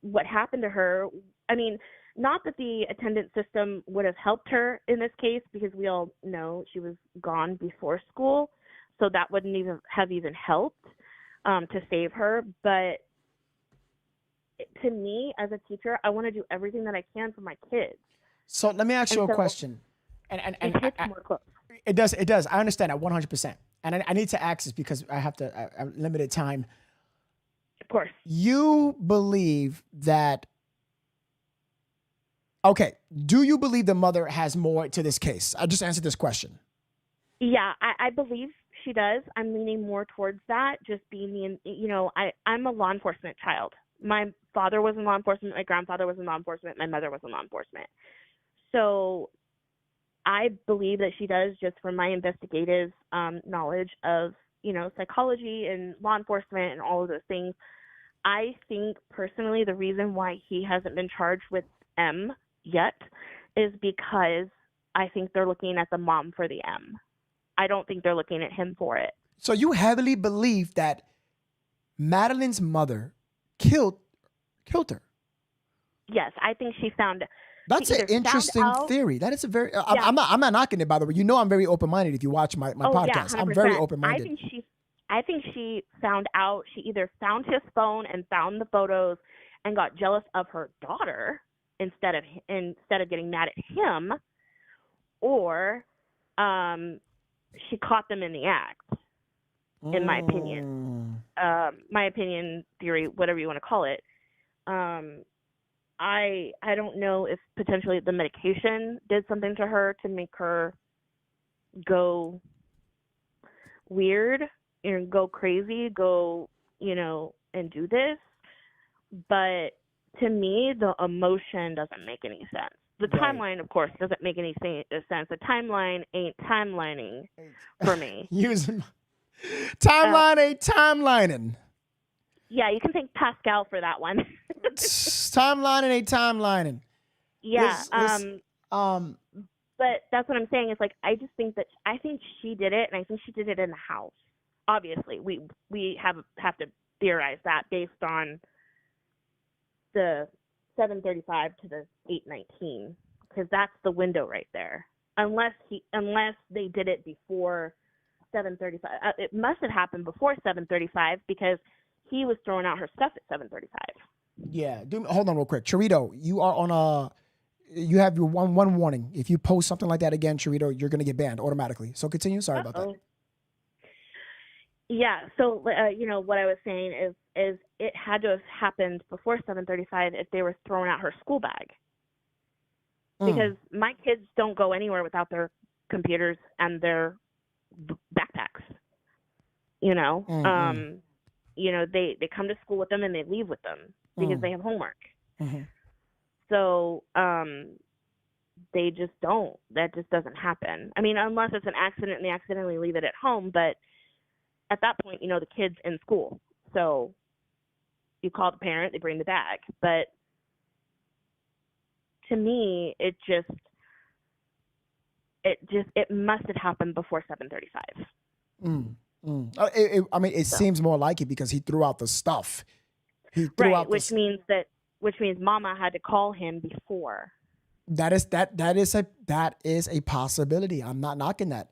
what happened to her, I mean, not that the attendance system would have helped her in this case, because we all know she was gone before school, so that wouldn't even have helped to save her. But to me, as a teacher, I want to do everything that I can for my kids. So let me ask you a question. And it hits more close. It does. I understand that 100%. And I need to ask this because I have limited time. Of course. You believe that, okay, do you believe the mother has more to this case? I just answered this question. Yeah, I believe she does. I'm leaning more towards that, just being, I'm a law enforcement child. My father was in law enforcement. My grandfather was in law enforcement. My mother was in law enforcement. So I believe that she does, just from my investigative knowledge of, psychology and law enforcement and all of those things. I think personally the reason why he hasn't been charged with M yet is because I think they're looking at the mom for the M. I don't think they're looking at him for it. So you heavily believe that Madeline's mother killed her? Yes, I think she found. That's an interesting theory. That is a very. I'm not knocking it, by the way. I'm very open minded. If you watch my podcast, yeah, I'm very open minded. I think she found out. She either found his phone and found the photos and got jealous of her daughter instead of getting mad at him, or she caught them in the act. In my opinion, theory, whatever you want to call it. I don't know if potentially the medication did something to her to make her go weird and go crazy, and do this. But to me, the emotion doesn't make any sense. The timeline, of course, doesn't make any sense. The timeline ain't timelining for me. Using timeline ain't timelining. Yeah, you can thank Pascal for that one. Timeline ain't timelining. Yeah. But that's what I'm saying. Is like I think she did it, and I think she did it in the house. Obviously, we have to theorize that based on the 7:35 to the 8:19, because that's the window right there. Unless they did it before 7:35, it must have happened before 7:35 because he was throwing out her stuff at 7:35. Yeah. Hold on real quick. Chirito, you are on you have your one warning. If you post something like that again, Chirito, you're going to get banned automatically. So continue. Sorry about that. Yeah. So, what I was saying is it had to have happened before 7:35 if they were throwing out her school bag. Because my kids don't go anywhere without their computers and their backpacks. They come to school with them and they leave with them because they have homework. So they just don't. That just doesn't happen. I mean, unless it's an accident and they accidentally leave it at home. But at that point, the kid's in school. So you call the parent, they bring the bag. But to me, it must have happened before 7:35. It seems more like it because he threw out the stuff. Which means Mama had to call him before. That is a possibility. I'm not knocking that.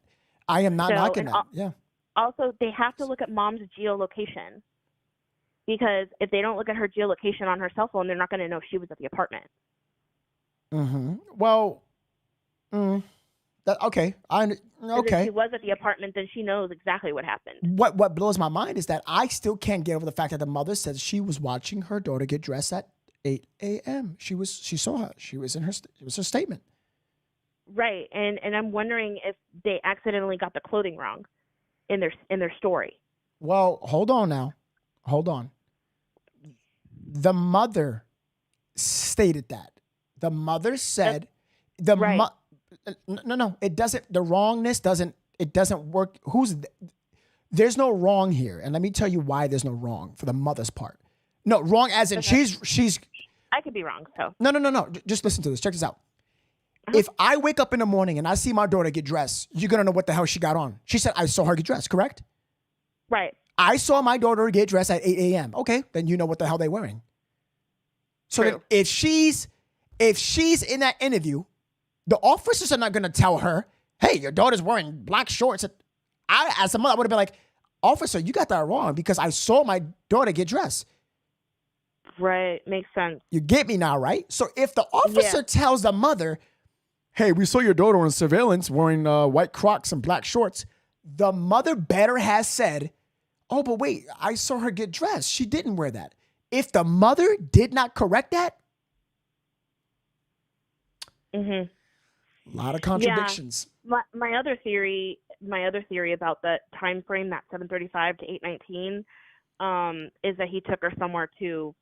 I am not knocking that. Yeah. Also, they have to look at Mom's geolocation because if they don't look at her geolocation on her cell phone, they're not going to know if she was at the apartment. Well, okay. If she was at the apartment, then she knows exactly what happened. What blows my mind is that I still can't get over the fact that the mother says she was watching her daughter get dressed at 8 a.m. She saw her. It was her statement. Right, and I'm wondering if they accidentally got the clothing wrong in their story. Well, hold on now. Hold on. The mother stated that. The mother said no, it doesn't. The wrongness doesn't work. There's no wrong here, and let me tell you why there's no wrong for the mother's part. No, wrong as in she's. I could be wrong. So no. Just listen to this. Check this out. If I wake up in the morning and I see my daughter get dressed, you're gonna know what the hell she got on. She said I saw her get dressed. Correct? Right. I saw my daughter get dressed at 8 a.m. Okay, then you know what the hell they're wearing. So then if she's in that interview, the officers are not going to tell her, hey, your daughter's wearing black shorts. As a mother, I would have been like, officer, you got that wrong because I saw my daughter get dressed. Right. Makes sense. You get me now, right? So if the officer tells the mother, hey, we saw your daughter on surveillance wearing white Crocs and black shorts, the mother better has said, oh, but wait, I saw her get dressed. She didn't wear that. If the mother did not correct that, a lot of contradictions. Yeah. My other theory about the time frame, that 7:35 to 8:19, is that he took her somewhere to,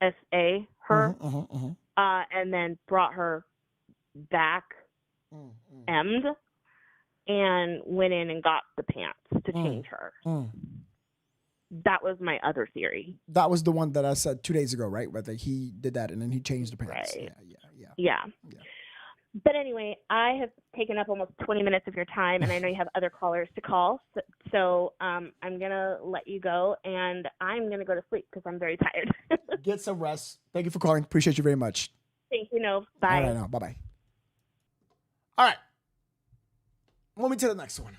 SA her, and then brought her back, M'd, and went in and got the pants to change her. That was my other theory. That was the one that I said 2 days ago, right? Whether he did that and then he changed the pants. Right. Yeah. But anyway, I have taken up almost 20 minutes of your time, and I know you have other callers to call. So I'm going to let you go, and I'm going to go to sleep because I'm very tired. Get some rest. Thank you for calling. Appreciate you very much. Thank you. No, bye. All right, now. Bye-bye. All right. Moving to the next one.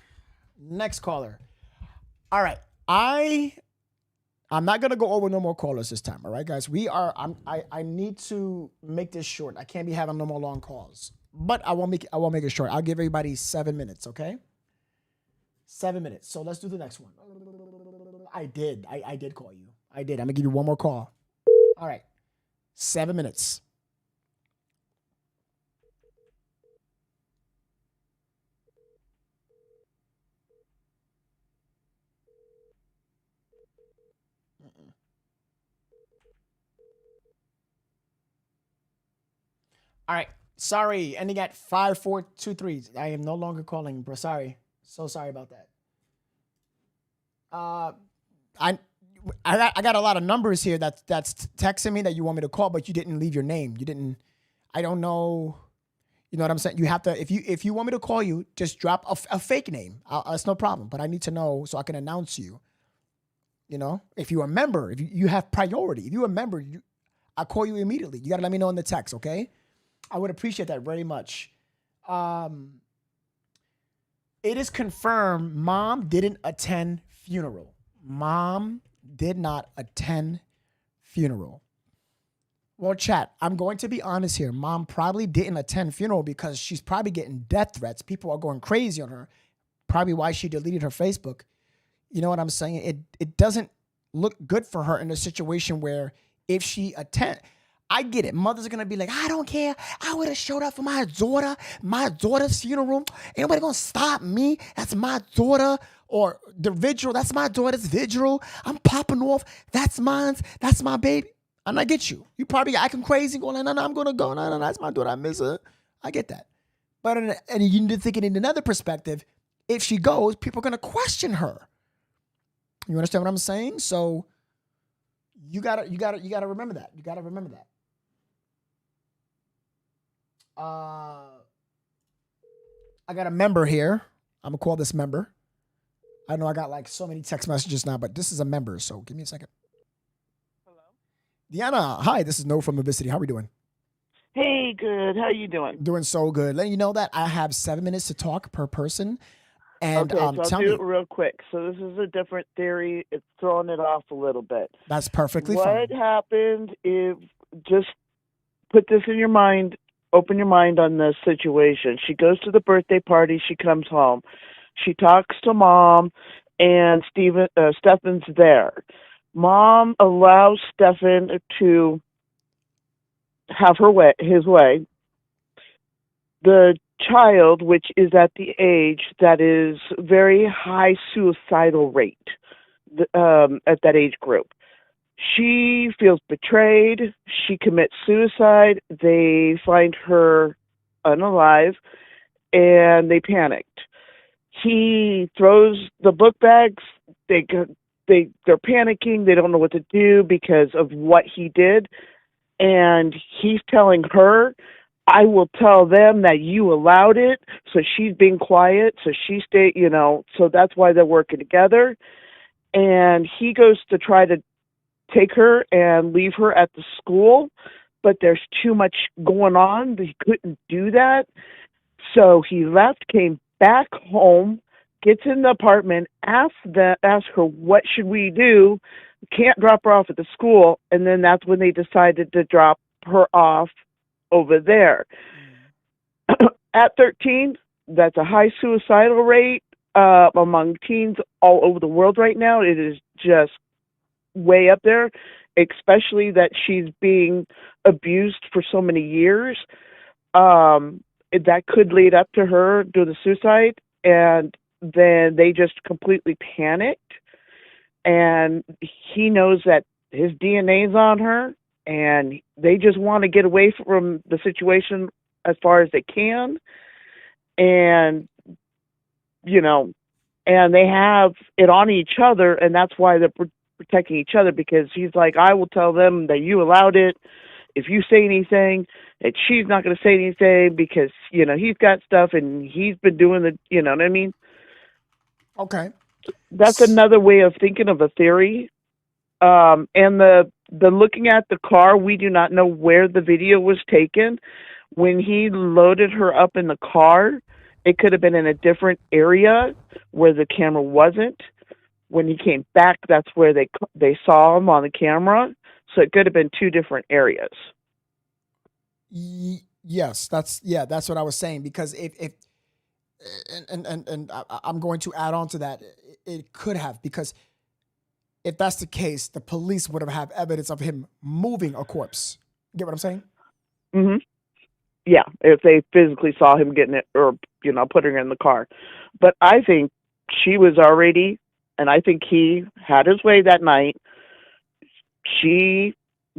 Next caller. All right. I'm not gonna go over no more callers this time. All right, guys. I need to make this short. I can't be having no more long calls. But I won't make it short. I'll give everybody 7 minutes, okay? 7 minutes. So let's do the next one. I did call you. I did. I'm gonna give you one more call. All right. 7 minutes. All right. Sorry. Ending at 5423. I am no longer calling, bro. Sorry. So sorry about that. I got a lot of numbers here that's texting me that you want me to call, but you didn't leave your name. You didn't. I don't know. You know what I'm saying? You have to. If you want me to call you, just drop a fake name. That's no problem. But I need to know so I can announce you. You know, if you're a member, if you have priority, if you're a member, I call you immediately. You got to let me know in the text, okay? I would appreciate that very much. It is confirmed Mom didn't attend funeral. Mom did not attend funeral. Well, chat, I'm going to be honest here. Mom probably didn't attend funeral because she's probably getting death threats. People are going crazy on her. Probably why she deleted her Facebook. You know what I'm saying? It doesn't look good for her in a situation where if she attend, I get it. Mothers are going to be like, I don't care. I would have showed up for my daughter's funeral. Ain't nobody going to stop me. That's my daughter. Or the vigil, that's my daughter's vigil. I'm popping off. That's mine. That's my baby. And I get you. You probably acting crazy, going, no, I'm going to go. No, that's my daughter. I miss her. I get that. But and you need to think it in another perspective. If she goes, people are going to question her. You understand what I'm saying? So you gotta remember that. You gotta remember that. I got a member here. I'm gonna call this member. I know I got like so many text messages now, but this is a member, so give me a second. Hello? Deanna, hi, this is No from Novesity. How are we doing? Hey, good. How you doing? Doing so good. Letting you know that I have 7 minutes to talk per person. And okay, so I'll tell do me. it real quick. So this is a different theory. It's throwing it off a little bit. That's perfectly fine. What happened if, just put this in your mind, open your mind on this situation. She goes to the birthday party. She comes home. She talks to Mom, and Stefan's there. Mom allows Stefan to have his way. The child, which is at the age that is very high suicidal rate at that age group. She feels betrayed. She commits suicide. They find her unalive, and they panicked. He throws the book bags. They're panicking. They don't know what to do because of what he did. And he's telling her, I will tell them that you allowed it. So she's being quiet. So she stayed, so that's why they're working together. And he goes to try to take her and leave her at the school, but there's too much going on. He couldn't do that. So he left, came back home, gets in the apartment, asks her, what should we do? Can't drop her off at the school. And then that's when they decided to drop her off over there. At 13, that's a high suicidal rate among teens all over the world right now. It is just way up there, especially that she's being abused for so many years. That could lead up to her doing the suicide, and then they just completely panicked. And he knows that his DNA's on her, and they just want to get away from the situation as far as they can. And, and they have it on each other, and that's why they're protecting each other, because he's like, I will tell them that you allowed it. If you say anything, that she's not going to say anything because, he's got stuff and he's been doing the, you know what I mean? Okay. That's another way of thinking of a theory. And the looking at the car, we do not know where the video was taken. When he loaded her up in the car, it could have been in a different area where the camera wasn't. When he came back, that's where they saw him on the camera. So it could have been two different areas. Yes, that's what I was saying, because if I'm going to add on to that, it could have, because if that's the case, the police would have evidence of him moving a corpse. Get what I'm saying? Mm-hmm. Yeah, if they physically saw him getting it or, putting her in the car. But I think she was already, and I think he had his way that night. She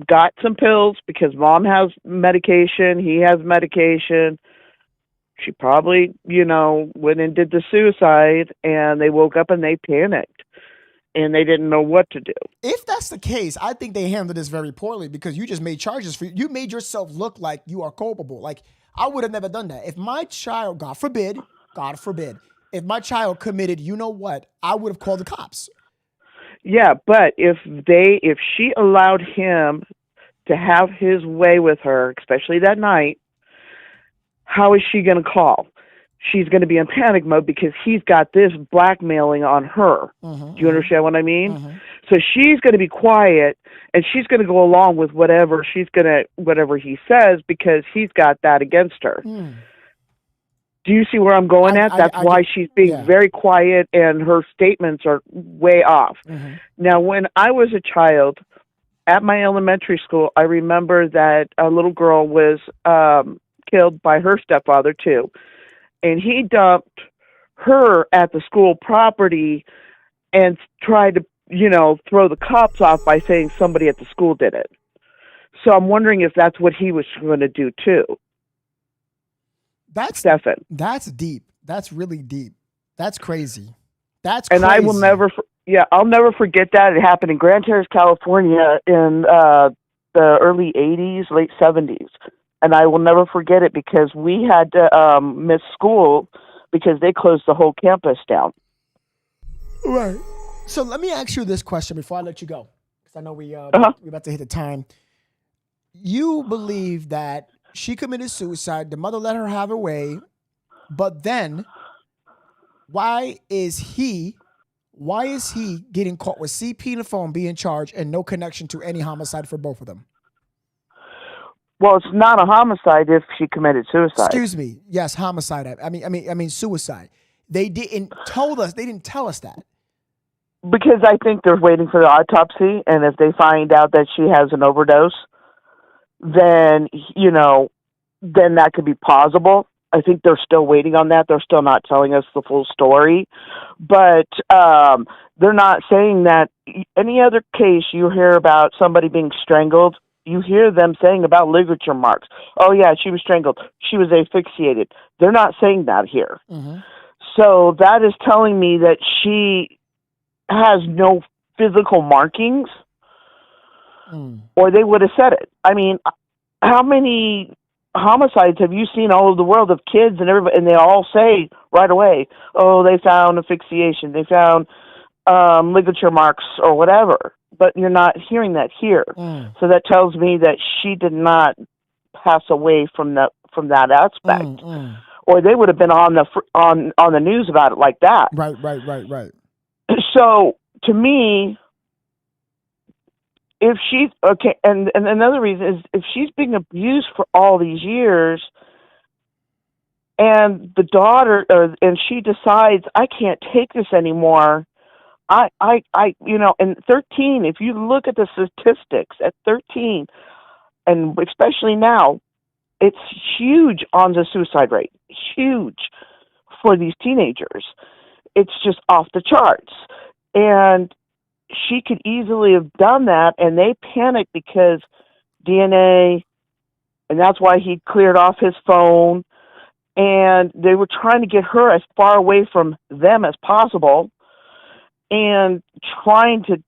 got some pills because Mom has medication. He has medication. She probably, went and did the suicide, and they woke up and they panicked. And they didn't know what to do. If that's the case, I think they handled this very poorly, because you just made charges for you. You made yourself look like you are culpable. Like, I would have never done that. If my child, God forbid, if my child committed, I would have called the cops. Yeah, but if she allowed him to have his way with her, especially that night, how is she going to call? she's going to be in panic mode because he's got this blackmailing on her. Do you understand what I mean? So she's going to be quiet, and she's going to go along with whatever he says because he's got that against her. Do you see where I'm going at? That's why she's being very quiet, and her statements are way off. Now, when I was a child, at my elementary school, I remember that a little girl was killed by her stepfather, too. And he dumped her at the school property and tried to, throw the cops off by saying somebody at the school did it. So I'm wondering if that's what he was going to do, too. Stefan. That's deep. That's really deep. That's crazy. That's and crazy. I will never, I'll never forget that. It happened in Grand Terrace, California in the early 80s, late 70s. And I will never forget it because we had to miss school because they closed the whole campus down. Right. So let me ask you this question before I let you go, because I know we're about to hit the time. You believe that she committed suicide, the mother let her have her way, but then why is he getting caught with CP in the phone, being charged, and no connection to any homicide for both of them? Well, it's not a homicide if she committed suicide. Excuse me. Yes, homicide. I mean suicide. They didn't tell us that. Because I think they're waiting for the autopsy, and if they find out that she has an overdose, then then that could be plausible. I think they're still waiting on that. They're still not telling us the full story, but they're not saying that. Any other case you hear about somebody being strangled, you hear them saying about ligature marks. Oh yeah, she was strangled. She was asphyxiated. They're not saying that here. So that is telling me that she has no physical markings, or they would have said it. I mean, how many homicides have you seen all over the world of kids and everybody, and they all say right away, oh, they found asphyxiation, they found ligature marks or whatever, but you're not hearing that here. So that tells me that she did not pass away from that aspect, or they would have been on the news about it like that. Right. So to me, if she's okay, and another reason is if she's being abused for all these years, and the daughter, and she decides I can't take this anymore. And 13, if you look at the statistics at 13, and especially now, it's huge on the suicide rate, huge for these teenagers. It's just off the charts. And she could easily have done that, and they panicked because DNA, and that's why he cleared off his phone, and they were trying to get her as far away from them as possible and trying to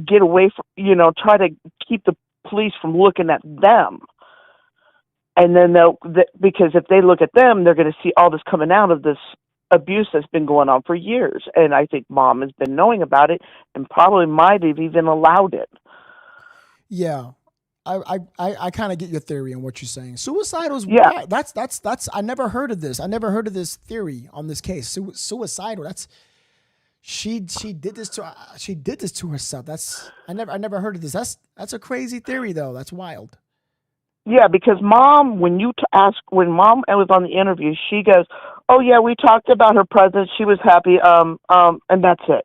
get away from, try to keep the police from looking at them. And then because if they look at them, they're going to see all this coming out of this abuse that's been going on for years. And I think mom has been knowing about it and probably might have even allowed it. Yeah. I kind of get your theory on what you're saying. Suicidal's wild. That's I never heard of this. I never heard of this theory on this case. Suicidal. That's she did this to herself. I never heard of this. That's a crazy theory though. That's wild. Yeah, because mom, when mom was on the interview, she goes, "Oh yeah, we talked about her presence. She was happy. And that's it."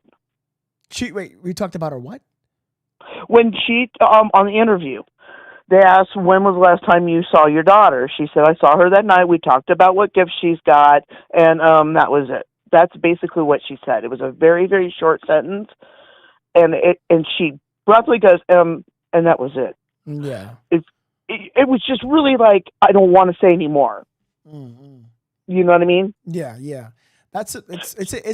We talked about her what? When she on the interview, they asked, "When was the last time you saw your daughter?" She said, "I saw her that night. We talked about what gifts she's got, and that was it." That's basically what she said. It was a very, very short sentence, and she abruptly goes, and that was it. Yeah. It was just really like, I don't want to say anymore. You know what I mean? Yeah. It's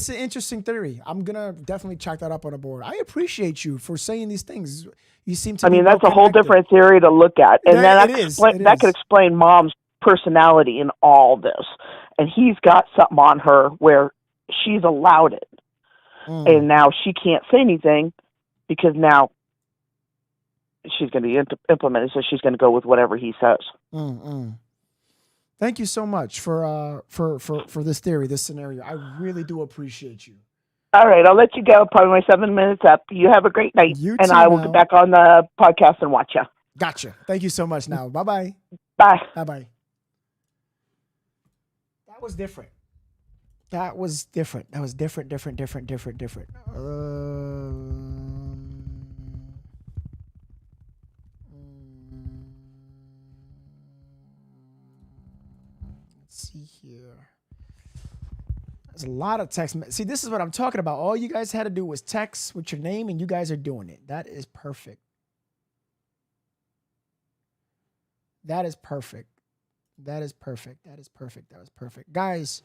an interesting theory. I'm gonna definitely check that up on the board. I appreciate you for saying these things. You seem to. I mean, that's a whole different theory to look at, and that could explain mom's personality in all this. And he's got something on her where she's allowed it, and now she can't say anything because now she's going to be implemented, so she's going to go with whatever he says. Thank you so much for this theory, this scenario. I really do appreciate you. All right, I'll let you go. Probably my 7 minutes up. You have a great night. You and too I will now. get back on the podcast and watch you. Gotcha. Thank you so much now. Bye-bye. Bye. Bye-bye. That was different. That was different. Different. Let's see here. There's a lot of text. See, this is what I'm talking about. All you guys had to do was text with your name, and you guys are doing it. That is perfect. That is perfect. That is perfect. That is perfect. That was perfect. Guys,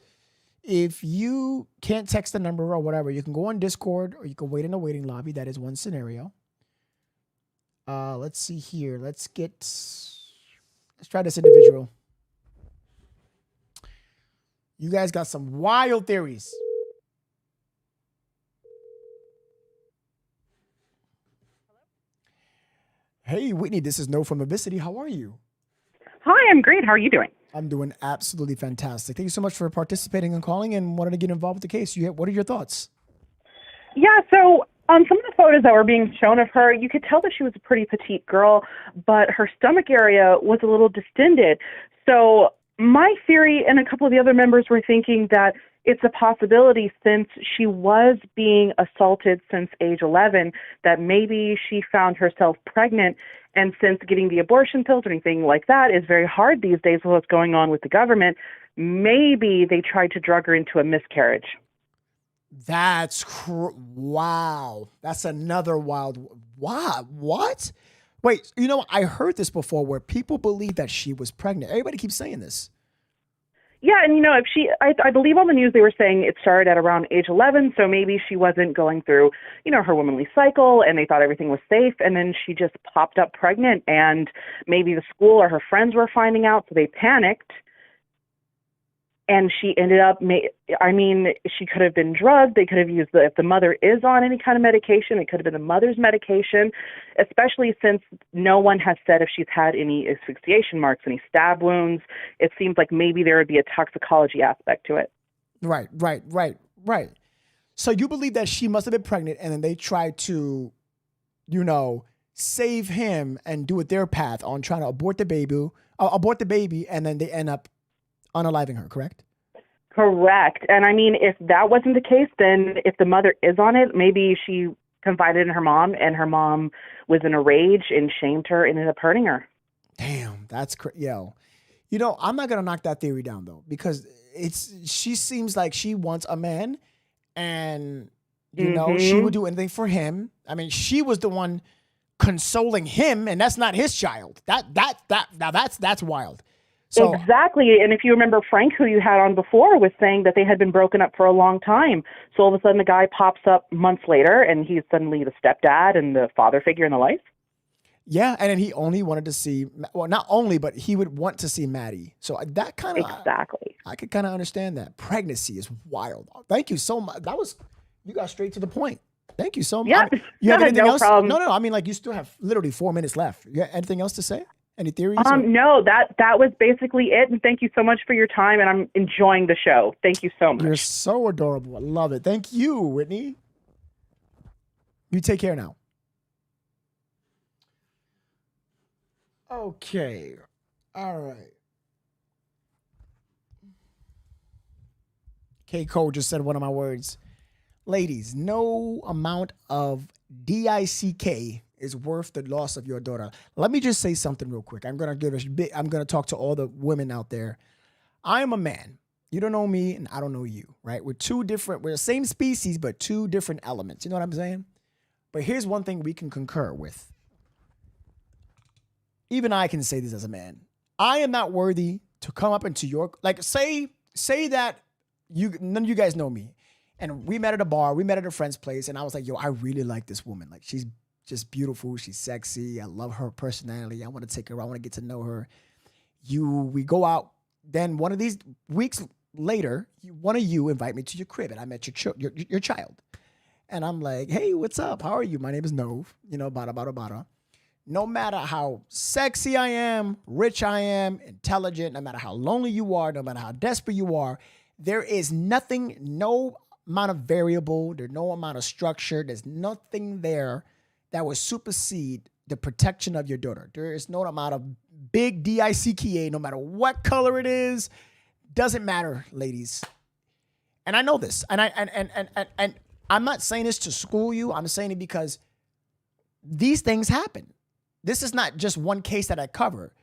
if you can't text the number or whatever, you can go on Discord or you can wait in the waiting lobby. That is one scenario. Let's see here. Let's try this individual. You guys got some wild theories. Hey, Whitney, this is No from Novesity. How are you? Hi, I'm great. How are you doing? I'm doing absolutely fantastic. Thank you so much for participating and calling and wanting to get involved with the case. What are your thoughts? Yeah, so on some of the photos that were being shown of her, you could tell that she was a pretty petite girl, but her stomach area was a little distended. So my theory and a couple of the other members were thinking that it's a possibility, since she was being assaulted since age 11, that maybe she found herself pregnant. And since getting the abortion pills or anything like that is very hard these days with what's going on with the government, maybe they tried to drug her into a miscarriage. That's wow. That's another wild. Wow. What? Wait, I heard this before where people believe that she was pregnant. Everybody keeps saying this. Yeah, and if I believe on the news they were saying it started at around age 11, so maybe she wasn't going through, her womanly cycle, and they thought everything was safe, and then she just popped up pregnant, and maybe the school or her friends were finding out, so they panicked, and she ended up, she could have been drugged. They could have used if the mother is on any kind of medication, it could have been the mother's medication, especially since no one has said if she's had any asphyxiation marks, any stab wounds. It seems like maybe there would be a toxicology aspect to it. Right. So you believe that she must have been pregnant and then they tried to, save him and do it their path on trying to abort the baby, and then they end up unaliving her, correct? Correct. And if that wasn't the case, then if the mother is on it, maybe she confided in her mom and her mom was in a rage and shamed her and ended up hurting her. Damn, that's I'm not going to knock that theory down though, because she seems like she wants a man and, she would do anything for him. She was the one consoling him and that's not his child. That's wild. So, exactly. And if you remember, Frank, who you had on before, was saying that they had been broken up for a long time. So all of a sudden the guy pops up months later and he's suddenly the stepdad and the father figure in the life. Yeah. And then he only wanted to see, well, not only, but he would want to see Maddie. So that kind of, exactly. I could kind of understand that. Pregnancy is wild. Thank you so much. You got straight to the point. Thank you so much. Yeah. You have anything else? Problem. No. You still have literally 4 minutes left. You have anything else to say? Any theories? No, that was basically it. And thank you so much for your time. And I'm enjoying the show. Thank you so much. You're so adorable. I love it. Thank you, Whitney. You take care now. Okay. All right. K. Cole just said one of my words. Ladies, no amount of DICK is worth the loss of your daughter. Let me just say something real quick. I'm gonna talk to all the women out there. I am a man. You don't know me, and I don't know you, right? We're the same species, but two different elements. You know what I'm saying? But here's one thing we can concur with. Even I can say this as a man. I am not worthy to come up into your, say that none of you guys know me, and we met at a bar, we met at a friend's place, and I was like, yo, I really like this woman. She's just beautiful. She's sexy. I love her personality. I want to take her. I want to get to know her. We go out. Then one of these weeks later, one of you invite me to your crib, and I met your child. And I'm like, hey, what's up? How are you? My name is Nove. Bada, bada, bada. no matter how sexy I am, rich I am, intelligent, no matter how lonely you are, no matter how desperate you are, there is nothing, no amount of variable, there's no amount of structure, there's nothing there that will supersede the protection of your daughter. There is no amount of big DICKA, no matter what color it is, doesn't matter, ladies. And I know this, and I'm not saying this to school you. I'm saying it because these things happen. This is not just one case that I cover.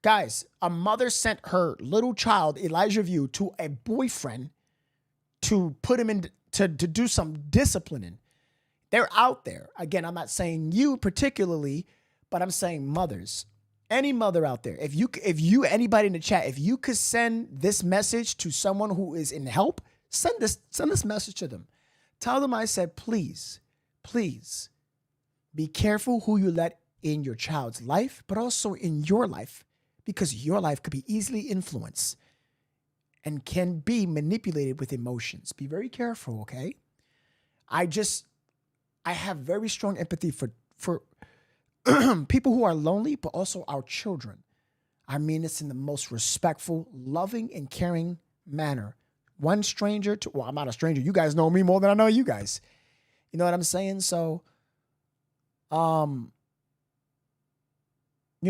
Guys, a mother sent her little child, Elijah View, to a boyfriend to put him in, to do some disciplining. They're out there. Again, I'm not saying you particularly, but I'm saying mothers. Any mother out there, if you, anybody in the chat, if you could send this message to someone who is in help, send this message to them. Tell them I said, please, please be careful who you let in your child's life, but also in your life, because your life could be easily influenced and can be manipulated with emotions. Be very careful, okay? I have very strong empathy for people who are lonely, but also our children. I mean this in the most respectful, loving, and caring manner. One stranger to, well, I'm not a stranger. You guys know me more than I know you guys. You know what I'm saying? So, you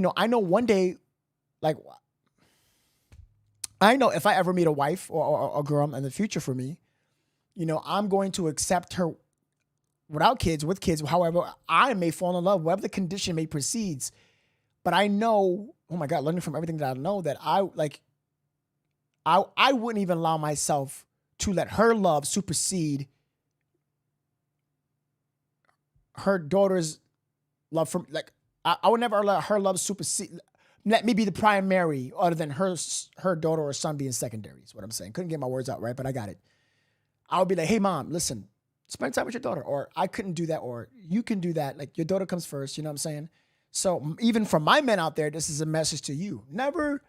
know, I know one day, like, I know if I ever meet a wife or a girl in the future for me, you know, I'm going to accept her without kids, with kids, however I may fall in love, whatever the condition may proceeds. But I know, oh my God, learning from everything that I know, that I wouldn't even allow myself to let her love supersede her daughter's love for, like, I would never let her love supersede, let me be the primary other than her daughter or son being secondary, is what I'm saying. Couldn't get my words out right, but I got it. I would be like, hey, mom, listen, spend time with your daughter, or I couldn't do that, or you can do that. Like, your daughter comes first, you know what I'm saying? So even for my men out there, this is a message to you. Never,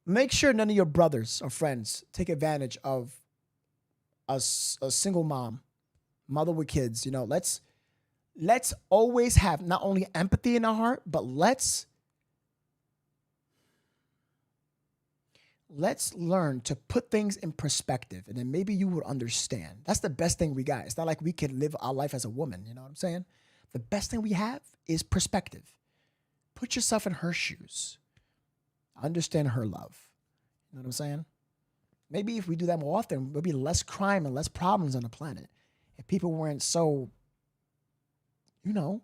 make sure none of your brothers or friends take advantage of a single mother with kids. You know, let's always have not only empathy in our heart, but let's learn to put things in perspective, and then maybe you will understand. That's the best thing we got. It's not like we can live our life as a woman. You know what I'm saying? The best thing we have is perspective. Put yourself in her shoes. Understand her love. You know what I'm saying? Maybe if we do that more often, there'll be less crime and less problems on the planet. If people weren't so, you know,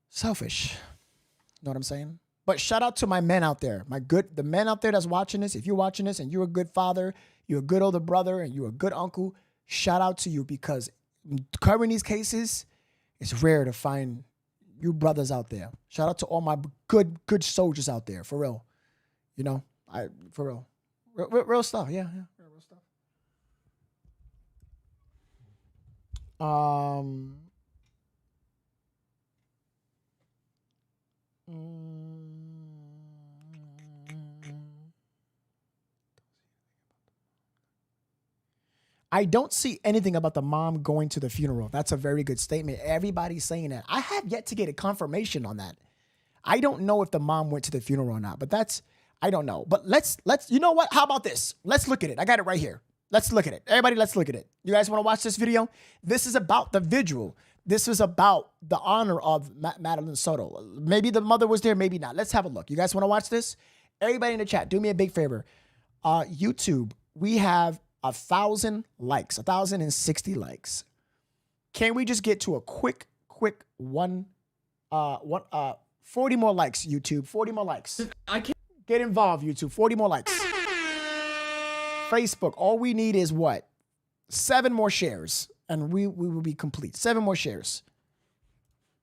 selfish. You know what I'm saying? But shout out to my men out there, the men out there that's watching this. If you're watching this and you're a good father, you're a good older brother, and you're a good uncle, shout out to you, because covering these cases, it's rare to find you brothers out there. Shout out to all my good soldiers out there, for real. You know, for real. Real stuff, yeah, real stuff. I don't see anything about the mom going to the funeral. That's a very good statement. Everybody's saying that. I have yet to get a confirmation on that. I don't know if the mom went to the funeral or not, but I don't know. But let's, you know what? How about this? Let's look at it. I got it right here. Let's look at it. Everybody, let's look at it. You guys want to watch this video? This is about the vigil. This is about the honor of Madeline Soto. Maybe the mother was there, maybe not. Let's have a look. You guys want to watch this? Everybody in the chat, do me a big favor. YouTube, we have 1,000 likes, 1,060 likes. Can we just get to a quick 40 more likes, YouTube, 40 more likes. I can't get involved, YouTube, 40 more likes. Facebook, all we need is what? 7 more shares, and we will be complete. 7 more shares.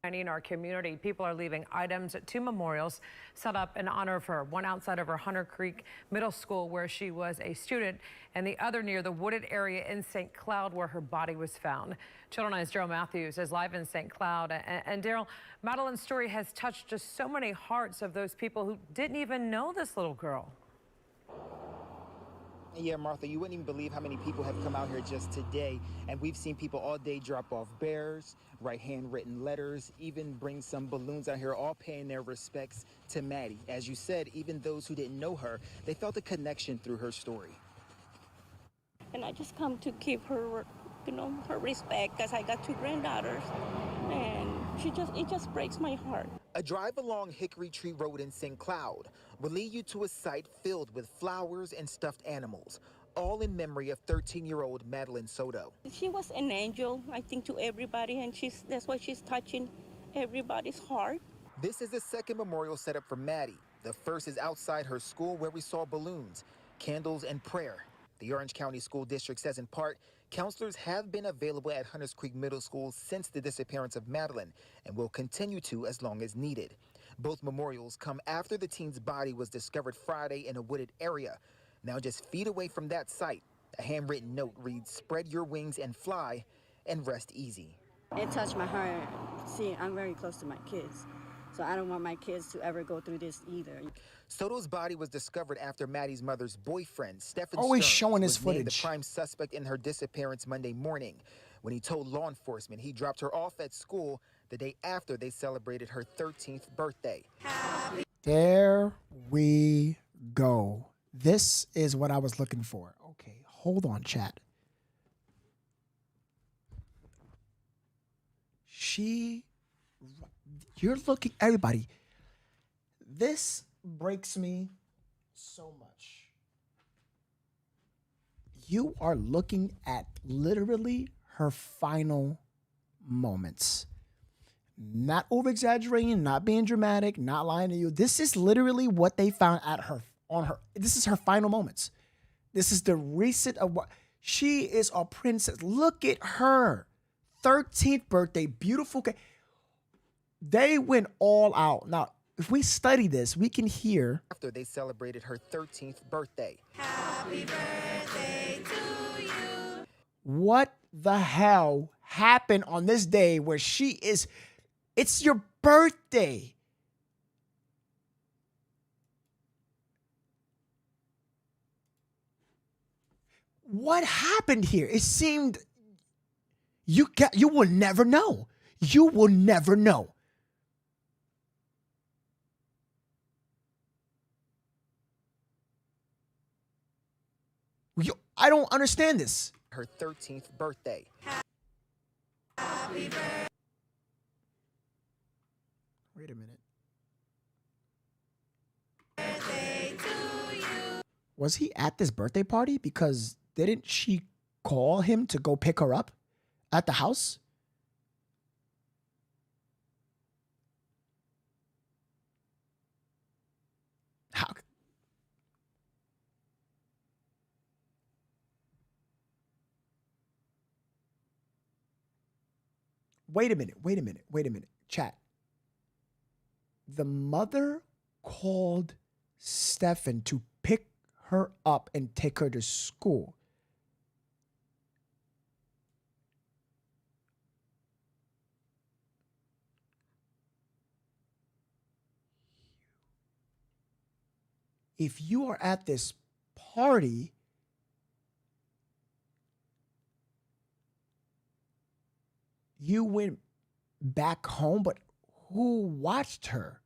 In our community, people are leaving items at 2 memorials set up in honor of her. One outside of her Hunter Creek Middle School, where she was a student, and the other near the wooded area in St. Cloud, where her body was found. Channel 9's Daryl Matthews is live in St. Cloud. And Daryl, Madeline's story has touched just so many hearts of those people who didn't even know this little girl. Yeah, Martha, you wouldn't even believe how many people have come out here just today. And we've seen people all day drop off bears, write handwritten letters, even bring some balloons out here, all paying their respects to Maddie. As you said, even those who didn't know her, they felt a connection through her story. And I just come to give her, her respect, because I got 2 granddaughters. And it just breaks my heart. A drive along Hickory Tree Road in St. Cloud will lead you to a site filled with flowers and stuffed animals, all in memory of 13-year-old Madeline Soto. She was an angel, I think, to everybody, and that's why she's touching everybody's heart. This is the second memorial set up for Maddie. The first is outside her school, where we saw balloons, candles, and prayer. The Orange County School District says in part, counselors have been available at Hunters Creek Middle School since the disappearance of Madeline and will continue to as long as needed. Both memorials come after the teen's body was discovered Friday in a wooded area. Now just feet away from that site, a handwritten note reads, "Spread your wings and fly and rest easy." It touched my heart. See, I'm very close to my kids, so I don't want my kids to ever go through this either. Soto's body was discovered after Maddie's mother's boyfriend, Stephen Always Stearns, showing his was named footage. the prime suspect in her disappearance Monday morning, when he told law enforcement he dropped her off at school the day after they celebrated her 13th birthday. There we go. This is what I was looking for. Okay, hold on, chat. You're looking, everybody. This breaks me so much. You are looking at literally her final moments. Not over exaggerating, not being dramatic, not lying to you. This is literally what they found at her on her. This is her final moments. This is the recent of what she is, a princess. Look at her. 13th birthday, beautiful. They went all out. Now, if we study this, we can hear. After they celebrated her 13th birthday. Happy birthday to you. What the hell happened on this day where she is, it's your birthday. What happened here? It seemed you will never know. You will never know. I don't understand this. Her 13th birthday. Happy birthday. Wait a minute. Birthday to you. Was he at this birthday party? Because didn't she call him to go pick her up at the house? How? Wait a minute. Chat. The mother called Stefan to pick her up and take her to school. If you are at this party, you went back home, but who watched her?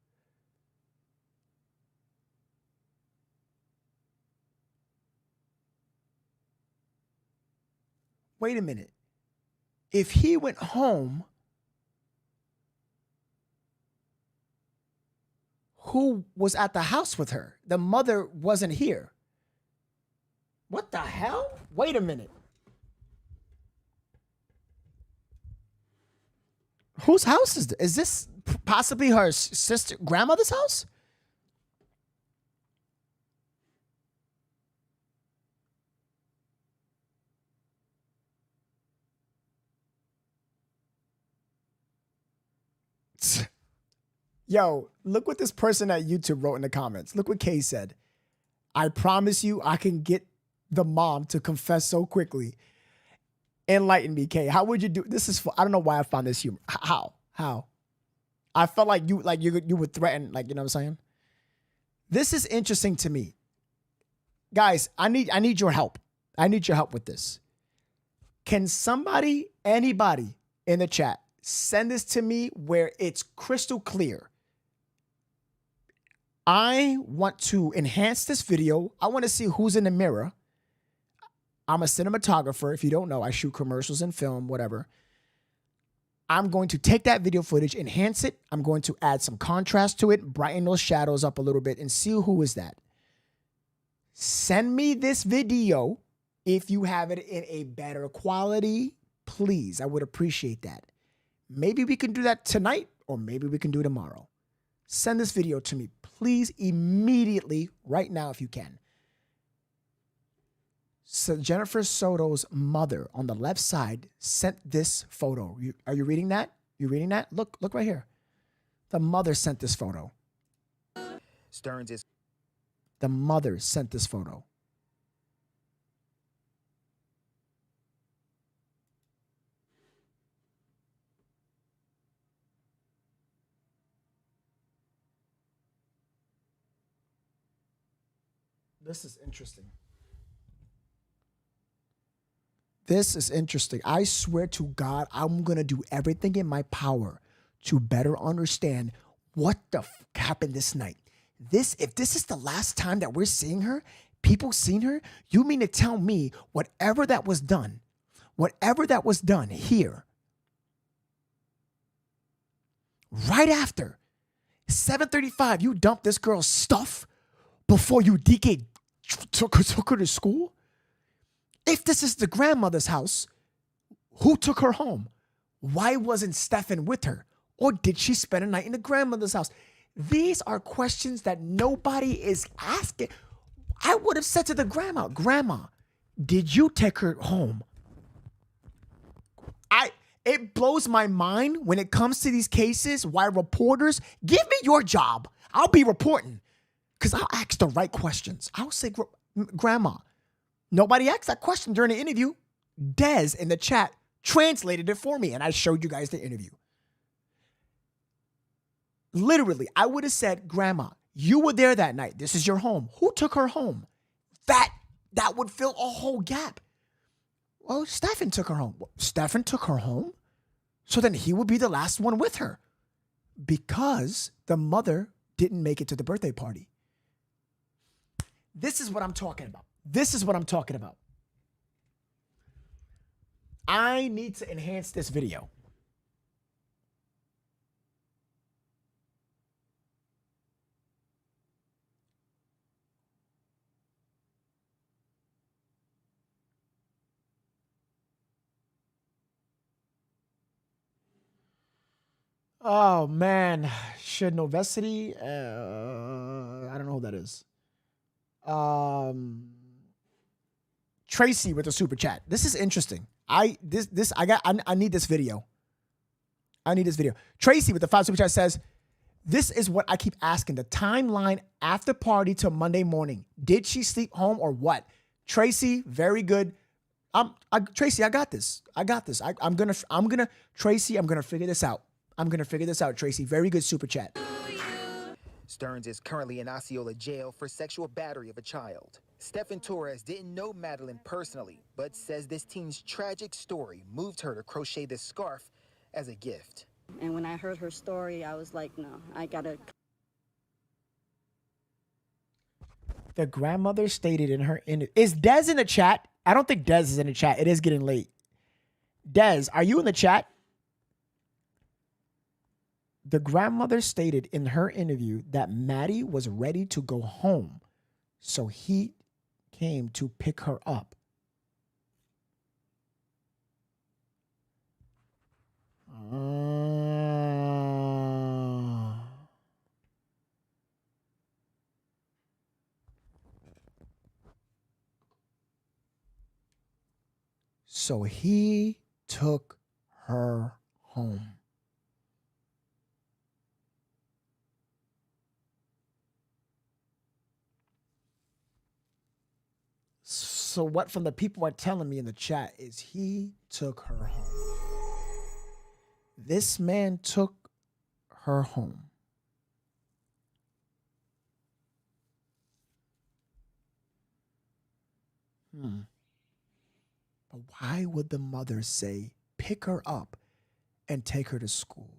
Wait a minute. If he went home, who was at the house with her? The mother wasn't here. What the hell? Wait a minute. Whose house is this? Is this possibly her sister, grandmother's house? Yo, look what this person at YouTube wrote in the comments. Look what Kay said. I promise you I can get the mom to confess so quickly. Enlighten me, Kay. How would you do this? I don't know why I found this humor. How? I felt like you would threaten, like, you know what I'm saying? This is interesting to me. Guys, I need your help. I need your help with this. Can somebody, anybody in the chat, send this to me where it's crystal clear? I want to enhance this video. I want to see who's in the mirror. I'm a cinematographer. If you don't know, I shoot commercials and film, whatever. I'm going to take that video footage, enhance it. I'm going to add some contrast to it, brighten those shadows up a little bit, and see who is that. Send me this video if you have it in a better quality, please. I would appreciate that. Maybe we can do that tonight, or maybe we can do it tomorrow. Send this video to me, please, immediately, right now, if you can. So Jennifer Soto's mother on the left side sent this photo. Are you reading that? You reading that? Look right here. The mother sent this photo. Stearns is. The mother sent this photo. This is interesting. This is interesting. I swear to God, I'm going to do everything in my power to better understand what the f happened this night. If this is the last time that we're seeing her, people seen her, you mean to tell me whatever that was done here, right after 7:35, you dumped this girl's stuff before you DK took her to school? If this is the grandmother's house, who took her home? Why wasn't Stefan with her? Or did she spend a night in the grandmother's house? These are questions that nobody is asking. I would have said to the Grandma, did you take her home? It blows my mind when it comes to these cases why reporters, give me your job. I'll be reporting because I'll ask the right questions. I'll say, Grandma. Nobody asked that question during the interview. Dez in the chat translated it for me, and I showed you guys the interview. Literally, I would have said, Grandma, you were there that night. This is your home. Who took her home? That would fill a whole gap. Well, Stefan took her home. Stefan took her home? So then he would be the last one with her because the mother didn't make it to the birthday party. This is what I'm talking about. This is what I'm talking about. I need to enhance this video. Oh, man. Should Novesity? I don't know who that is. Tracy with a super chat. This is interesting. I need this video. I need this video. Tracy with the 5 super chat says, this is what I keep asking. The timeline after party to Monday morning. Did she sleep home or what? Tracy, very good. Tracy, I got this. I'm gonna figure this out. Tracy. Very good super chat. Stearns is currently in Osceola jail for sexual battery of a child. Stefan Torres didn't know Madeline personally, but says this teen's tragic story moved her to crochet this scarf as a gift. And when I heard her story, I was like, no, I gotta. The grandmother stated in her is Dez in the chat? I don't think Dez is in the chat. It is getting late. Dez, are you in the chat? The grandmother stated in her interview that Maddie was ready to go home, so he came to pick her up. So he took her home. So what from the people are telling me in the chat is he took her home. This man took her home. But why would the mother say, pick her up and take her to school?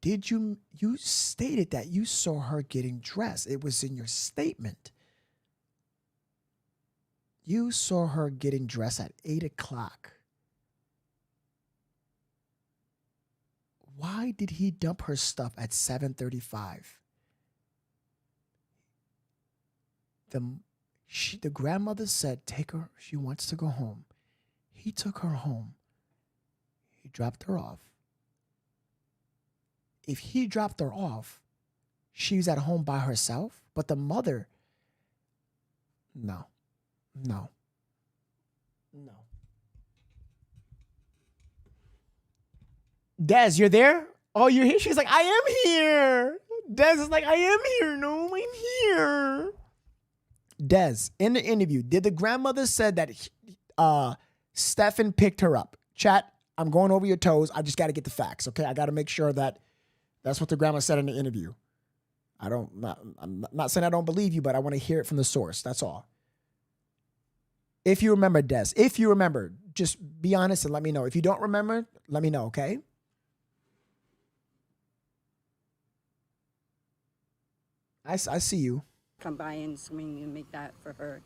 You stated that you saw her getting dressed. It was in your statement. You saw her getting dressed at 8 o'clock. Why did he dump her stuff at 7:35? The grandmother said, take her, she wants to go home. He took her home. He dropped her off. If he dropped her off, she was at home by herself. But the mother, no. Des, you're there? Oh, you're here? She's like, I am here. Des is like, I am here. No, I'm here. Des, in the interview, did the grandmother said that Stefan picked her up? Chat, I'm going over your toes. I just got to get the facts, okay? I got to make sure that that's what the grandma said in the interview. I'm not saying I don't believe you, but I want to hear it from the source. That's all. If you remember, Des, if you remember, just be honest and let me know. If you don't remember, let me know, okay? I see you. Come by and swing and make that for her.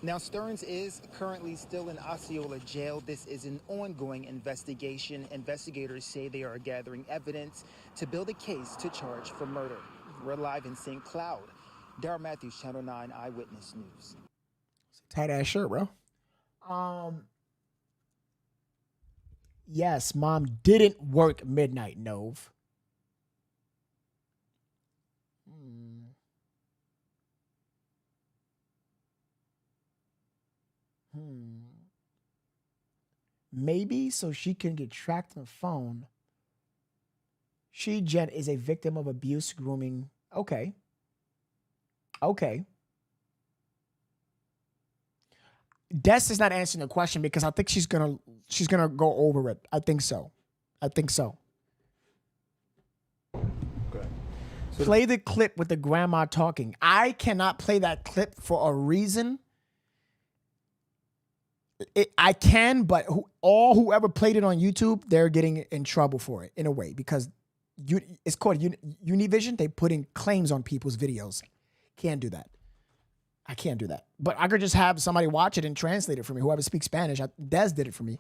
Now, Stearns is currently still in Osceola jail. This is an ongoing investigation. Investigators say they are gathering evidence to build a case to charge for murder. We're live in St. Cloud. Darryl Matthews, Channel 9 Eyewitness News. Tight ass shirt, bro. Yes, mom didn't work midnight, Nove. Maybe so she can get tracked on the phone. She, Jen, is a victim of abuse, grooming. Okay. Des is not answering the question because I think she's gonna go over it. I think so. Okay. Play the clip with the grandma talking. I cannot play that clip for a reason. I can, but whoever played it on YouTube, they're getting in trouble for it in a way because it's called Univision. They put in claims on people's videos. Can't do that. I can't do that. But I could just have somebody watch it and translate it for me. Whoever speaks Spanish. Des did it for me.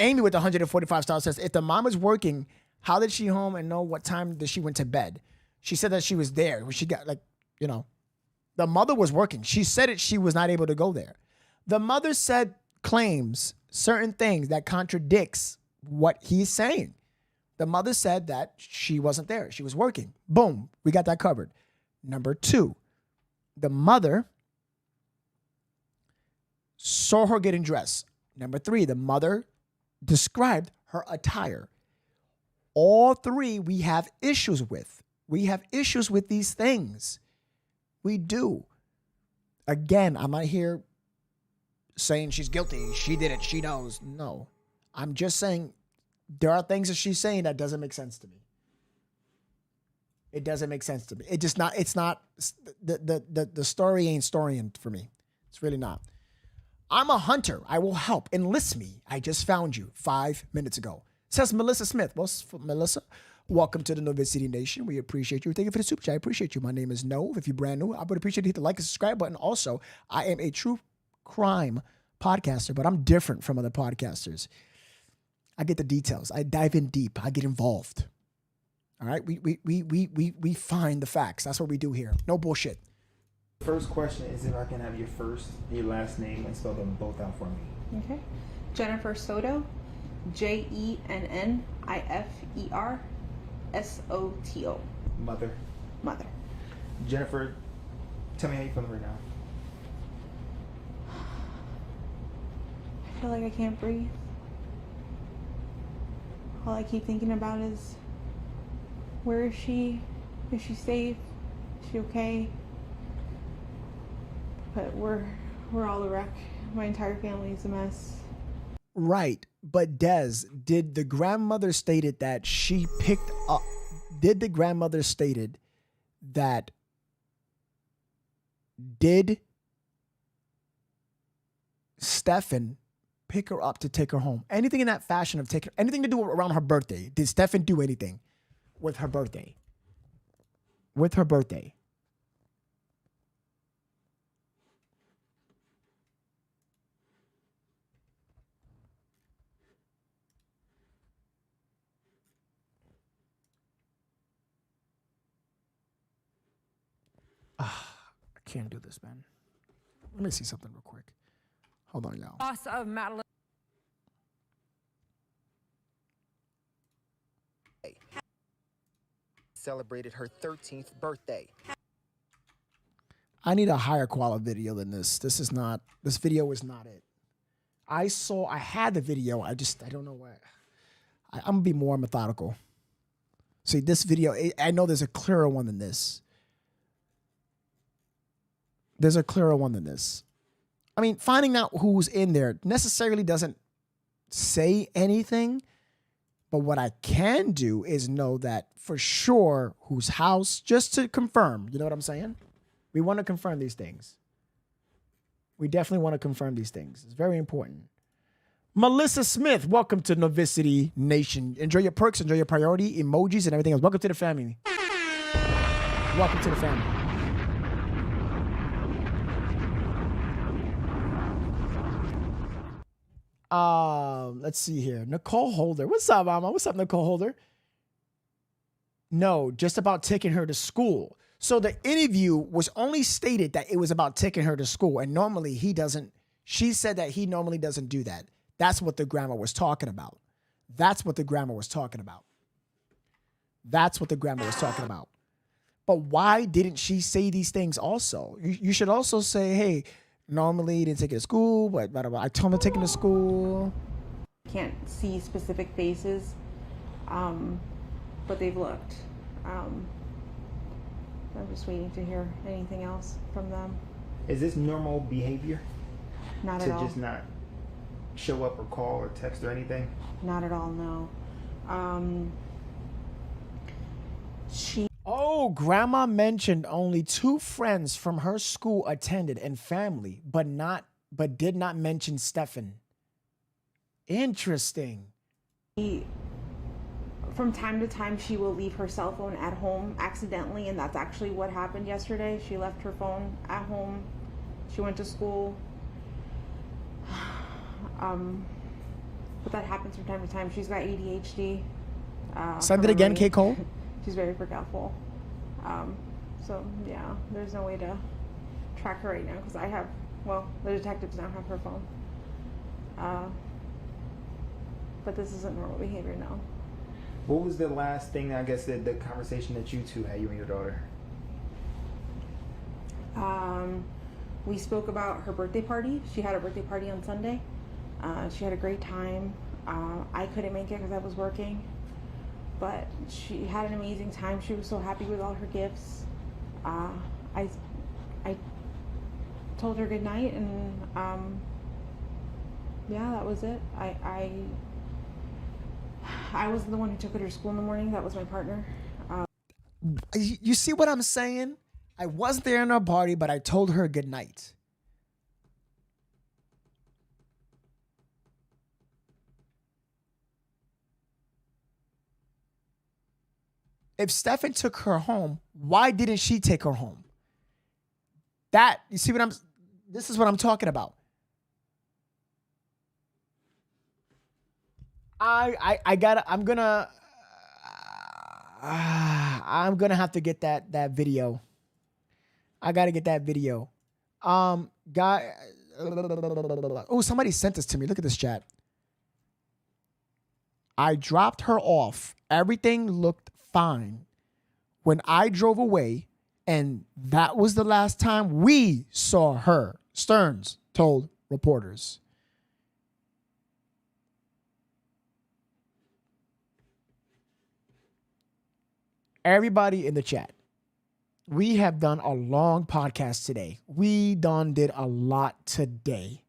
Amy with the 145 stars says, if the mom is working, how did she home and know what time did she went to bed? She said that she was there. She got the mother was working. She said it. She was not able to go there. The mother claims certain things that contradicts what he's saying. The mother said that she wasn't there. She was working. Boom. We got that covered. Number 2, the mother saw her getting dressed. Number 3, the mother described her attire. All 3 we have issues with. We have issues with these things. We do. Again, I'm not here saying she's guilty. She did it. She knows. No. I'm just saying there are things that she's saying that doesn't make sense to me. It doesn't make sense to me. It's not, the story ain't storying for me. It's really not. I'm a hunter. I will help. Enlist me. I just found you 5 minutes ago. Says Melissa Smith. Well, Melissa, welcome to the Novesity Nation. We appreciate you. Thank you for the super chat. I appreciate you. My name is Nove. If you're brand new, I would appreciate you to hit the like and subscribe button. Also, I am a true crime podcaster, but I'm different from other podcasters. I get the details. I dive in deep. I get involved. All right, we find the facts. That's what we do here. No bullshit. First question is if I can have your first, your last name, and spell them both out for me. Okay. Jennifer Soto, JENNIFER SOTO. Mother. Jennifer, tell me how you feeling right now. I feel like I can't breathe. All I keep thinking about is, where is she? Is she safe? Is she okay? But we're all a wreck. My entire family is a mess. Right, but Des, did the grandmother stated that she picked up? Did the grandmother stated that did Stefan pick her up to take her home? Anything in that fashion of taking, anything to do around her birthday? Did Stefan do anything with her birthday? With her birthday? I can't do this, man. Let me see something real quick. Hold on, y'all. Boss of Madeline. Celebrated her 13th birthday. I need a higher quality video than this. This video is not it. I had the video. I don't know why. I'm gonna be more methodical. See, this video, I know there's a clearer one than this. There's a clearer one than this. I mean, finding out who's in there necessarily doesn't say anything, but what I can do is know that for sure whose house, just to confirm. You know what I'm saying? We want to confirm these things. We definitely want to confirm these things. It's very important. Melissa Smith, welcome to Novesity Nation. Enjoy your perks, enjoy your priority, emojis, and everything else. Welcome to the family. Welcome to the family. Let's see here. Nicole Holder. What's up, Mama? What's up, Nicole Holder? No, just about taking her to school. So the interview was only stated that it was about taking her to school. And normally he doesn't. She said that he normally doesn't do that. That's what the grandma was talking about. That's what the grandma was talking about. That's what the grandma was talking about. But why didn't she say these things also? You should also say, hey, normally he didn't take it to school, but I told him to take it to school. Can't see specific faces, but they've looked. I'm just waiting to hear anything else from them. Is this normal behavior? Not at all. To just not show up or call or text or anything? Not at all, no. Oh, grandma mentioned only 2 friends from her school attended and family, but did not mention Stefan. Interesting. From time to time, she will leave her cell phone at home accidentally, and that's actually what happened yesterday. She left her phone at home. She went to school. But that happens from time to time. She's got ADHD. Send it again, K. Cole. She's very forgetful. So yeah, there's no way to track her right now because the detectives now have her phone. But this isn't normal behavior now. What was the last thing, I guess, the conversation that you two had, you and your daughter? We spoke about her birthday party. She had a birthday party on Sunday. She had a great time. I couldn't make it because I was working, but she had an amazing time. She was so happy with all her gifts. I told her good night, and yeah, that was it. I wasn't the one who took her to school in the morning. That was my partner. You see what I'm saying? I wasn't there in her party, but I told her good night. If Stefan took her home, why didn't she take her home? This is what I'm talking about. I'm gonna have to get that video. I gotta get that video. Oh, somebody sent this to me. Look at this chat. I dropped her off. Everything looked fine when I drove away, and that was the last time we saw her, Stearns told reporters. Everybody in the chat, we have done a long podcast today. We did a lot today.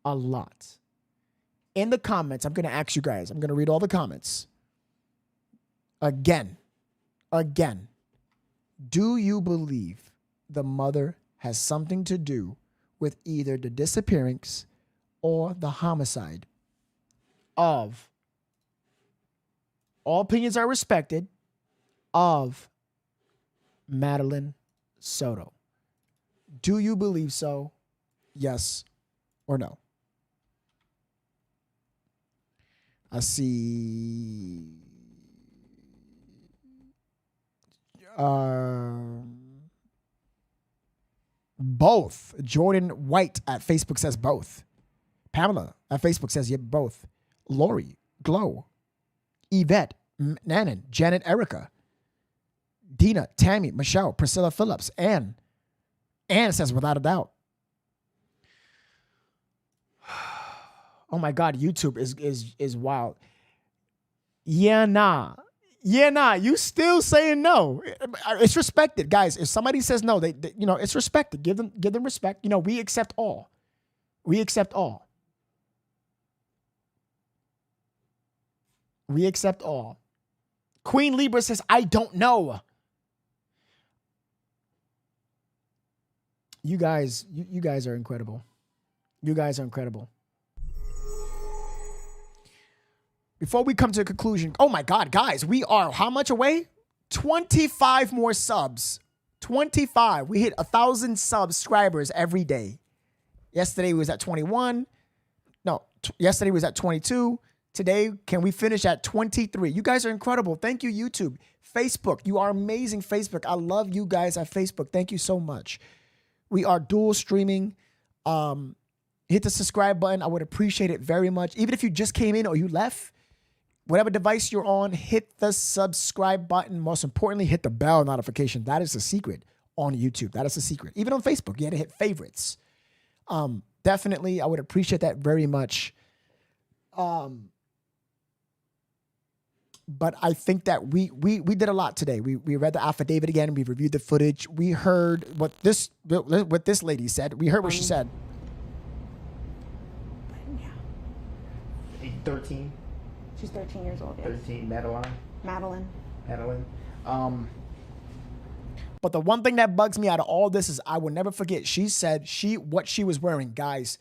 A lot. In the comments, I'm going to ask you guys, I'm going to read all the comments. Again, do you believe the mother has something to do with either the disappearance or the homicide of, all opinions are respected, of Madeline Soto. Do you believe so? Yes or no? I see both. Jordan White at Facebook says both. Pamela at Facebook says yeah, both. Lori, Glow, Yvette, Nanan, Janet, Erica, Dina, Tammy, Michelle, Priscilla Phillips, Ann. Ann says without a doubt. Oh my God, YouTube is wild. Yeah, nah. Yeah, nah. You still saying no. It's respected, guys. If somebody says no, they you know, it's respected. Give them respect. You know, we accept all. We accept all. We accept all. Queen Libra says, I don't know. You guys are incredible. You guys are incredible. Before we come to a conclusion, oh my God, guys, we are how much away? 25 more subs. 25. We hit 1,000 subscribers every day. Yesterday we was at 21. No, yesterday was at 22. Today, can we finish at 23? You guys are incredible. Thank you, YouTube. Facebook, you are amazing, Facebook. I love you guys at Facebook. Thank you so much. We are dual streaming. Hit the subscribe button. I would appreciate it very much. Even if you just came in or you left, whatever device you're on, hit the subscribe button. Most importantly, hit the bell notification. That is the secret on YouTube. That is the secret. Even on Facebook, you had to hit favorites. Definitely, I would appreciate that very much. But I think that we did a lot today. We read the affidavit again. We reviewed the footage. We heard what this lady said. We heard what she said. Yeah. 13. She's 13 years old. Yes. 13. Madeline. But the one thing that bugs me out of all this is I will never forget. She said what she was wearing. Guys,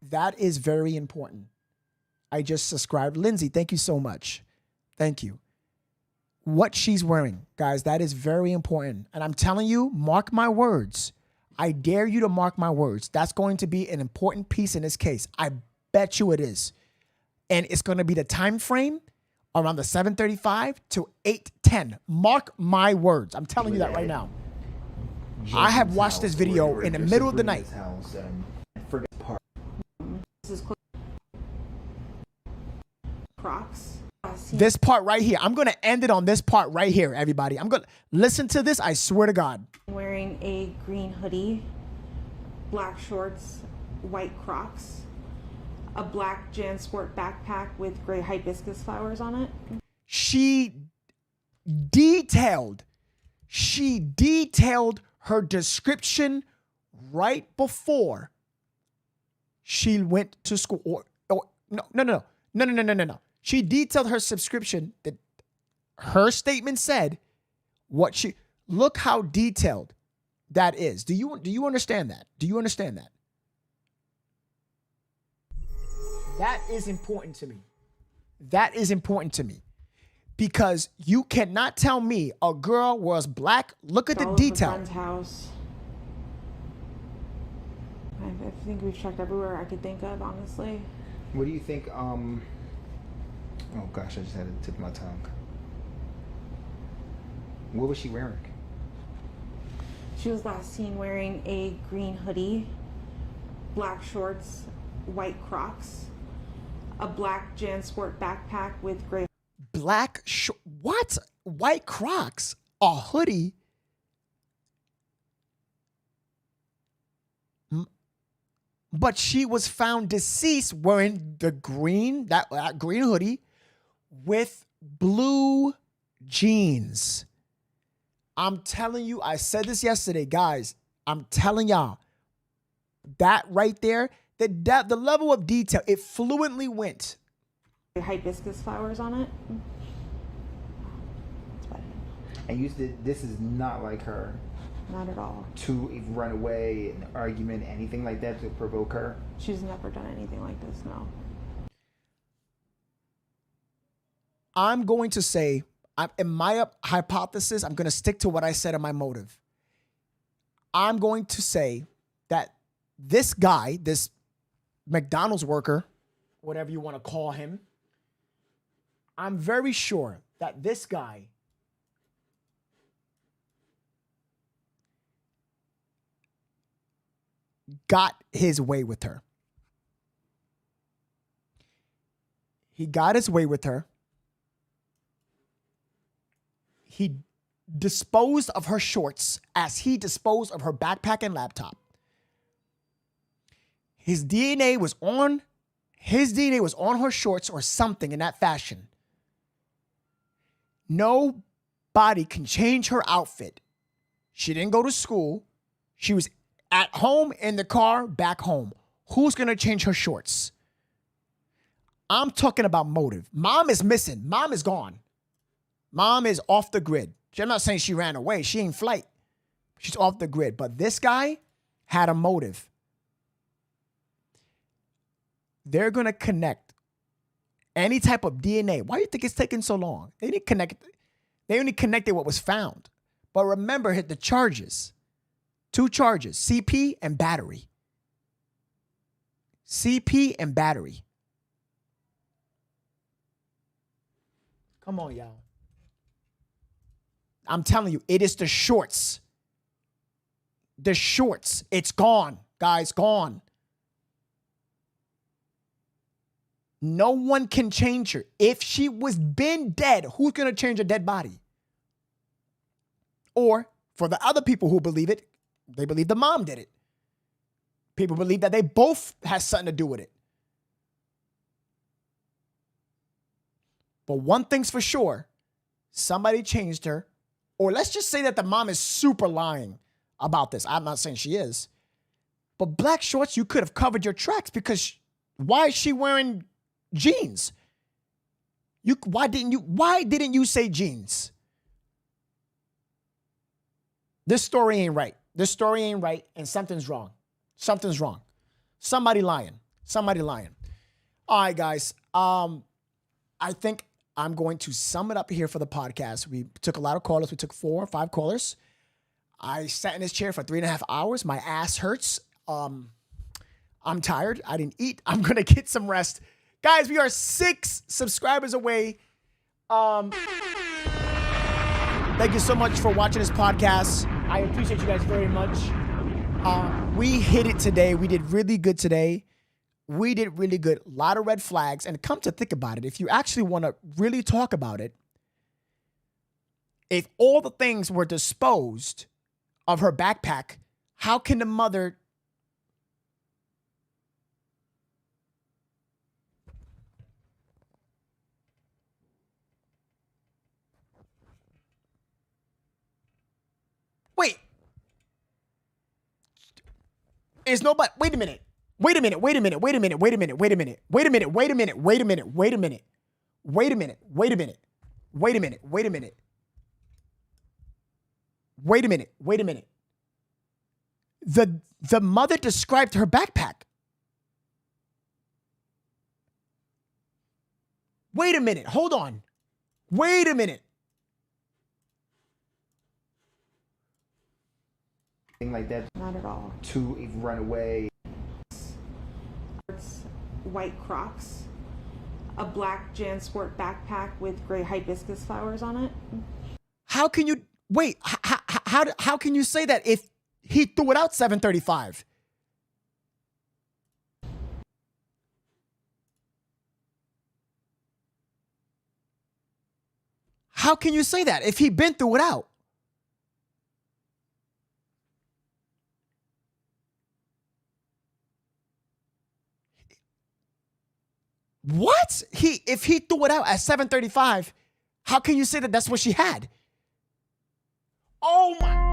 that is very important. I just subscribed. Lindsay, thank you so much. Thank you. What she's wearing, guys, that is very important. And I'm telling you, mark my words. I dare you to mark my words. That's going to be an important piece in this case. I bet you it is. And it's going to be the time frame around the 7:35 to 8:10. Mark my words. I'm telling you that right now. I have watched this video in the middle of the night. This is Crocs. This part right here. I'm going to end it on this part right here, everybody. I'm going to listen to this. I swear to God. Wearing a green hoodie, black shorts, white Crocs, a black JanSport backpack with gray hibiscus flowers on it. She detailed her description right before she went to school. No. She detailed her subscription. That her statement said what she, look how detailed that is. Do you understand that? Do you understand that? That is important to me. That is important to me. Because you cannot tell me a girl was black. Look at the detail. Friend's house. I think we've checked everywhere I could think of, honestly. What do you think? Oh gosh, I just had it tip of my tongue. What was she wearing? She was last seen wearing a green hoodie, black shorts, white Crocs, a black JanSport backpack with gray. What? White Crocs? A hoodie? But she was found deceased wearing the green, that green hoodie with blue jeans. I'm telling you, I said this yesterday, guys. I'm telling y'all, that right there, the level of detail, it fluently went. Hibiscus flowers on it. And you said this is not like her. not at all. To run away, an argument, anything like that to provoke her? She's never done anything like this, no. I'm going to say, in my hypothesis, I'm going to stick to what I said in my motive. I'm going to say that this guy, this McDonald's worker, whatever you want to call him, I'm very sure that this guy got his way with her. He got his way with her. He disposed of her shorts as he disposed of her backpack and laptop. His DNA was on her shorts or something in that fashion. Nobody can change her outfit. She didn't go to school. She was at home, in the car, back home. Who's going to change her shorts? I'm talking about motive. Mom is missing. Mom is gone. Mom is off the grid. I'm not saying she ran away. She ain't flight. She's off the grid. But this guy had a motive. They're going to connect any type of DNA. Why do you think it's taking so long? They didn't connect. They only connected what was found. But remember, hit the charges. 2 charges, CP and battery. CP and battery. Come on, y'all. I'm telling you, it is the shorts. The shorts. It's gone, guys, gone. No one can change her. If she was been dead, who's going to change a dead body? Or for the other people who believe it, they believe the mom did it. People believe that they both had something to do with it. But one thing's for sure, somebody changed her. Or let's just say that the mom is super lying about this. I'm not saying she is. But black shorts, you could have covered your tracks because why is she wearing jeans? Why didn't you say jeans? This story ain't right. This story ain't right, and something's wrong. Something's wrong. Somebody lying. Somebody lying. All right, guys. I think I'm going to sum it up here for the podcast. We took a lot of callers. We took 4 or 5 callers. I sat in this chair for 3.5 hours. My ass hurts. I'm tired. I didn't eat. I'm going to get some rest. Guys, we are 6 subscribers away. Thank you so much for watching this podcast. I appreciate you guys very much. We hit it today. We did really good today. We did really good. A lot of red flags. And come to think about it, if you actually want to really talk about it, if all the things were disposed of her backpack, how can the mother... Wait. Is nobody... Wait a minute. Wait a minute. Wait a minute. Wait a minute. Wait a minute. Wait a minute. Wait a minute. Wait a minute. Wait a minute. Wait a minute. Wait a minute. Wait a minute. Wait a minute. Wait a minute. Wait a minute. Wait a minute. The mother described her backpack. Wait a minute. Hold on. Wait a minute. Thing like that. Not at all. To run away. It's white Crocs, a black JanSport backpack with gray hibiscus flowers on it. How can you wait? How can you say that if he threw it out 7:35? How can you say that if he been threw it out? What? If he threw it out at 7:35, how can you say that that's what she had? Oh my.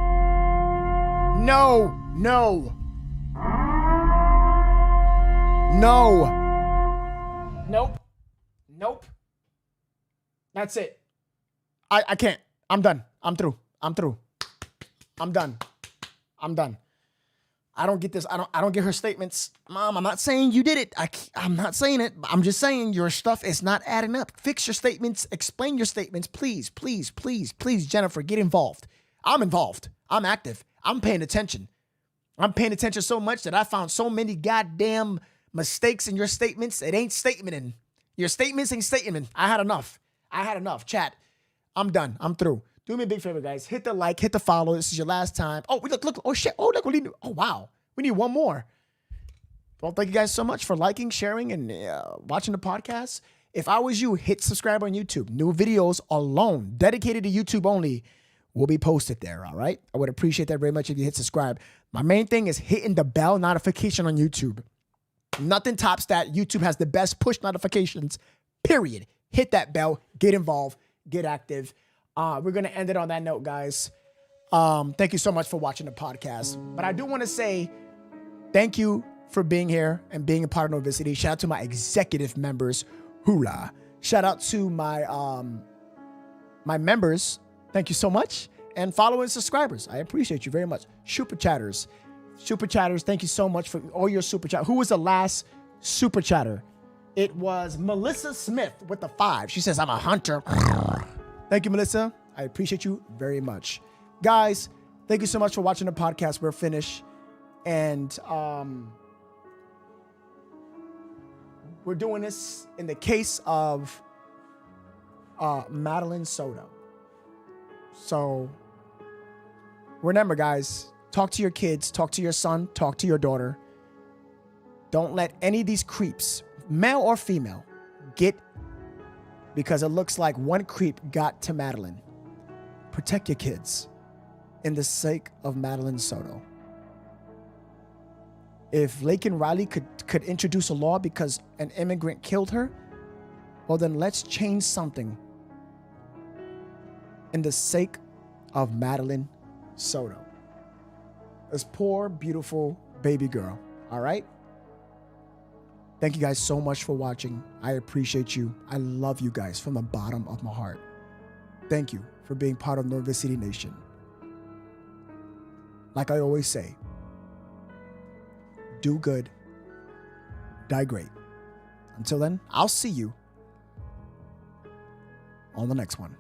No. Nope. That's it. I can't. I'm done. I'm through. I'm done. I'm done. I don't get this. I don't get her statements. Mom, I'm not saying you did it. I'm not saying it. I'm just saying your stuff is not adding up. Fix your statements. Explain your statements. Please, please, please, please, Jennifer, get involved. I'm involved. I'm active. I'm paying attention. I'm paying attention so much that I found so many goddamn mistakes in your statements. It ain't statementing. Your statements ain't statement. I had enough. Chat. I'm done. I'm through. Do me a big favor, guys. Hit the like, hit the follow. This is your last time. Oh, look. Oh, shit. Oh, look. Oh, wow. We need one more. Well, thank you guys so much for liking, sharing, and watching the podcast. If I was you, hit subscribe on YouTube. New videos alone, dedicated to YouTube only, will be posted there, all right? I would appreciate that very much if you hit subscribe. My main thing is hitting the bell notification on YouTube. Nothing tops that. YouTube has the best push notifications, period. Hit that bell. Get involved. Get active. We're going to end it on that note, guys. Thank you so much for watching the podcast. But I do want to say thank you for being here and being a part of Novesity. Shout out to my executive members. Hoorah. Shout out to my my members. Thank you so much. And following subscribers. I appreciate you very much. Super chatters. Thank you so much for all your super chat. Who was the last super chatter? It was Melissa Smith with the 5. She says, I'm a hunter. Thank you, Melissa. I appreciate you very much. Guys, thank you so much for watching the podcast. We're finished. And we're doing this in the case of Madeline Soto. So remember, guys, talk to your kids, talk to your son, talk to your daughter. Don't let any of these creeps, male or female, because it looks like one creep got to Madeline. Protect your kids in the sake of Madeline Soto. If Laken Riley could introduce a law because an immigrant killed her, well then let's change something in the sake of Madeline Soto. This poor, beautiful baby girl, all right? Thank you guys so much for watching. I appreciate you. I love you guys from the bottom of my heart. Thank you for being part of Novesity Nation. Like I always say, do good, die great. Until then, I'll see you on the next one.